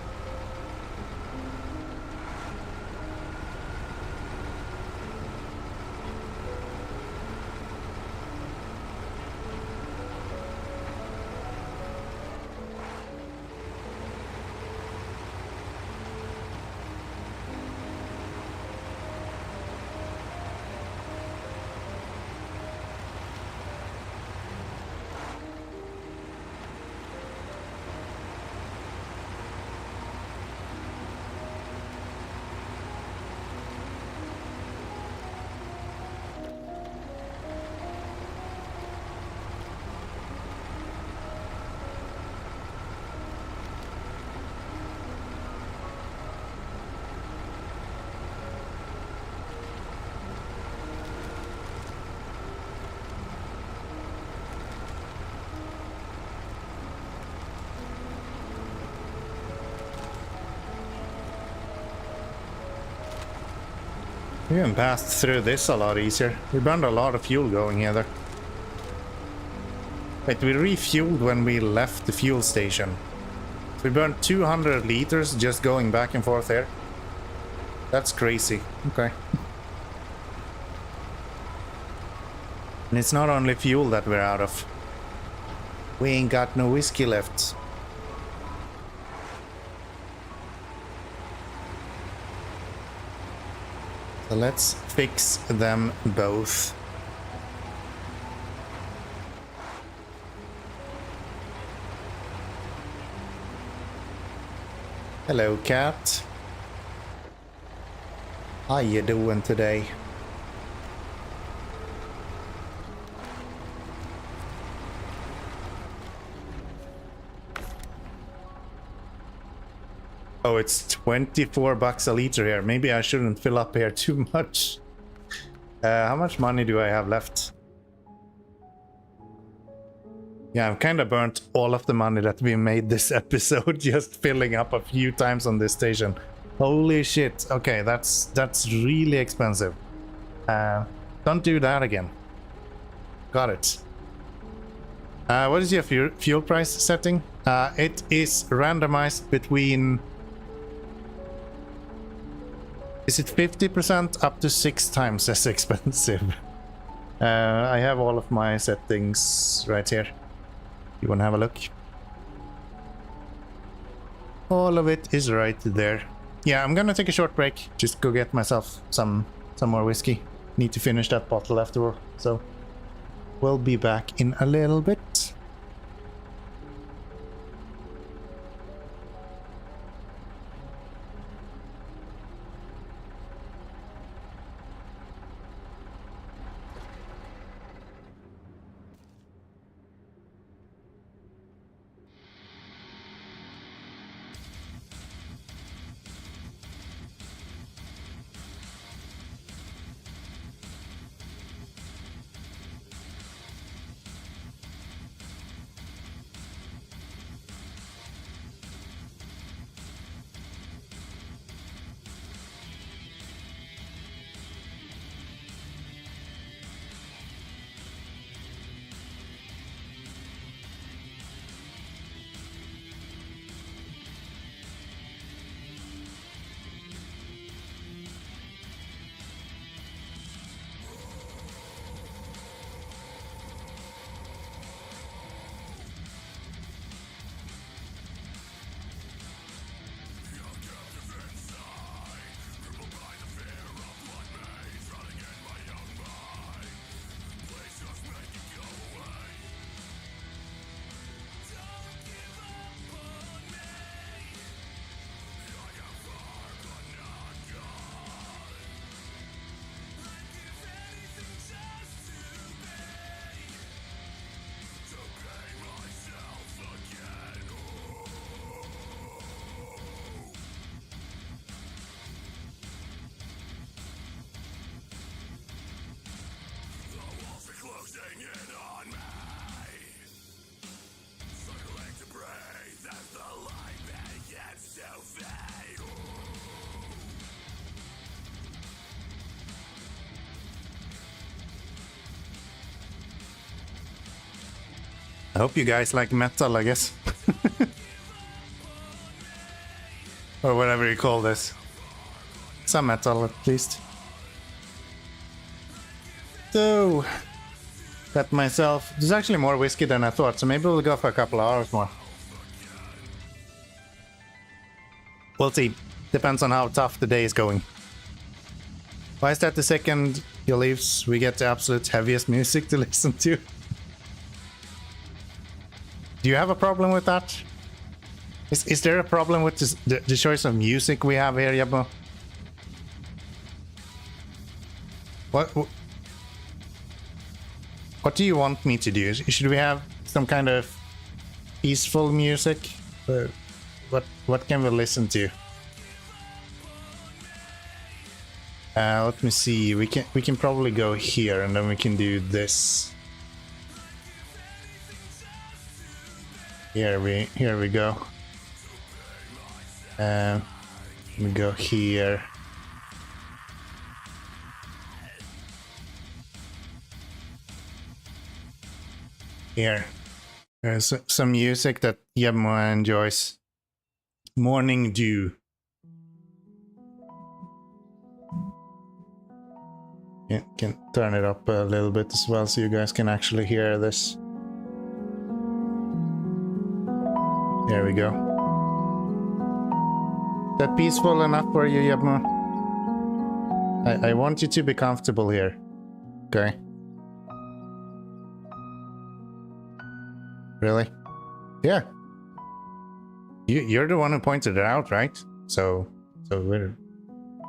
We even passed through this a lot easier. We burned a lot of fuel going here. Wait, we refueled when we left the fuel station. So we burned 200 liters just going back and forth there. That's crazy. Okay. And it's not only fuel that we're out of. We ain't got no whiskey left. So let's fix them both. Hello, cat. How you doing today? Oh, it's 24 bucks a liter here. Maybe I shouldn't fill up here too much. How much money do I have left? Yeah, I've kind of burnt all of the money that we made this episode just filling up a few times on this station. Holy shit. Okay, that's really expensive. Don't do that again. Got it. What is your fuel price setting? It is randomized between... Is it 50% up to 6 times as expensive? I have all of my settings right here. You wanna have a look? All of it is right there. Yeah, I'm gonna take a short break. Just go get myself some more whiskey. Need to finish that bottle afterward, so we'll be back in a little bit. I hope you guys like metal, I guess. Or whatever you call this. Some metal, at least. So, got myself... There's actually more whiskey than I thought, so maybe we'll go for a couple of hours more. We'll see. Depends on how tough the day is going. Why is that the second he leaves, we get the absolute heaviest music to listen to? Do you have a problem with that? Is there a problem with this, the choice of music we have here, Yabo? What do you want me to do? Should we have some kind of peaceful music? What can we listen to? Let me see. We can probably go here, and then we can do this. Here we go. We go here. Here. There's some music that Yamma enjoys. Morning Dew. Can turn it up a little bit as well so you guys can actually hear this. There we go. Is that peaceful enough for you, Yabma? I want you to be comfortable here. Okay. Really? Yeah. You're the one who pointed it out, right? So we're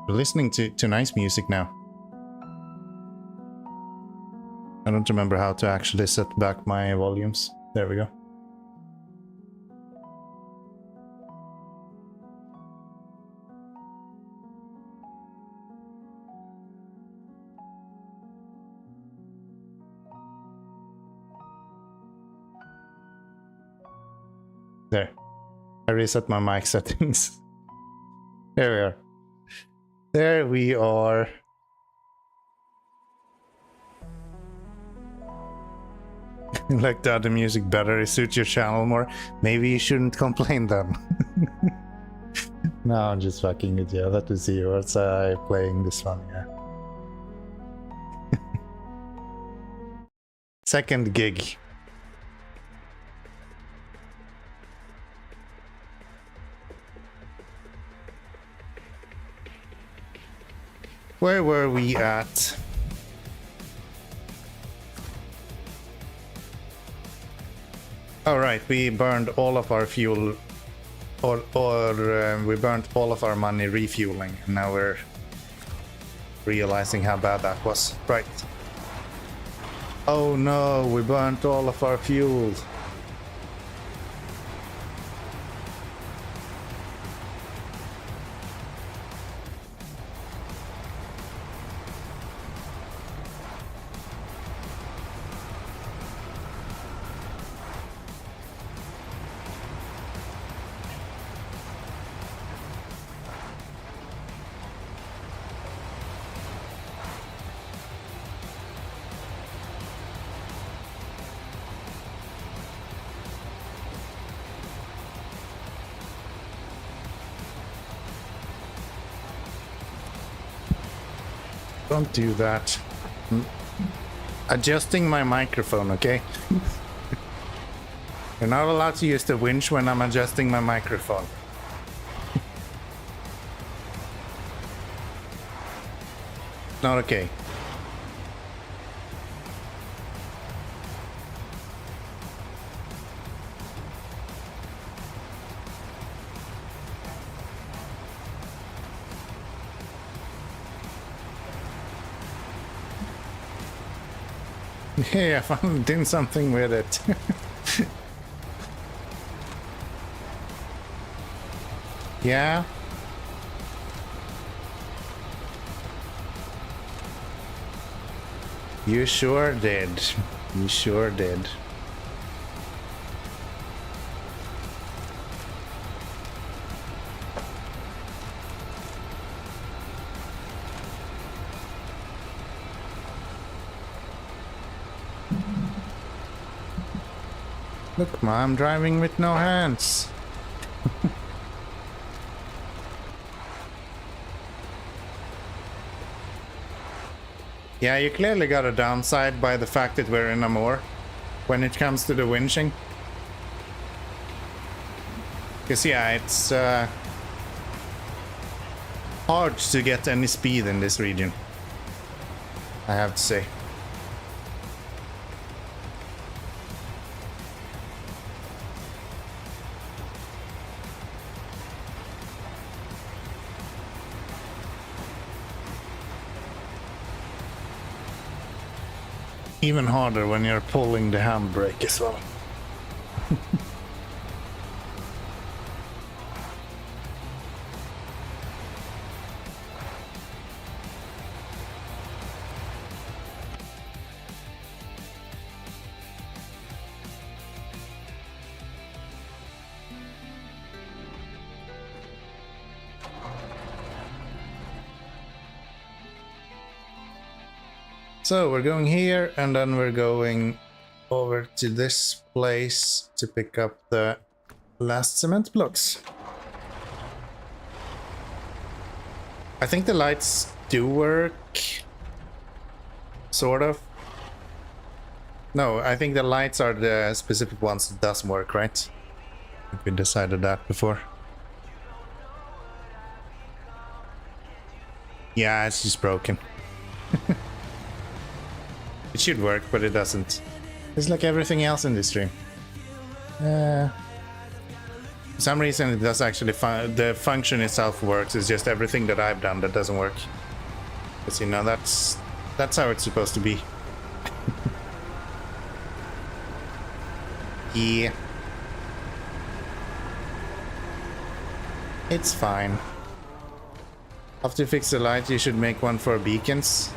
listening to nice music now. I don't remember how to actually set back my volumes. There we go. There. I reset my mic settings. There we are. There we are. You like the other music better, it suits your channel more. Maybe you shouldn't complain then. No, I'm just fucking with you. Let me see what's playing this one, yeah. Second gig. Where were we at? All right, we burned all of our fuel, or we burned all of our money refueling, and now we're realizing how bad that was. Right. Oh no, we burnt all of our fuel. Don't do that. Adjusting my microphone, okay? You're not allowed to use the winch when I'm adjusting my microphone. Not okay. Yeah, I found doing something with it. Yeah. You sure did. You sure did. Look, Ma, I'm driving with no hands. Yeah, you clearly got a downside by the fact that we're in a moor when it comes to the winching. Because, yeah, it's hard to get any speed in this region, I have to say. Even harder when you're pulling the handbrake as well. So we're going here, and then we're going over to this place to pick up the last cement blocks. I think the lights do work. Sort of. No, I think the lights are the specific ones that does work, right? I think we decided that before. Yeah, it's just broken. It should work, but it doesn't. It's like everything else in this stream. For some reason it does actually, the function itself works, it's just everything that I've done that doesn't work. But you know, that's how it's supposed to be. Yeah. It's fine. After you fix the light, you should make one for beacons.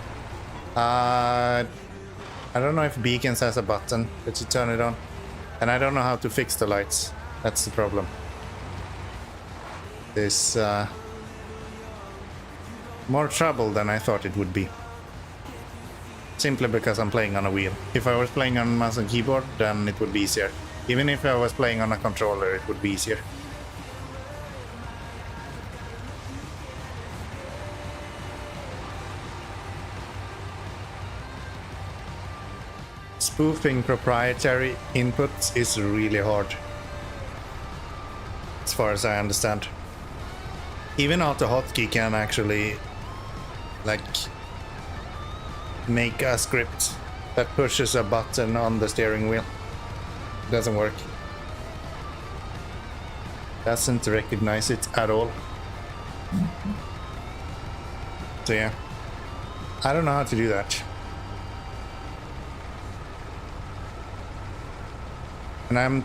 I don't know if beacons has a button that you turn it on. And I don't know how to fix the lights. That's the problem. There's more trouble than I thought it would be. simply because I'm playing on a wheel. If I was playing on mouse and keyboard, then it would be easier. Even if I was playing on a controller, it would be easier. Spoofing proprietary inputs is really hard, as far as I understand. Even AutoHotkey can actually, like, make a script that pushes a button on the steering wheel. It doesn't work. Doesn't recognize it at all. So yeah, I don't know how to do that. And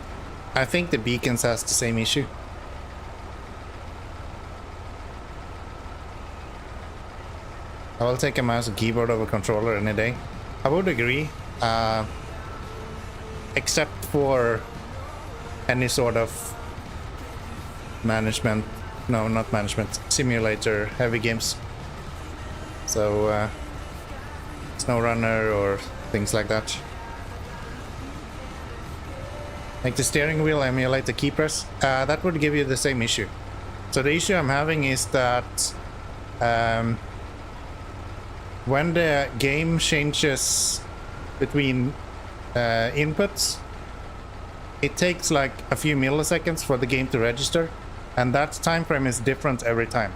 I think the beacons has the same issue. I will take a mouse and keyboard over controller any day. I would agree, except for any sort of management, no, not management, simulator heavy games. So SnowRunner or things like that. Like the steering wheel emulate the key press, that would give you the same issue. So the issue I'm having is that when the game changes between inputs, it takes like a few milliseconds for the game to register, and that time frame is different every time.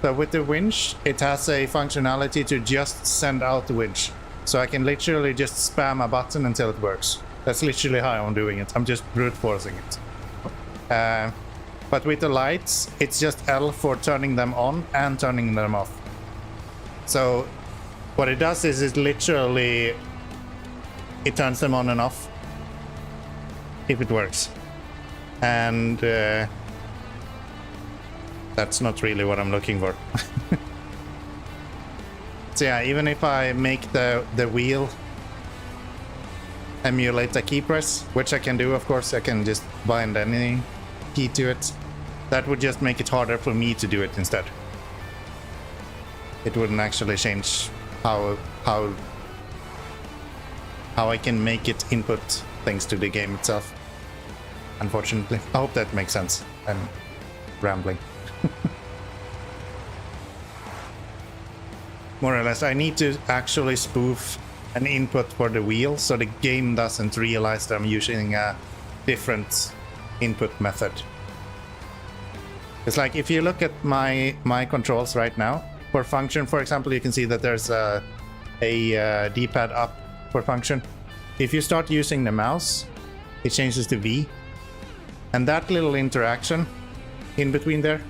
So with the winch, it has a functionality to just send out the winch. So I can literally just spam a button until it works. That's literally how I'm doing it. I'm just brute forcing it. But with the lights, it's just L for turning them on and turning them off. So what it does is it literally, it turns them on and off if it works. And that's not really what I'm looking for. So yeah, even if I make the wheel emulate a key press, which I can do, of course, I can just bind any key to it. That would just make it harder for me to do it instead. It wouldn't actually change how I can make it input things to the game itself, unfortunately. I hope that makes sense. I'm rambling. More or less, I need to actually spoof an input for the wheel so the game doesn't realize that I'm using a different input method. It's like if you look at my controls right now, for function, for example, you can see that there's a D-pad up for function. If you start using the mouse, it changes to V. And that little interaction in between there,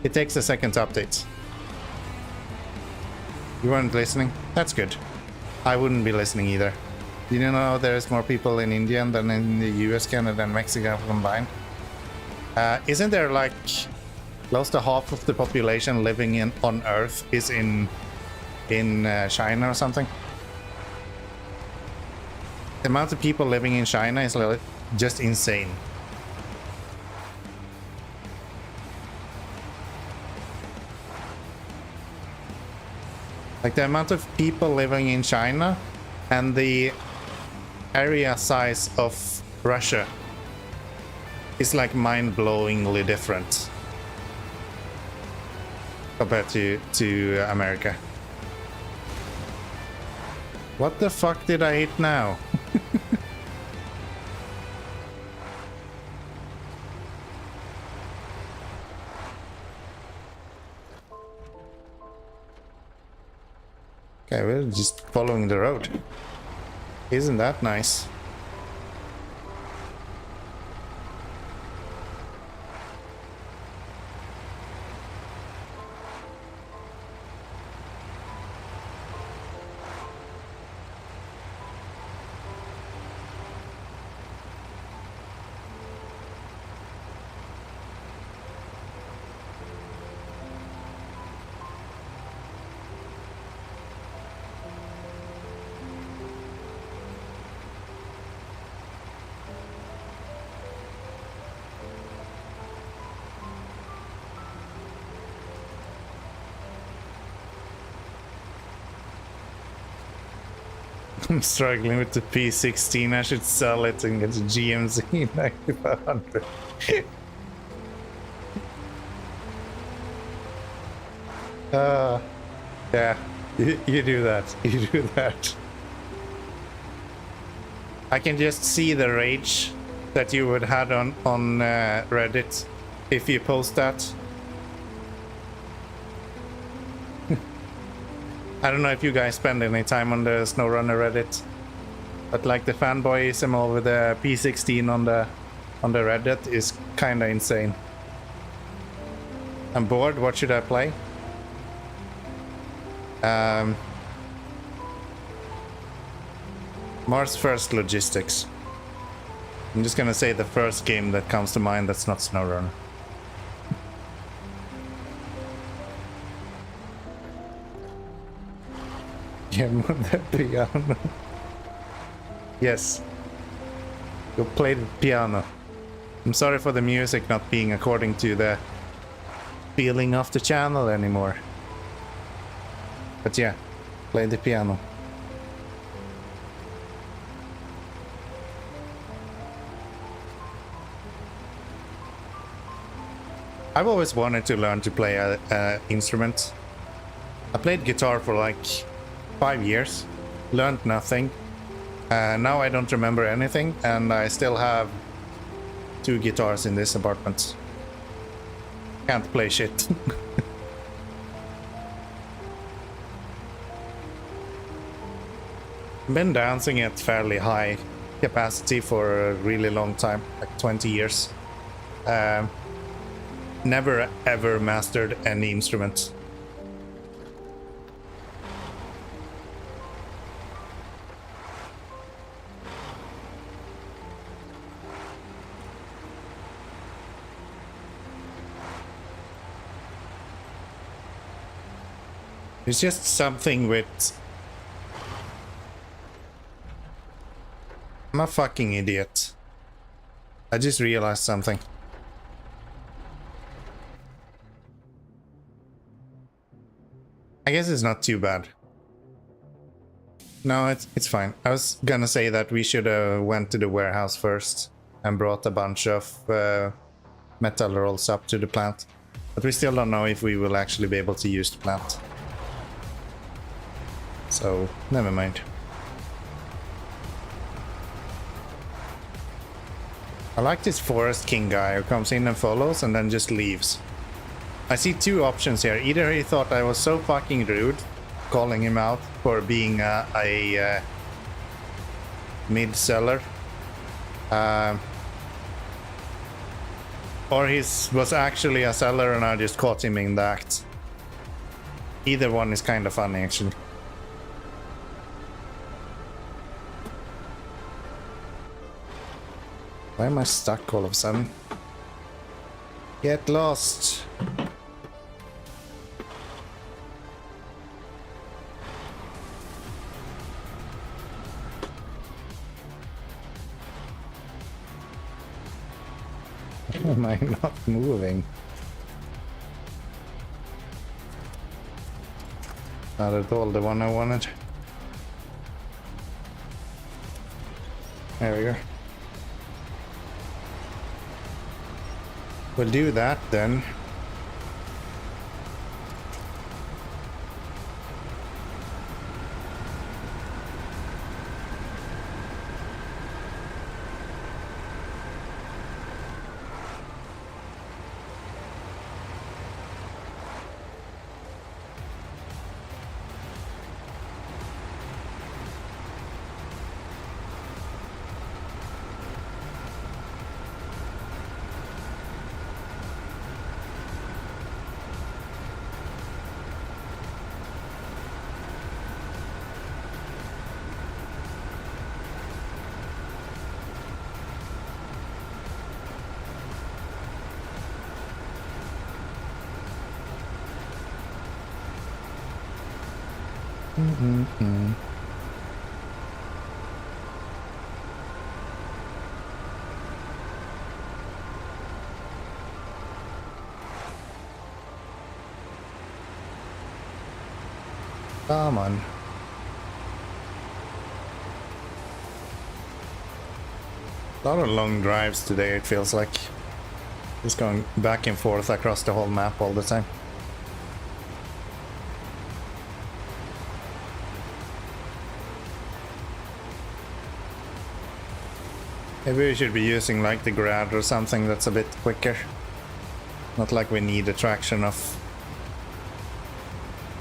it takes a second to update. You weren't listening? That's good. I wouldn't be listening either. You know there's more people in India than in the US, Canada, and Mexico combined? Isn't there like close to half of the population living on Earth is in China or something? The amount of people living in China is like just insane. Like the amount of people living in China and the area size of Russia is like mind-blowingly different compared to America. What the fuck did I hit now? Okay, we're just following the road. Isn't that nice? I'm struggling with the P16. I should sell it and get a GMZ 9500. Yeah, you do that. You do that. I can just see the rage that you would have on Reddit if you post that. I don't know if you guys spend any time on the SnowRunner Reddit, but like the fanboyism over the P16 on the Reddit is kind of insane. I'm bored. What should I play? Mars First Logistics. I'm just gonna say the first game that comes to mind that's not SnowRunner. Yeah, the piano. Yes. Go play the piano. I'm sorry for the music not being according to the feeling of the channel anymore. But yeah, play the piano. I've always wanted to learn to play an instrument. I played guitar for like 5 years, learned nothing. Now I don't remember anything, and I still have 2 guitars in this apartment. Can't play shit. Been dancing at fairly high capacity for a really long time, like 20 years. Never ever mastered any instrument. It's just something with... I'm a fucking idiot. I just realized something. I guess it's not too bad. No, it's fine. I was gonna say that we should have went to the warehouse first and brought a bunch of metal rolls up to the plant. But we still don't know if we will actually be able to use the plant. So, never mind. I like this Forest King guy who comes in and follows and then just leaves. I see 2 options here. Either he thought I was so fucking rude, calling him out for being a mid-seller. Or he was actually a seller and I just caught him in the act. Either one is kind of funny, actually. Why am I stuck all of a sudden? Get lost! Why am I not moving? Not at all the one I wanted. There we go. We'll do that then. Come on. A lot of long drives today, it feels like. Just going back and forth across the whole map all the time. Maybe we should be using like the grad or something that's a bit quicker. Not like we need a traction of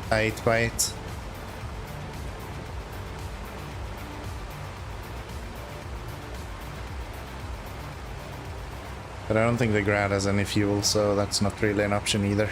8x8. But I don't think the grad has any fuel, so that's not really an option either.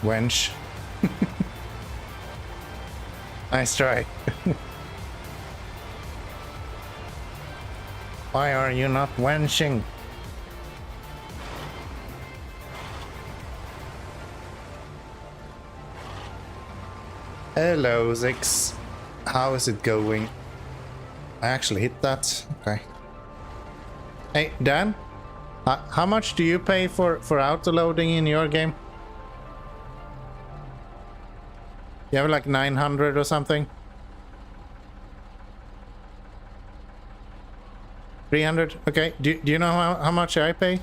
Wench. Nice try. Why are you not wenching? Hello, Zix. How is it going? I actually hit that. Okay. Hey, Dan? How much do you pay for auto-loading in your game? You have like 900 or something? 300? Okay. Do you know how much I pay?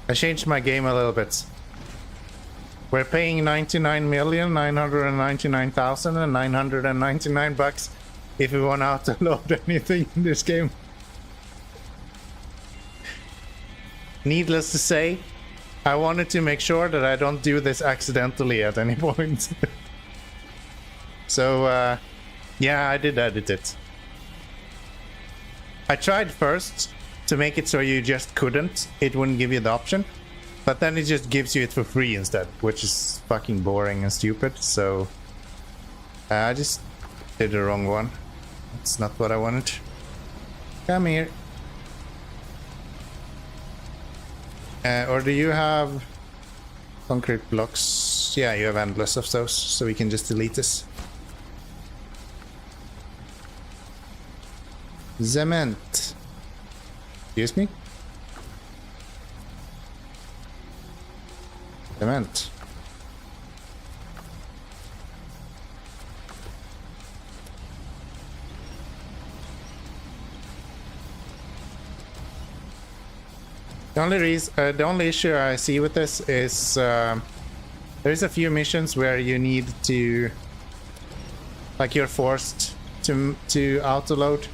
I changed my game a little bit. We're paying 99,999,999 bucks if we want to load anything in this game. Needless to say, I wanted to make sure that I don't do this accidentally at any point. So, yeah, I did edit it. I tried first to make it so you just couldn't. It wouldn't give you the option. But then it just gives you it for free instead, which is fucking boring and stupid. So, I just did the wrong one. That's not what I wanted. Come here. Or do you have concrete blocks? Yeah, you have endless of those, so we can just delete this. Cement. Excuse me? Cement. The only issue I see with this is there's a few missions where you need to, like, you're forced to auto-load.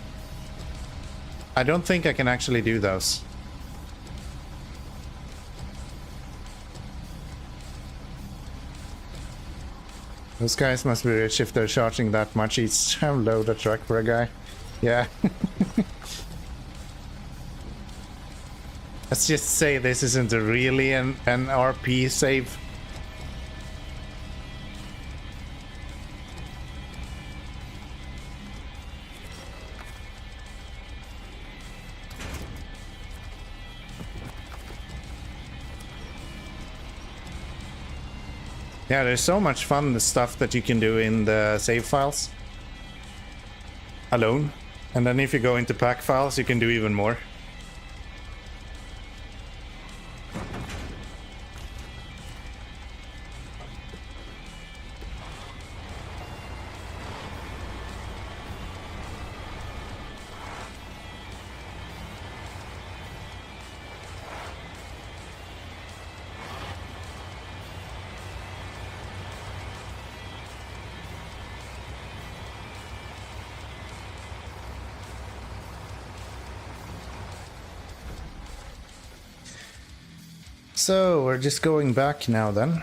I don't think I can actually do those. Those guys must be rich if they're charging that much each time load a truck for a guy. Yeah. Let's just say this isn't really an RP save. Yeah, there's so much fun stuff that you can do in the save files alone. And then if you go into pack files, you can do even more. So we're just going back now then.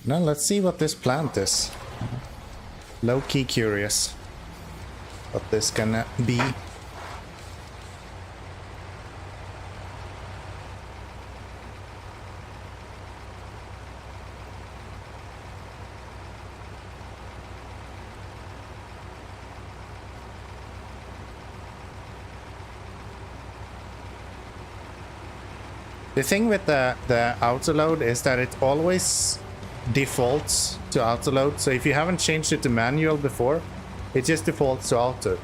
Now let's see what this plant is. Low-key curious what this can be. The thing with the autoload is that it always defaults to autoload. So if you haven't changed it to manual before, it just defaults to auto.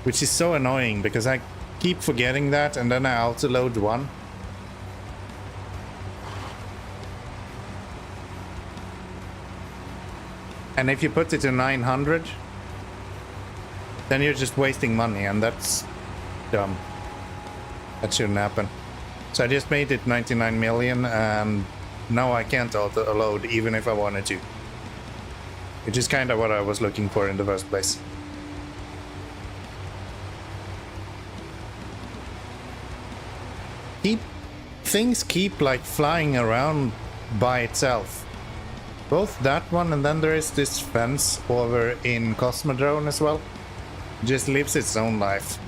Which is so annoying because I keep forgetting that and then I autoload one. And if you put it to 900, then you're just wasting money and that's dumb. That shouldn't happen. So I just made it 99 million and now I can't auto-load even if I wanted to. Which is kind of what I was looking for in the first place. Things keep like flying around by itself. Both that one and then there is this fence over in Cosmodrome as well. Just lives its own life.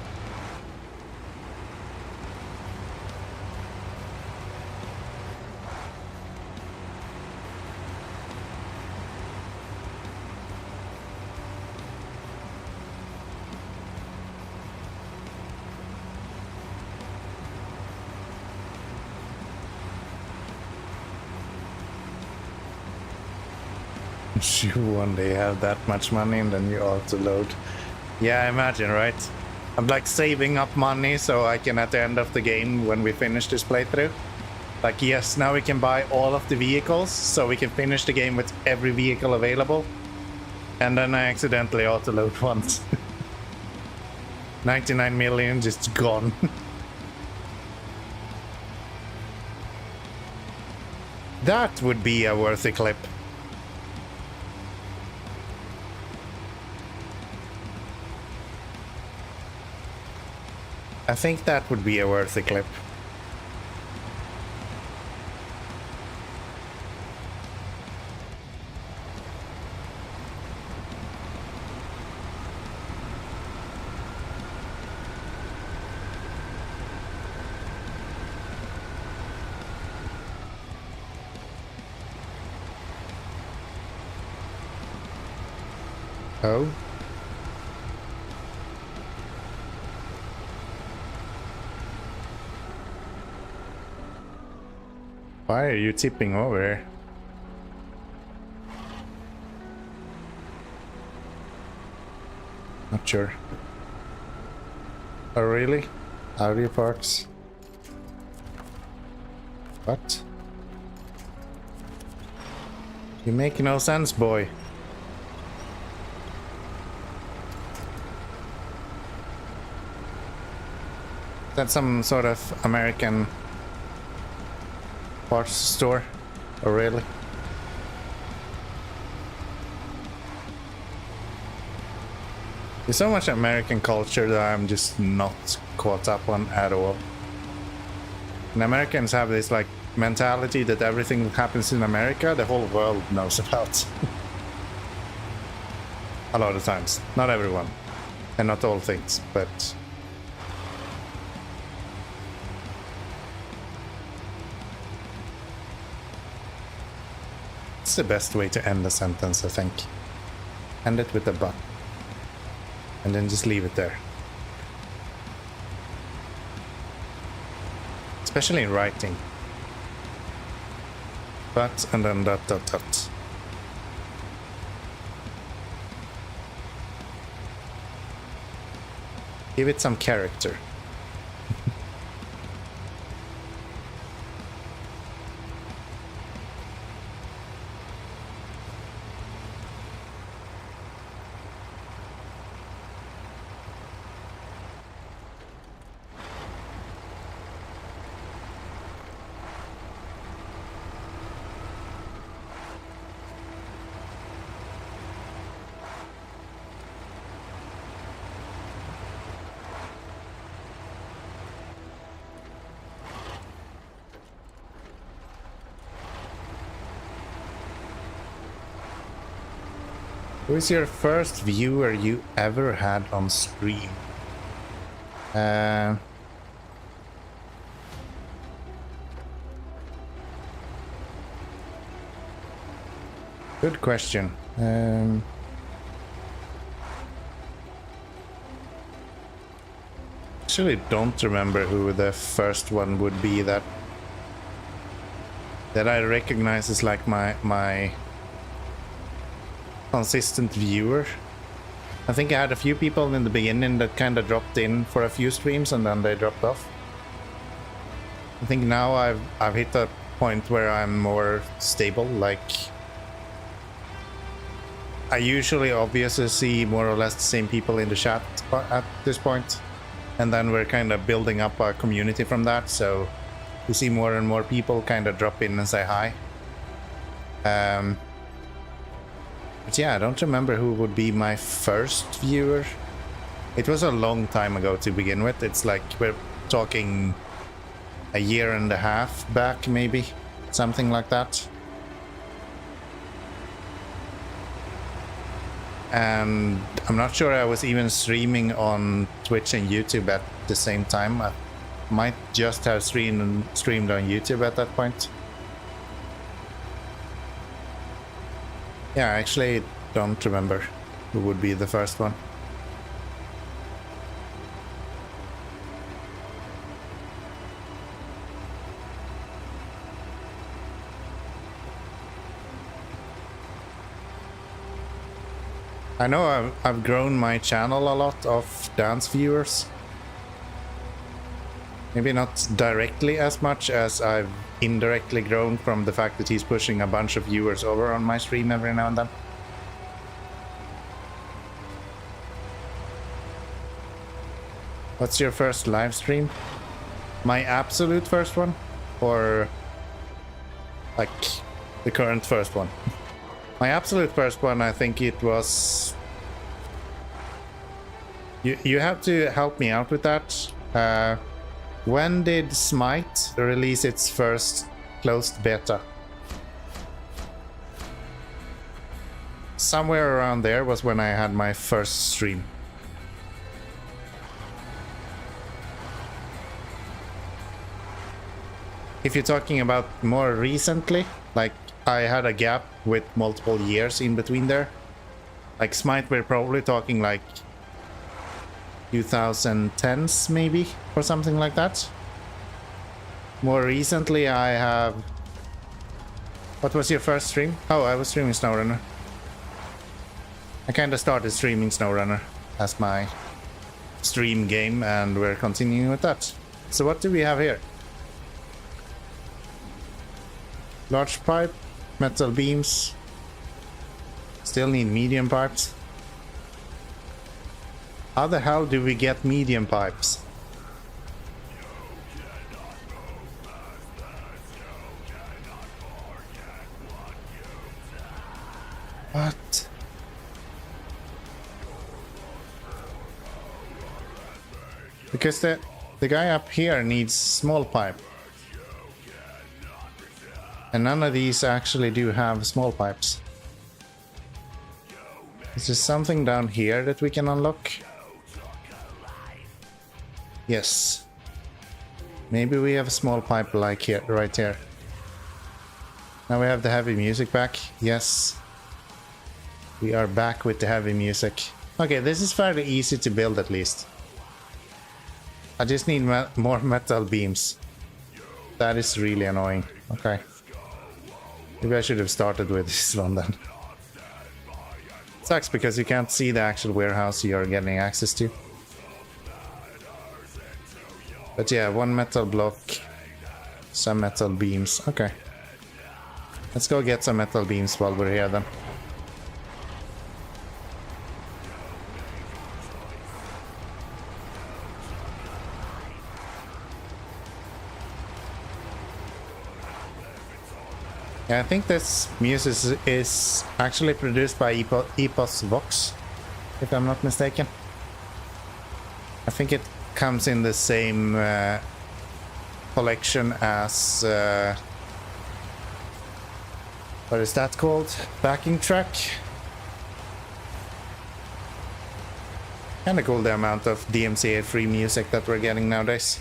You one day have that much money and then you auto-load. Yeah, I imagine, right? I'm like saving up money so I can at the end of the game when we finish this playthrough. Like, yes, now we can buy all of the vehicles so we can finish the game with every vehicle available. And then I accidentally auto-load once. 99 million just gone. That would be a worthy clip. I think that would be a worthy clip. Oh. Why are you tipping over? Not sure. Oh really? Audio parts? What? You make no sense, boy. That's some sort of American parts store? Oh really? There's so much American culture that I'm just not caught up on at all. And Americans have this like mentality that everything that happens in America, the whole world knows about. A lot of times. Not everyone. And not all things, but... It's the best way to end a sentence, I think. End it with a but. And then just leave it there. Especially in writing. But, and then dot dot dot. Give it some character. Who is your first viewer you ever had on stream? Good question. Actually don't remember who the first one would be that I recognize as like my consistent viewer. I think I had a few people in the beginning that kind of dropped in for a few streams and then they dropped off. I think now I've hit a point where I'm more stable. Like I usually obviously see more or less the same people in the chat at this point, and then we're kind of building up a community from that. So we see more and more people kind of drop in and say hi. But yeah, I don't remember who would be my first viewer. It was a long time ago to begin with. It's like we're talking a year and a half back, maybe. Something like that. And I'm not sure I was even streaming on Twitch and YouTube at the same time. I might just have streamed on YouTube at that point. Yeah, I actually don't remember who would be the first one. I know I've grown my channel a lot of dance viewers. Maybe not directly as much as I've indirectly grown from the fact that he's pushing a bunch of viewers over on my stream every now and then. What's your first live stream? My absolute first one? Or like the current first one? My absolute first one, I think it was... You have to help me out with that. When did Smite release its first closed beta? Somewhere around there was when I had my first stream. If you're talking about more recently, like I had a gap with multiple years in between there. Like Smite, we're probably talking like 2010s maybe, or something like that. More recently I have... What was your first stream? Oh, I was streaming SnowRunner. I kind of started streaming SnowRunner as my stream game, and we're continuing with that. So what do we have here? Large pipe, metal beams. Still need medium pipes. How the hell do we get medium pipes? What? Because the guy up here needs small pipe. And none of these actually do have small pipes. Is there something down here that we can unlock? Yes. Maybe we have a small pipe like here, right here. Now we have the heavy music back. Yes. We are back with the heavy music. Okay, this is fairly easy to build at least. I just need more metal beams. That is really annoying. Okay. Maybe I should have started with this one then. Sucks because you can't see the actual warehouse you're getting access to. But yeah, one metal block, some metal beams. Okay. Let's go get some metal beams while we're here then. Yeah, I think this music is actually produced by Epos Vox, if I'm not mistaken. I think it comes in the same collection as what is that called? Backing track? Kinda cool the amount of DMCA free music that we're getting nowadays.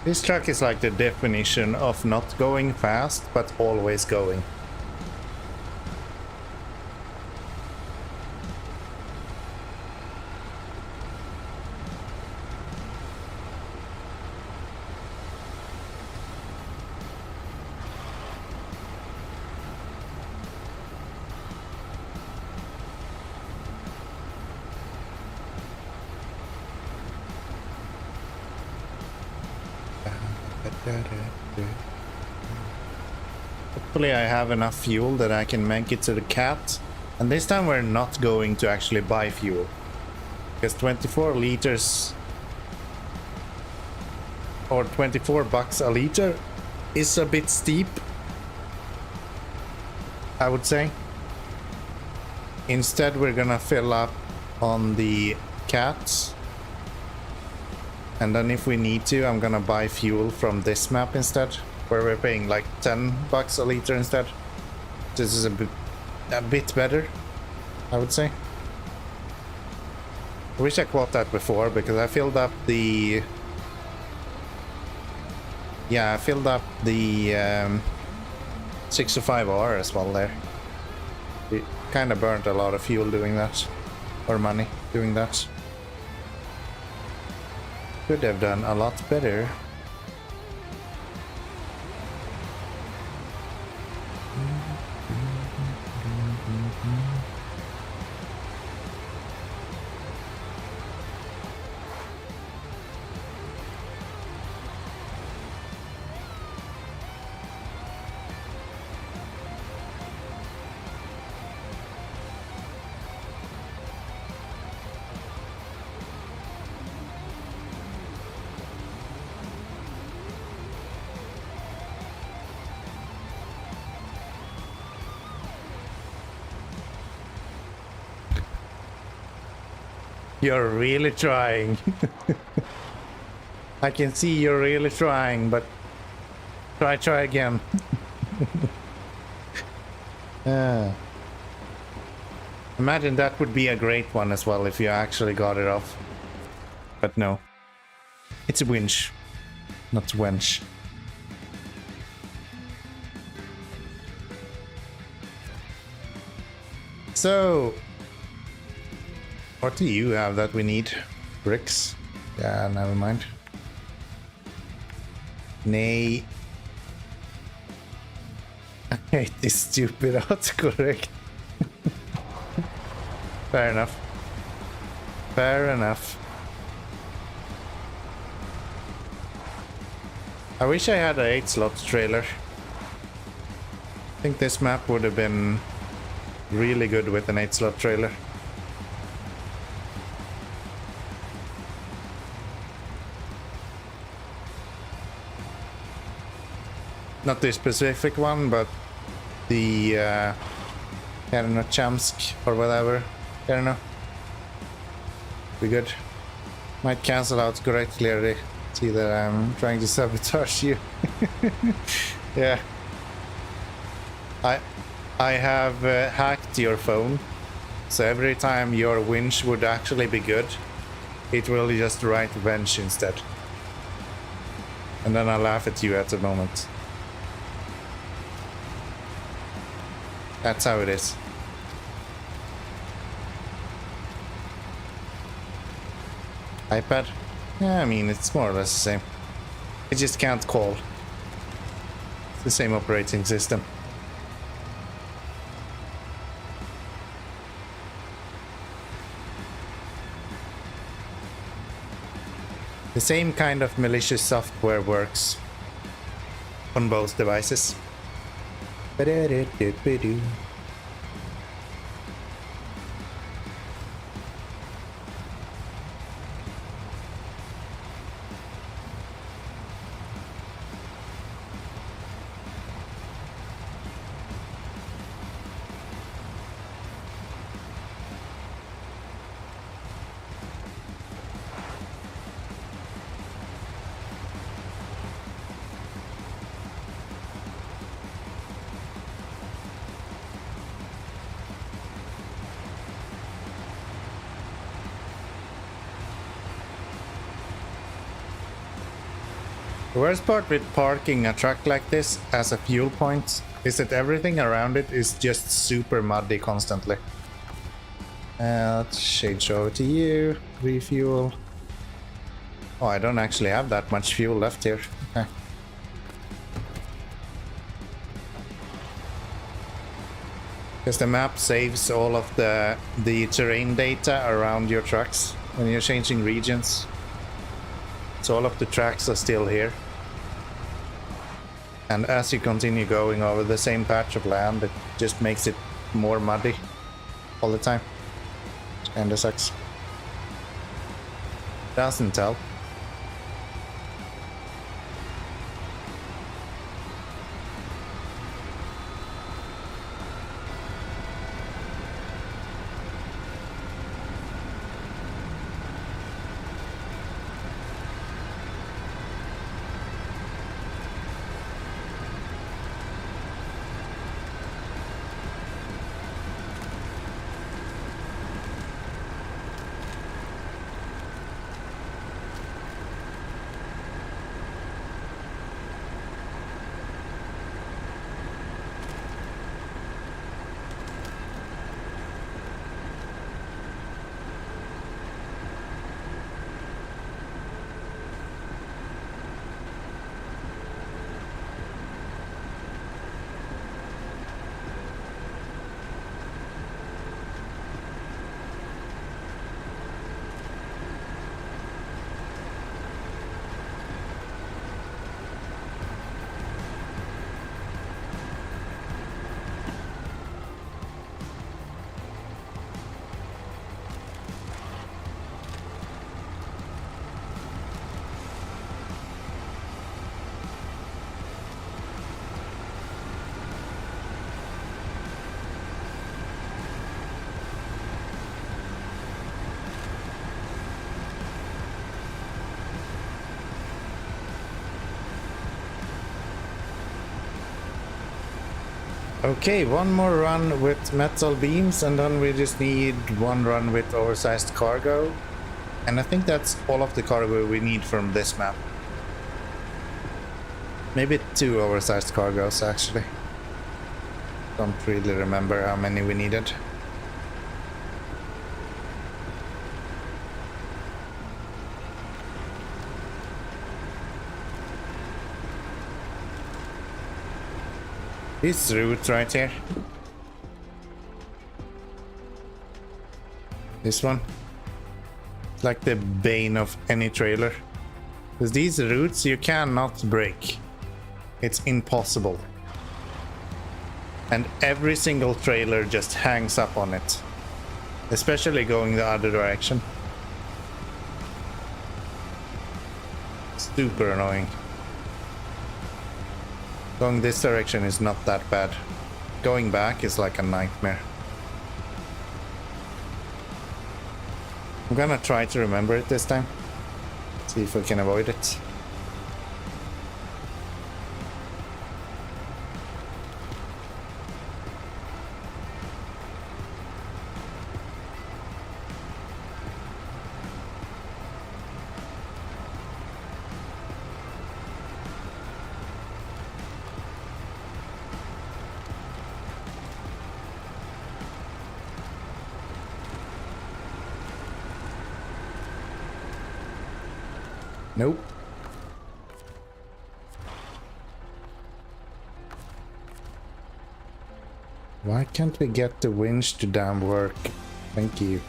This truck is like the definition of not going fast, but always going. Hopefully I have enough fuel that I can make it to the cat. And this time we're not going to actually buy fuel. Because 24 liters or 24 bucks a liter is a bit steep, I would say. Instead we're gonna fill up on the cats. And then if we need to, I'm gonna buy fuel from this map instead, where we're paying like 10 bucks a liter instead. This is a bit better, I would say. I wish I caught that before, because I filled up the... Yeah, I filled up the 605R as well there. It kind of burnt a lot of fuel doing that, or money doing that. Could have done a lot better. You're really trying. I can see you're really trying, but try again. Imagine that would be a great one as well if you actually got it off. But no. It's a winch, not wench. So... what do you have that we need? Bricks? Yeah, never mind. Nay. I hate this stupid autocorrect. Fair enough. Fair enough. I wish I had an 8-slot trailer. I think this map would have been really good with an 8-slot trailer. Not this specific one, but the, I don't know, Chamsk or whatever. I don't know. Be good. Might cancel out correct clearly. See that I'm trying to sabotage you. Yeah. I have hacked your phone, so every time your winch would actually be good, it will just write wrench instead. And then I laugh at you at the moment. That's how it is. iPad? Yeah, I mean, it's more or less the same. I just can't call. It's the same operating system. The same kind of malicious software works on both devices. The worst part with parking a truck like this as a fuel point is that everything around it is just super muddy constantly. Let's change over to you. Refuel. Oh, I don't actually have that much fuel left here. Okay. Because the map saves all of the terrain data around your trucks when you're changing regions. So all of the tracks are still here. And as you continue going over the same patch of land, it just makes it more muddy all the time. Kinda sucks. Doesn't help. Okay, one more run with metal beams and then we just need one run with oversized cargo. And I think that's all of the cargo we need from this map. Maybe 2 oversized cargos actually. Don't really remember how many we needed. This route right here. This one. It's like the bane of any trailer. Because these routes you cannot break. It's impossible. And every single trailer just hangs up on it. Especially going the other direction. Super annoying. Going this direction is not that bad. Going back is like a nightmare. I'm gonna try to remember it this time. See if we can avoid it. Nope. Why can't we get the winch to damn work? Thank you.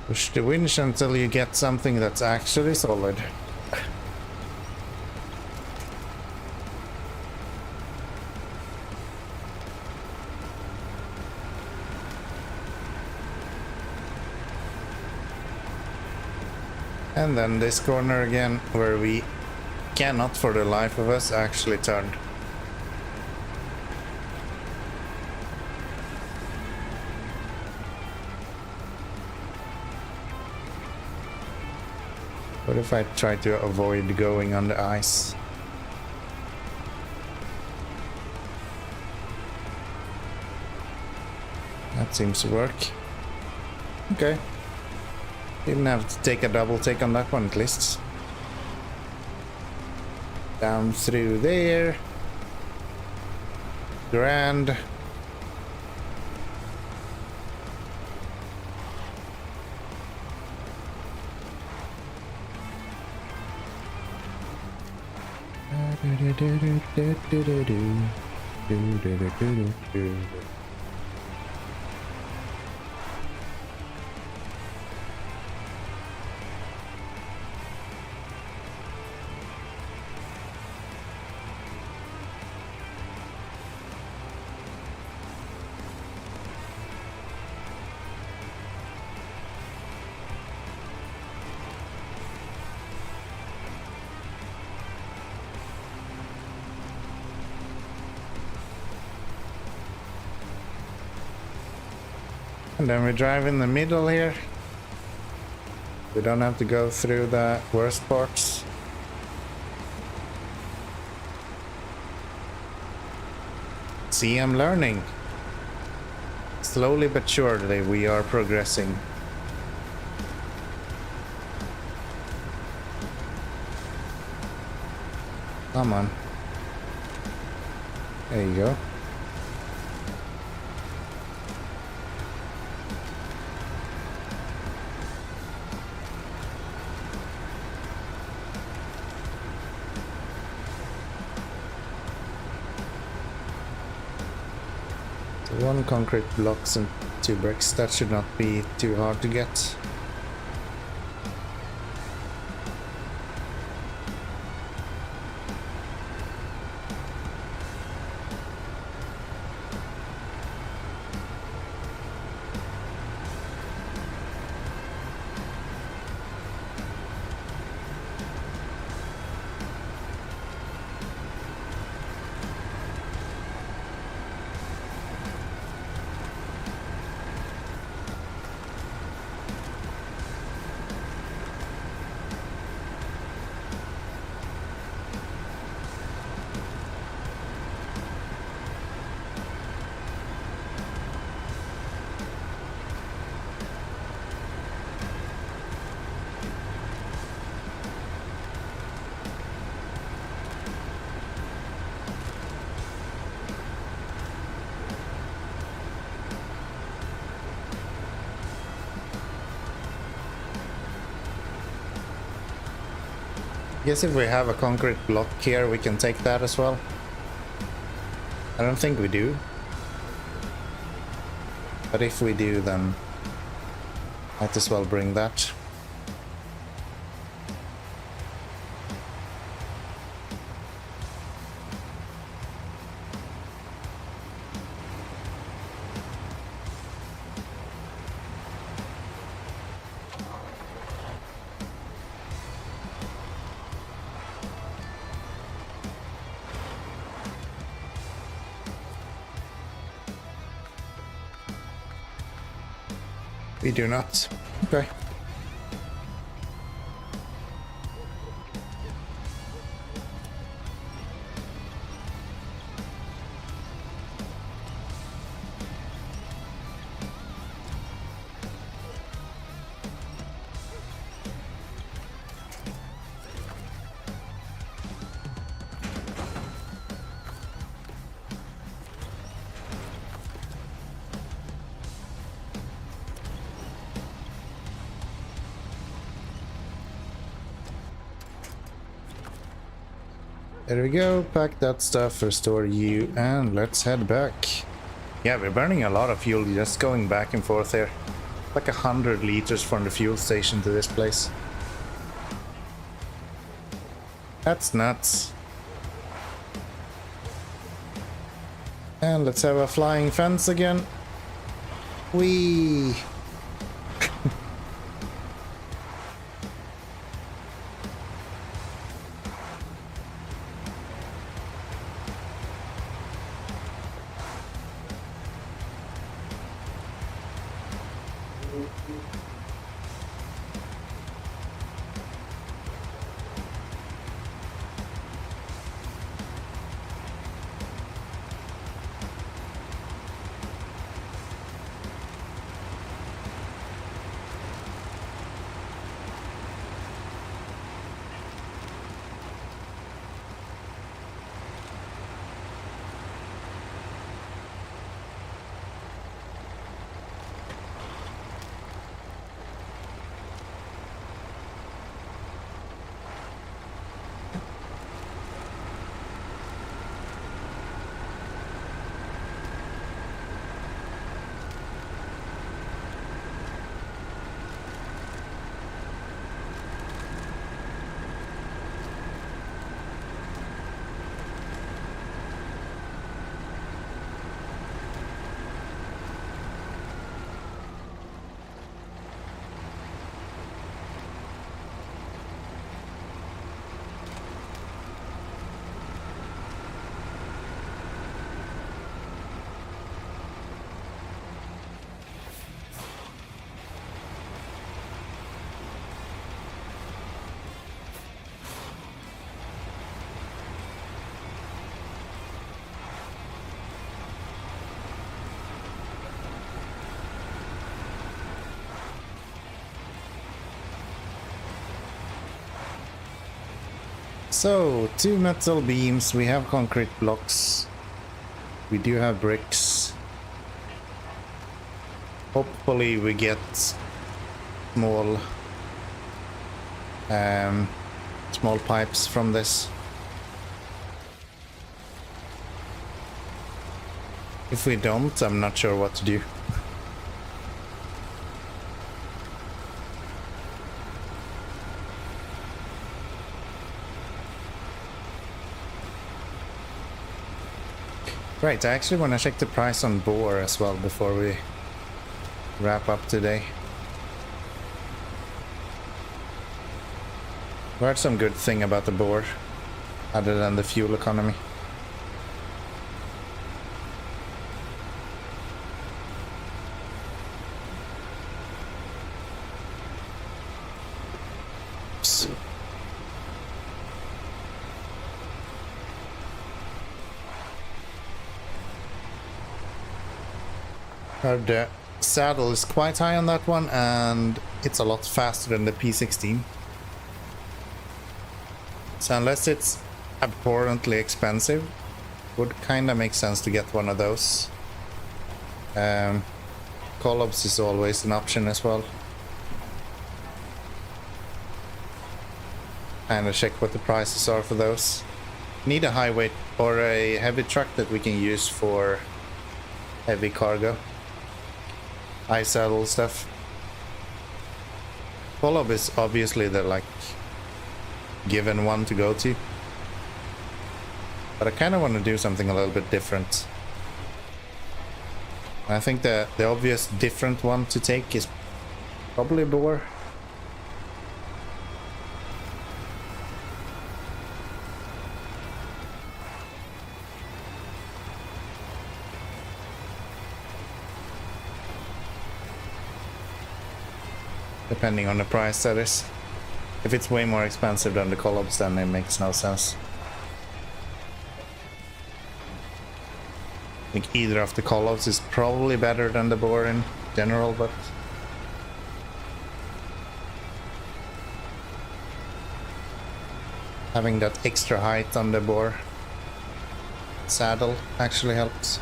Push the winch until you get something that's actually solid. And then this corner again, where we cannot for the life of us actually turn. What if I try to avoid going on the ice? That seems to work. Okay. Didn't have to take a double take on that one at least. Down through there. Grand. And then we drive in the middle here. We don't have to go through the worst parts. See, I'm learning. Slowly but surely we are progressing. Come on. There you go. One concrete blocks and 2 bricks. That should not be too hard to get. I guess if we have a concrete block here, we can take that as well. I don't think we do. But if we do, then might as well bring that. We do not. Okay. There we go, pack that stuff, restore you, and let's head back. Yeah, we're burning a lot of fuel just going back and forth here. Like 100 liters from the fuel station to this place. That's nuts. And let's have a flying fence again. Whee! So, 2 metal beams, we have concrete blocks, we do have bricks. Hopefully we get small small pipes from this. If we don't, I'm not sure what to do. Right, I actually want to check the price on boar as well before we wrap up today. What's some good thing about the boar, other than the fuel economy? Oops. The saddle is quite high on that one, and it's a lot faster than the P16. So unless it's abhorrently expensive, would kind of make sense to get one of those. Collabs is always an option as well. Kind of check what the prices are for those. Need a high weight or a heavy truck that we can use for heavy cargo. High saddle stuff. Collab is obviously the like given one to go to, but I kind of want to do something a little bit different. I think the obvious different one to take is probably boar. depending on the price, that is. If it's way more expensive than the collabs, then it makes no sense. I think either of the collabs is probably better than the boar in general, but having that extra height on the boar saddle actually helps.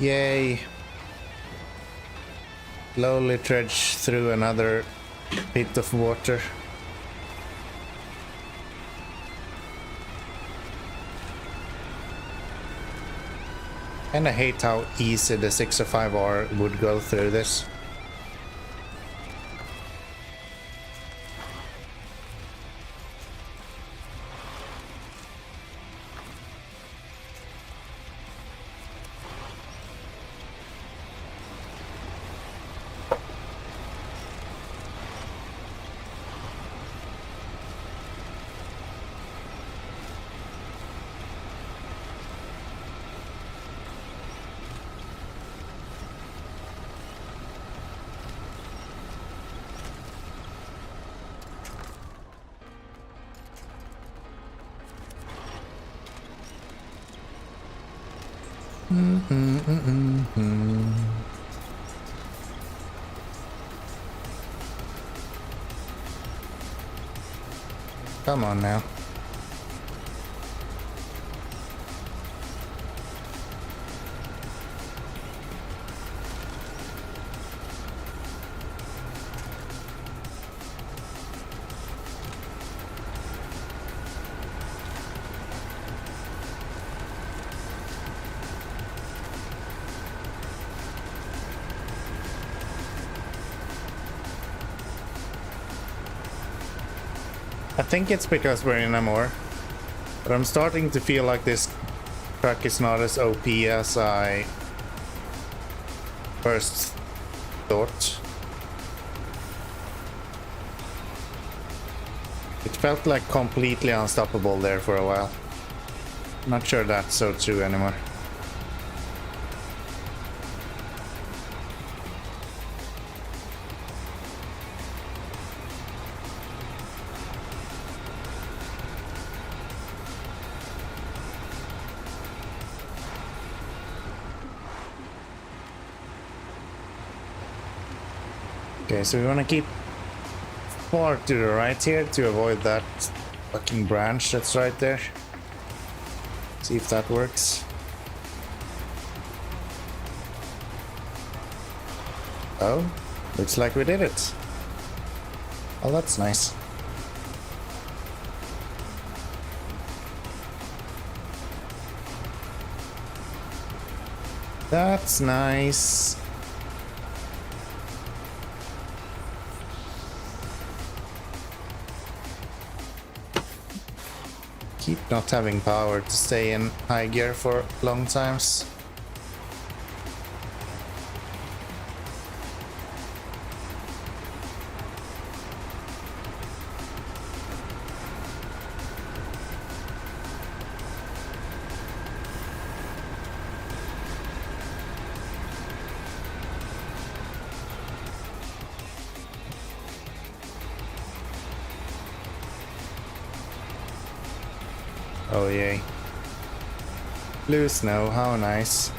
Yay! Slowly trudge through another pit of water. And I hate how easy the 605R would go through this. Come on now. I think it's because we're in a moor, but I'm starting to feel like this truck is not as OP as I first thought. It felt like completely unstoppable there for a while. Not sure that's so true anymore. Okay, so we want to keep far to the right here to avoid that fucking branch that's right there. See if that works. Oh, looks like we did it. Oh, that's nice. That's nice. Keep not having power to stay in high gear for long times. Oh yay. Blue snow, how nice.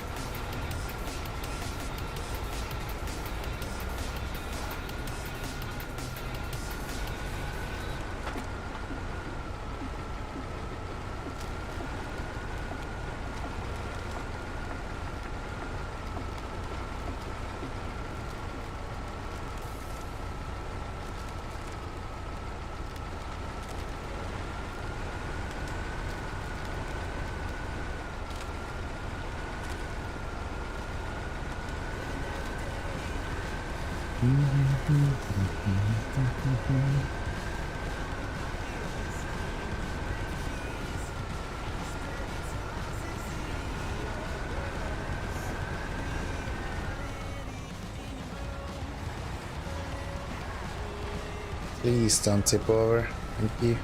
Please don't tip over. Thank you.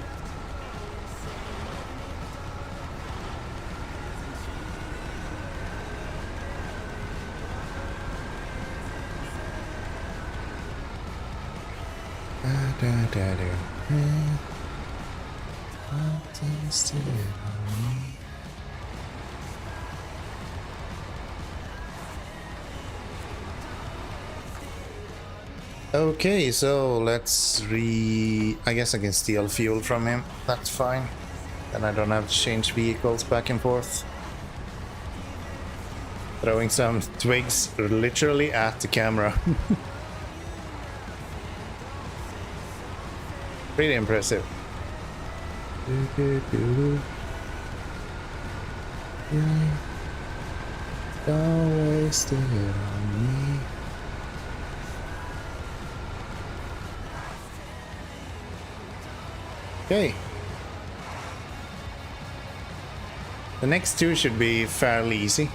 Okay, so let's I guess I can steal fuel from him. That's fine. Then I don't have to change vehicles back and forth. Throwing some twigs literally at the camera. Pretty impressive. Yeah. Don't waste it on me. Okay. The next two should be fairly easy.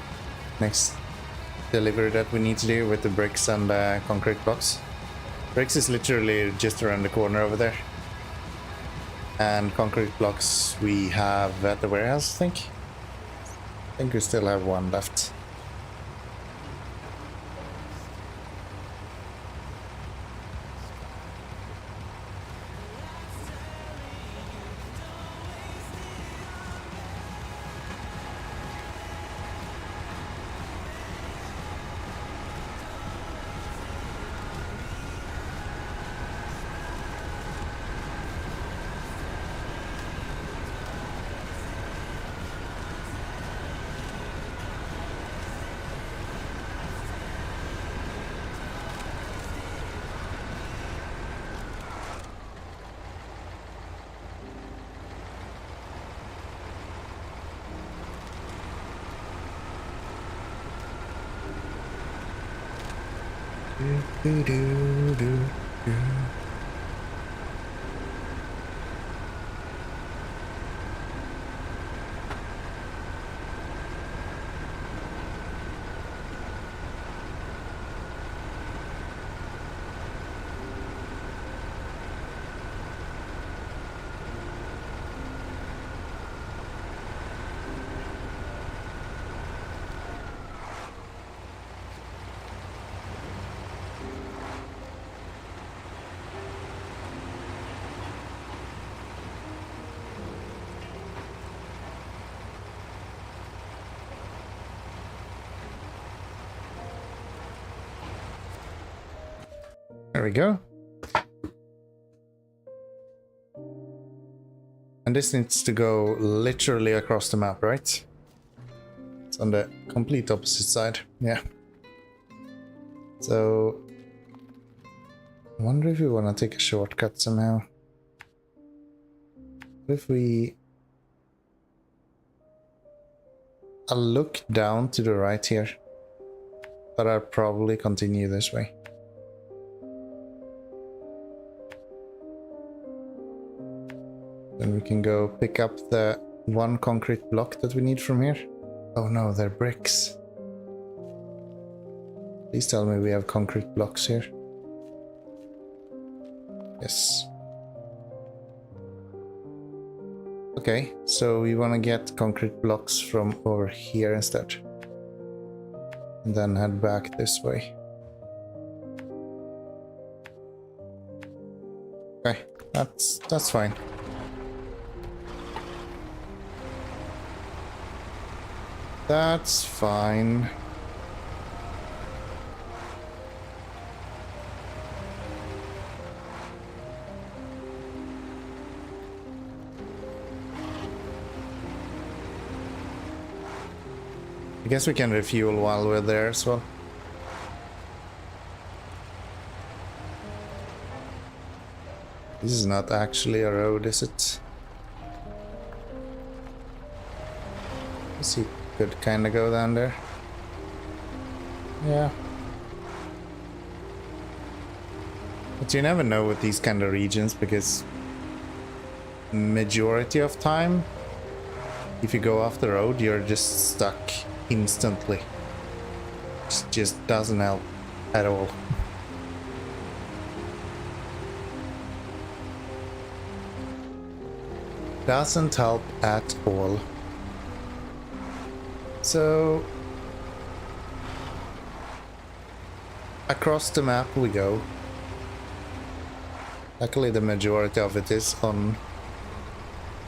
Next delivery that we need to do with the bricks and the concrete blocks. Bricks is literally just around the corner over there. And concrete blocks we have at the warehouse, I think. I think we still have one left. There we go. And this needs to go literally across the map, right? It's on the complete opposite side. Yeah. So I wonder if we want to take a shortcut somehow. What if I'll look down to the right here, but I'll probably continue this way. Then we can go pick up the one concrete block that we need from here. Oh no, they're bricks. Please tell me we have concrete blocks here. Yes. Okay, so we want to get concrete blocks from over here instead. And then head back this way. Okay, that's fine. That's fine. I guess we can refuel while we're there as well. This is not actually a road, is it? Let's see. Could kind of go down there. Yeah. But you never know with these kind of regions, because majority of time, if you go off the road, you're just stuck instantly. It just doesn't help at all. Doesn't help at all. So across the map we go. Luckily the majority of it is on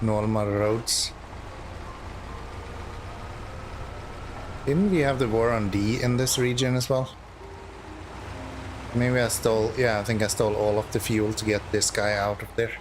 normal roads. Didn't we have the war on D in this region as well? Maybe I stole, yeah, I think I stole all of the fuel to get this guy out of there.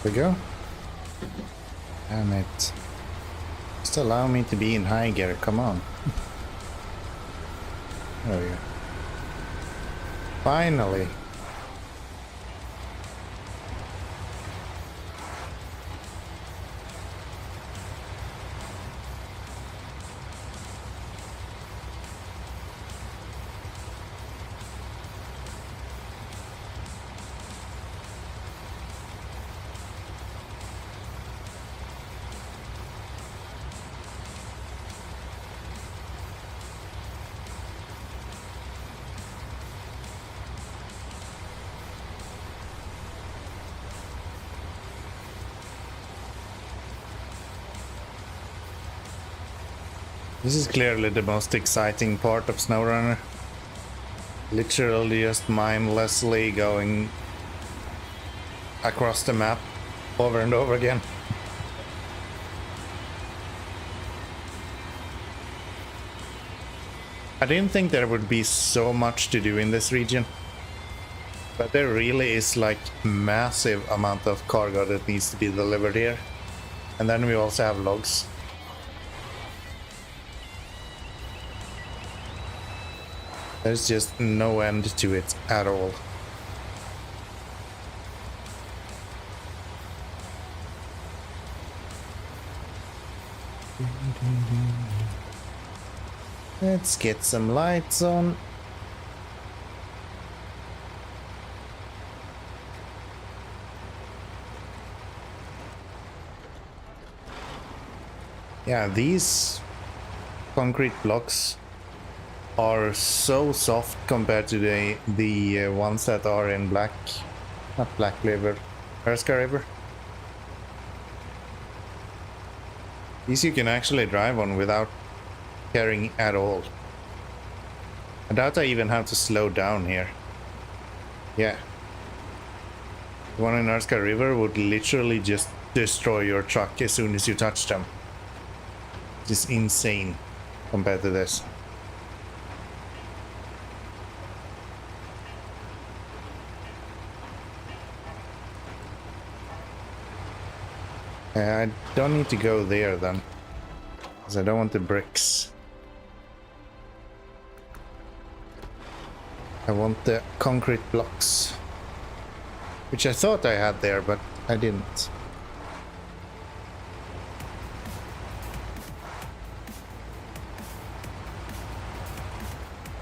There we go. Damn it. Just allow me to be in high gear, come on. There we go. Finally. This is clearly the most exciting part of SnowRunner. Literally just mindlessly going across the map over and over again. I didn't think there would be so much to do in this region, but there really is like massive amount of cargo that needs to be delivered here. And then we also have logs. There's just no end to it at all. Let's get some lights on. Yeah, these concrete blocks are so soft compared to the ones that are in Black River, Erska River. These you can actually drive on without caring at all. I doubt I even have to slow down here. Yeah. The one in Erska River would literally just destroy your truck as soon as you touch them. Just insane compared to this. I don't need to go there then, because I don't want the bricks. I want the concrete blocks, which I thought I had there, but I didn't.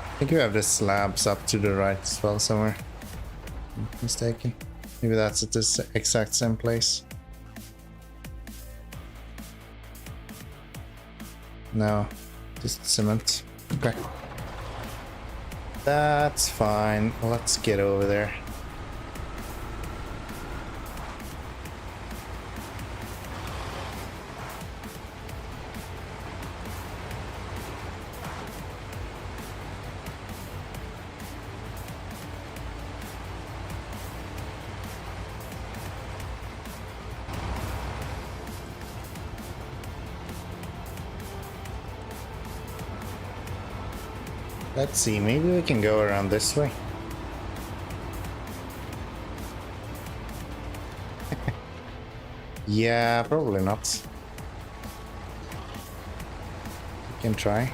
I think you have the slabs up to the right as well somewhere. I'm not mistaken. Maybe that's at this exact same place. No, just cement. Okay. That's fine. Let's get over there. Let's see, maybe we can go around this way. Yeah, probably not. We can try.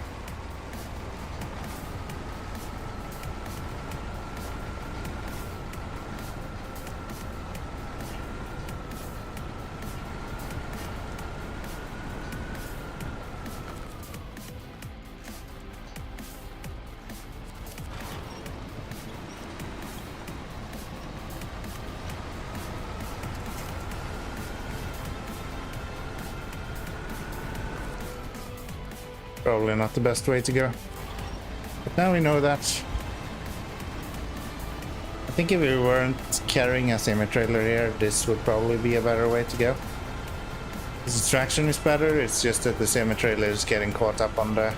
Probably not the best way to go. But now we know that. I think if we weren't carrying a semi-trailer here, this would probably be a better way to go. The traction is better, it's just that the semi-trailer is getting caught up on the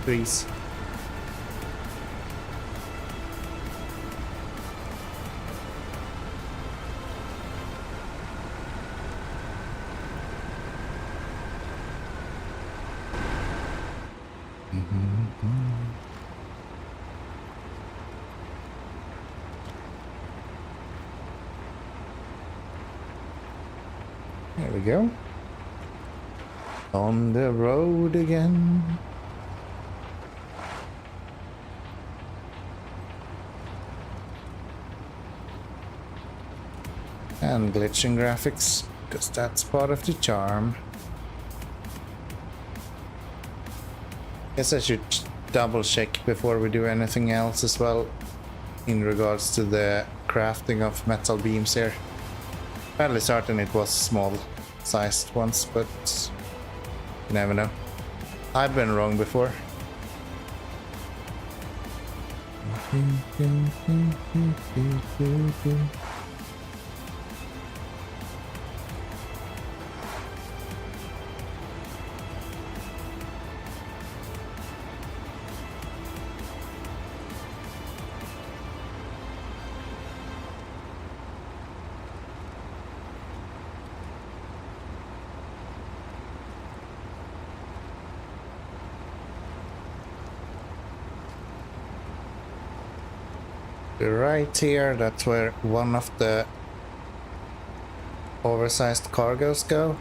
trees. There we go. On the road again. And glitching graphics, because that's part of the charm. Guess I should double check before we do anything else as well in regards to the crafting of metal beams here. Fairly certain it was small sized ones, but you never know. I've been wrong before. Right here, that's where one of the oversized cargoes go.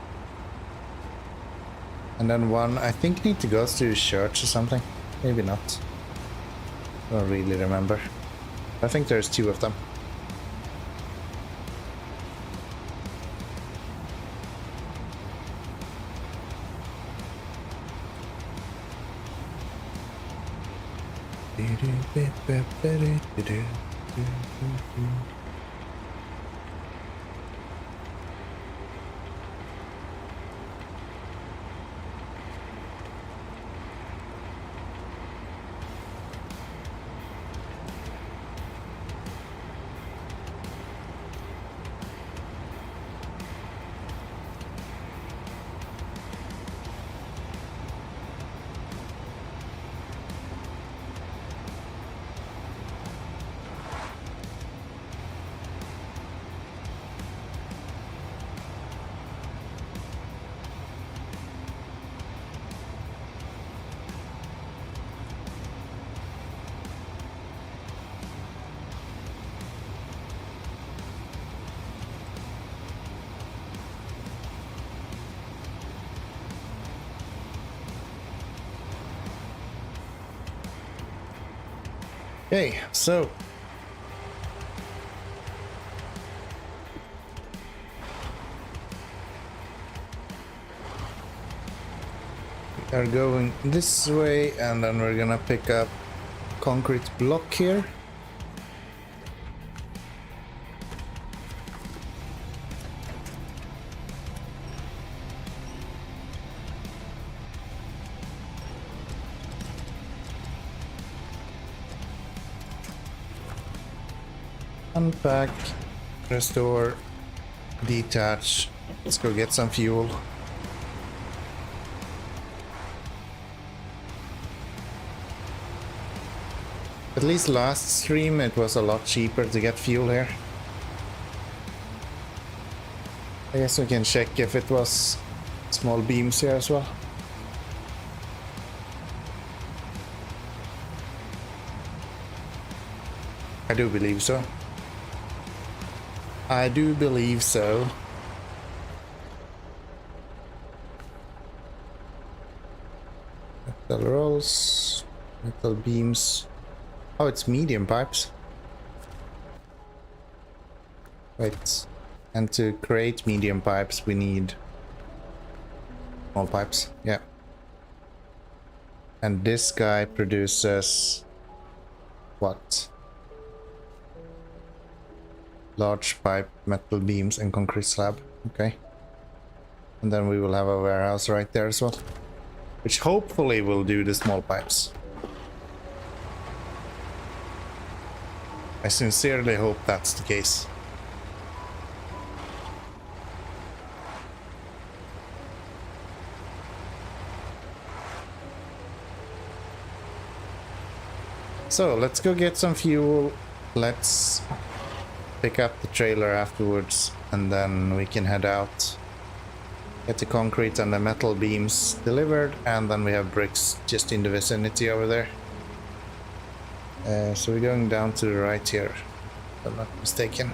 And then one, I think, need to go to church or something. Maybe not. I don't really remember. I think there's two of them. Okay, so we are going this way, and then we're gonna pick up concrete block here. Unpack, restore, detach. Let's go get some fuel. At least last stream it was a lot cheaper to get fuel here. I guess we can check if it was small beams here as well. I do believe so. I do believe so. Metal rolls, metal beams. Oh, it's medium pipes. Wait. And to create medium pipes, we need small pipes. Yeah. And this guy produces what? Large pipe, metal beams, and concrete slab. Okay. And then we will have a warehouse right there as well, which hopefully will do the small pipes. I sincerely hope that's the case. So let's go get some fuel. Let's pick up the trailer afterwards, and then we can head out, get the concrete and the metal beams delivered, and then we have bricks just in the vicinity over there. So we're going down to the right here, if I'm not mistaken.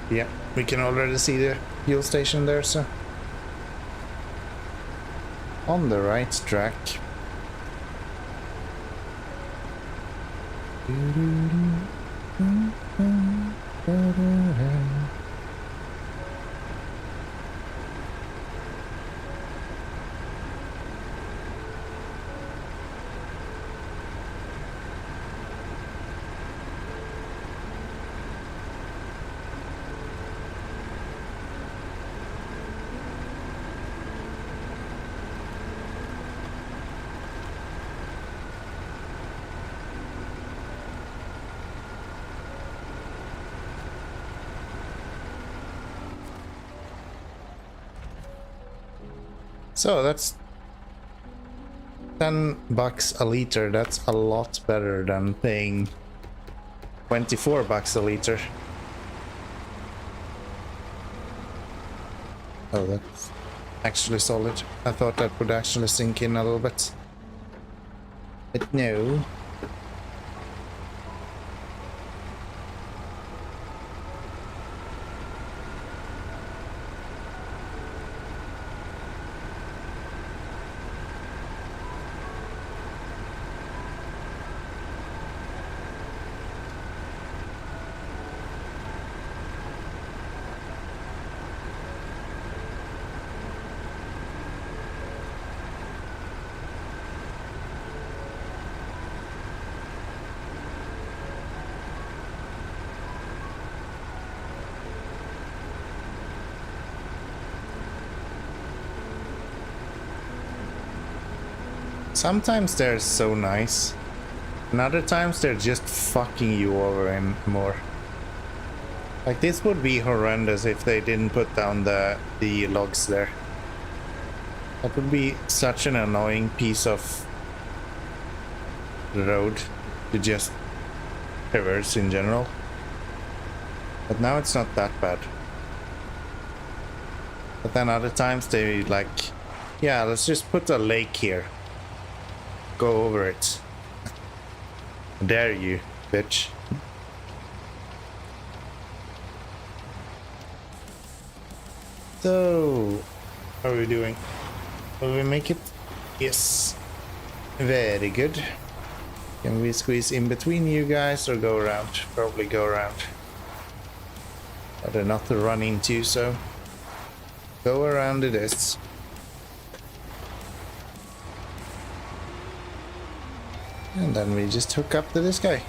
Yeah, we can already see the fuel station there, so on the right track. So that's $10 a liter. That's a lot better than paying $24 a liter. Oh, that's actually solid. I thought that would actually sink in a little bit, but no. Sometimes they're so nice, and other times they're just fucking you over and more. Like, this would be horrendous if they didn't put down the logs there. That would be such an annoying piece of road to just traverse in general. But now it's not that bad. But then other times they like, yeah, let's just put a lake here. Go over it. Dare you, bitch. So, how are we doing? Will we make it? Yes. Very good. Can we squeeze in between you guys or go around? Probably go around. Better not to run into, so go around it is. And then we just hook up to this guy.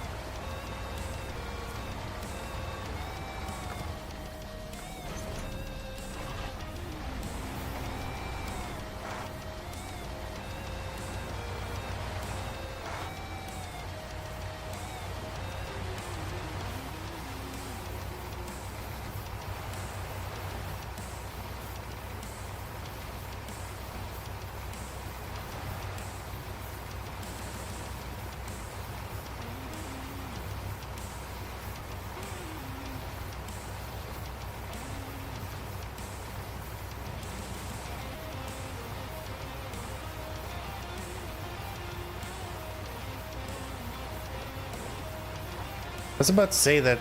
was about to say that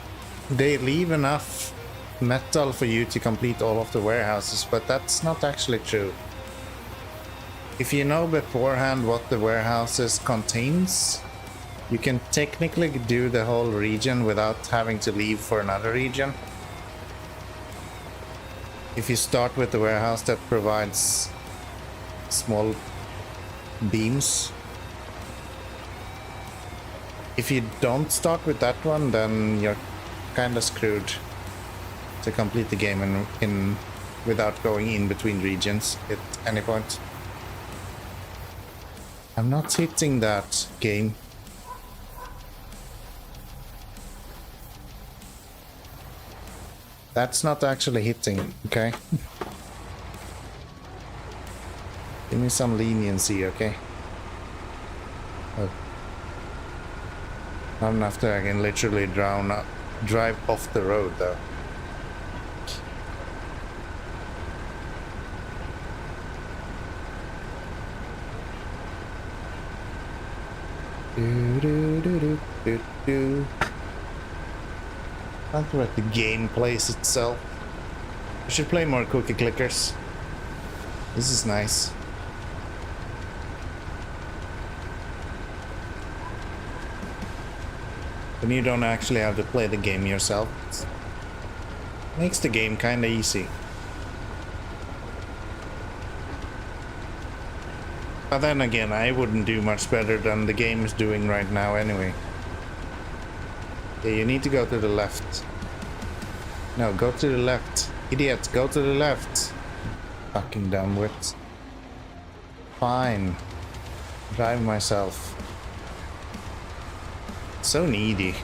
they leave enough metal for you to complete all of the warehouses, but that's not actually true. If you know beforehand what the warehouses contains, you can technically do the whole region without having to leave for another region. If you start with the warehouse that provides small beams. If you don't start with that one, then you're kind of screwed to complete the game in without going in between regions at any point. I'm not hitting that game. That's not actually hitting, okay? Give me some leniency, okay? Oh. Not enough that I can literally drive off the road, though. That's what the game plays itself. I should play more cookie clickers. This is nice. When you don't actually have to play the game yourself, it makes the game kinda easy. But then again, I wouldn't do much better than the game is doing right now anyway. Yeah, you need to go to the left. No, go to the left. Idiot, go to the left. Fucking dumbwit. Fine. Drive myself. So needy.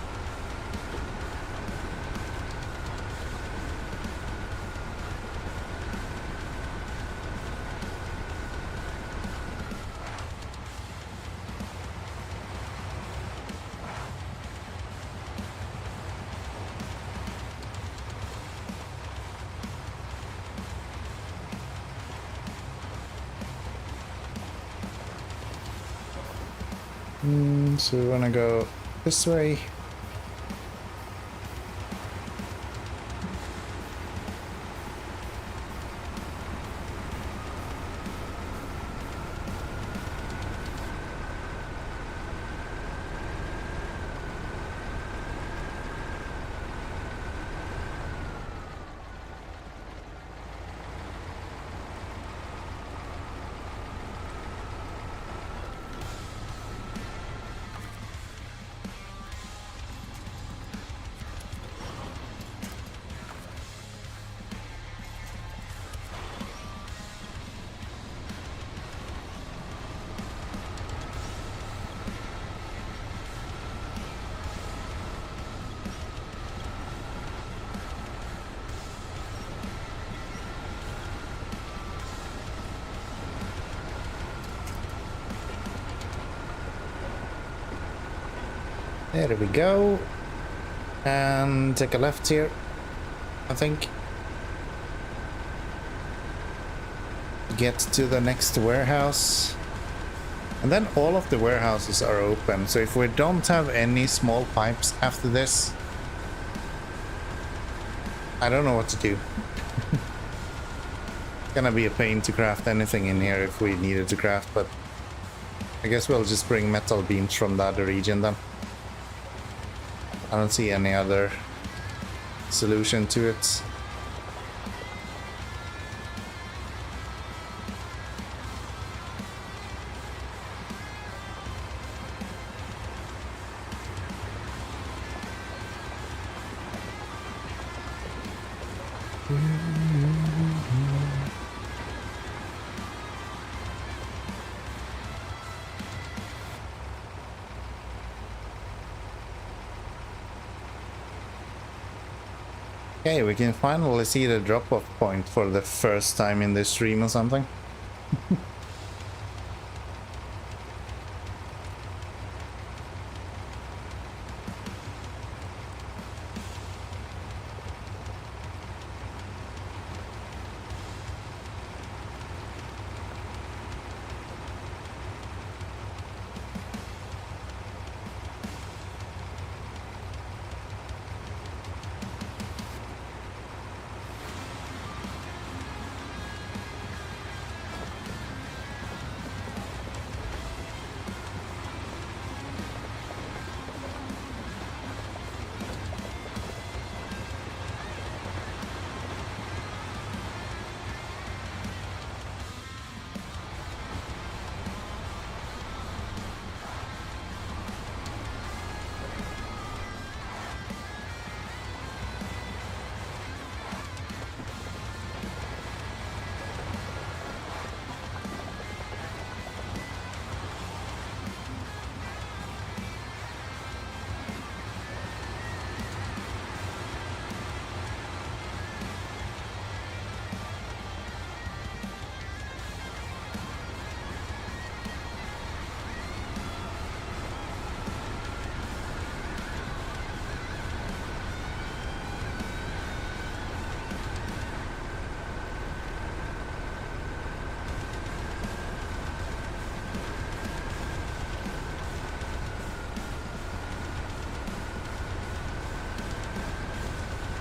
So we wanna go this way. There we go. And take a left here, I think. Get to the next warehouse. And then all of the warehouses are open. So if we don't have any small pipes after this, I don't know what to do. It's gonna be a pain to craft anything in here if we needed to craft, but I guess we'll just bring metal beams from the other region then. I don't see any other solution to it. Okay, we can finally see the drop-off point for the first time in this stream or something.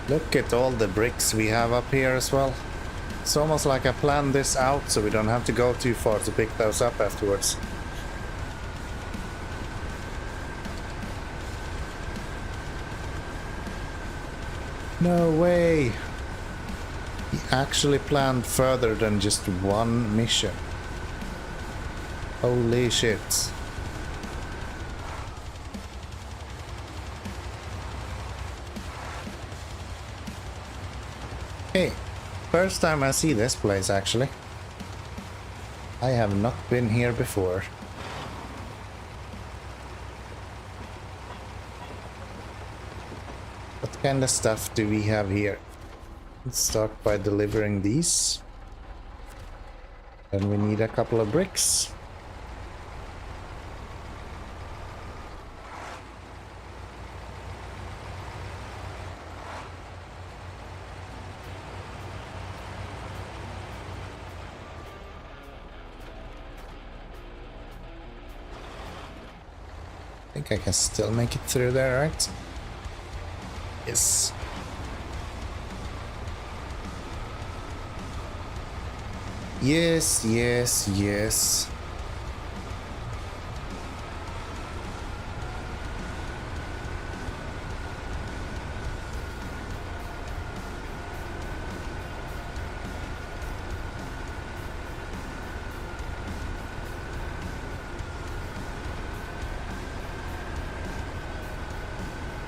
Look at all the bricks we have up here as well. It's almost like I planned this out so we don't have to go too far to pick those up afterwards. No way! He actually planned further than just one mission. Holy shit. Hey, first time I see this place actually. I have not been here before. What kind of stuff do we have here? Let's start by delivering these. Then we need a couple of bricks. I think I can still make it through there, right? Yes. Yes, yes, yes.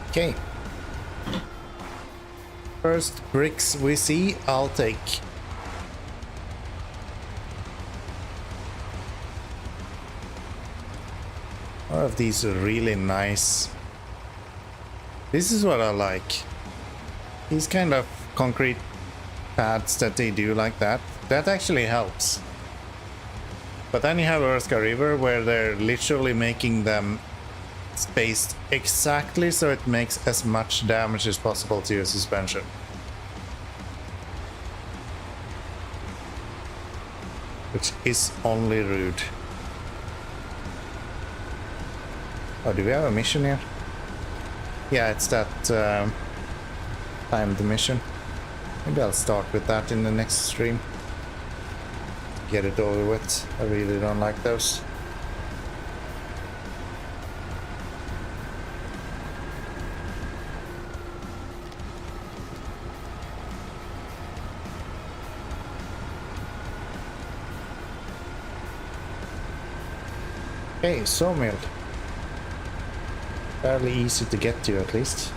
Okay. First bricks we see, I'll take. More of these are really nice. This is what I like. These kind of concrete pads that they do like that. That actually helps. But then you have Urska River where they're literally making them spaced exactly so it makes as much damage as possible to your suspension. Which is only rude. Oh, do we have a mission here? Yeah, it's that timed mission. Maybe I'll start with that in the next stream. Get it over with. I really don't like those. Okay, sawmill. Fairly easy to get to at least.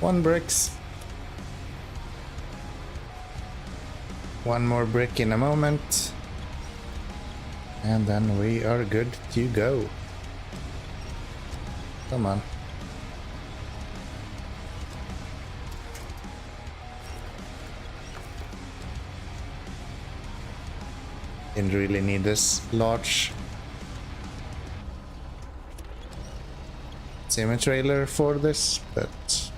One bricks. One more brick in a moment. And then we are good to go. Come on. Didn't really need this large semi-trailer for this, but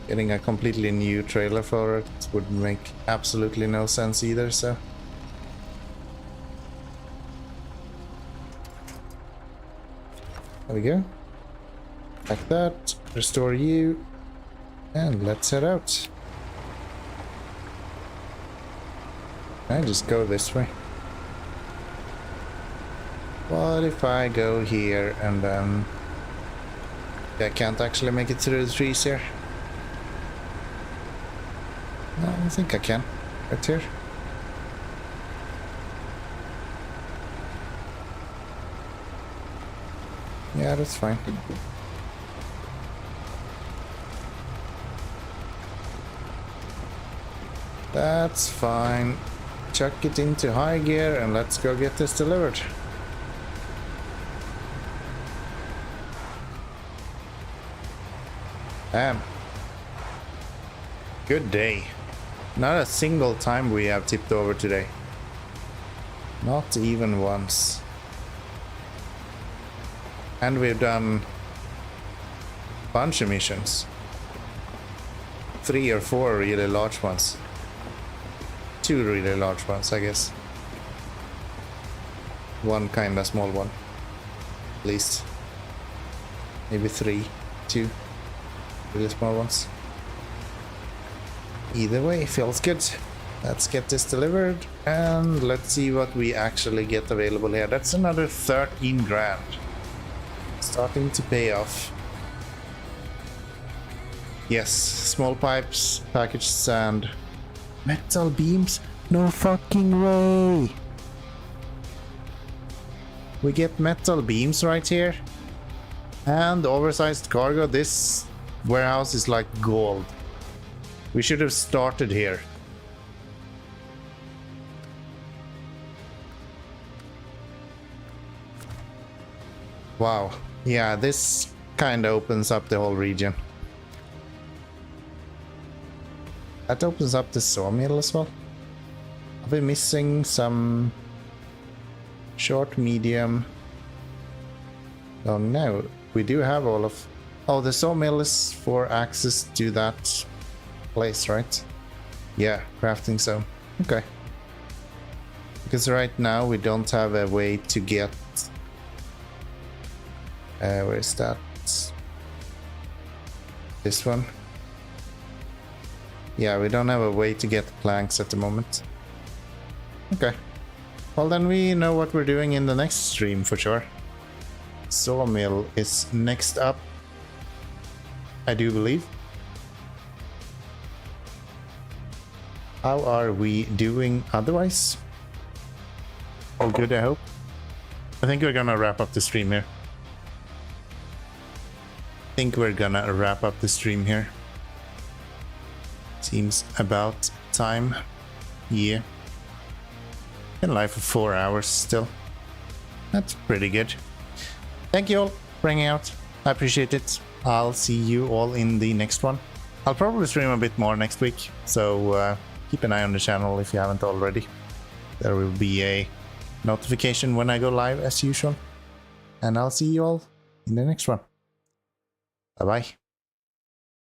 getting a completely new trailer for it would make absolutely no sense either, so. There we go. Like that. Restore you. And let's head out. I just go this way. What if I go here and then I can't actually make it through the trees here? No, I think I can. Right here. Yeah, that's fine. That's fine. Chuck it into high gear and let's go get this delivered. Damn. Good day. Not a single time we have tipped over today. Not even once. And we've done a bunch of missions. 3 or 4 really large ones. 2 really large ones, I guess. 1 kinda small one. At least. Maybe 3, 2 really small ones. Either way, feels good. Let's get this delivered and let's see what we actually get available here. That's another 13 grand. Starting to pay off. Yes, small pipes, packaged sand. Metal beams? No fucking way! We get metal beams right here. And oversized cargo. This warehouse is like gold. We should have started here. Wow. Yeah, this kind of opens up the whole region. That opens up the sawmill as well. Are we missing some short, medium, long? No, we do have all of... Oh, the sawmill is for access to that place, right? Yeah, crafting zone. Okay. Because right now we don't have a way to get... where is that? This one? Yeah, we don't have a way to get planks at the moment. Okay. Well, then we know what we're doing in the next stream for sure. Sawmill is next up, I do believe. How are we doing otherwise? All good, I hope. I think we're gonna wrap up the stream here. Seems about time. Yeah. Been live for 4 hours still. That's pretty good. Thank you all for hanging out. I appreciate it. I'll see you all in the next one. I'll probably stream a bit more next week, so keep an eye on the channel if you haven't already. There will be a notification when I go live as usual. And I'll see you all in the next one. Bye bye.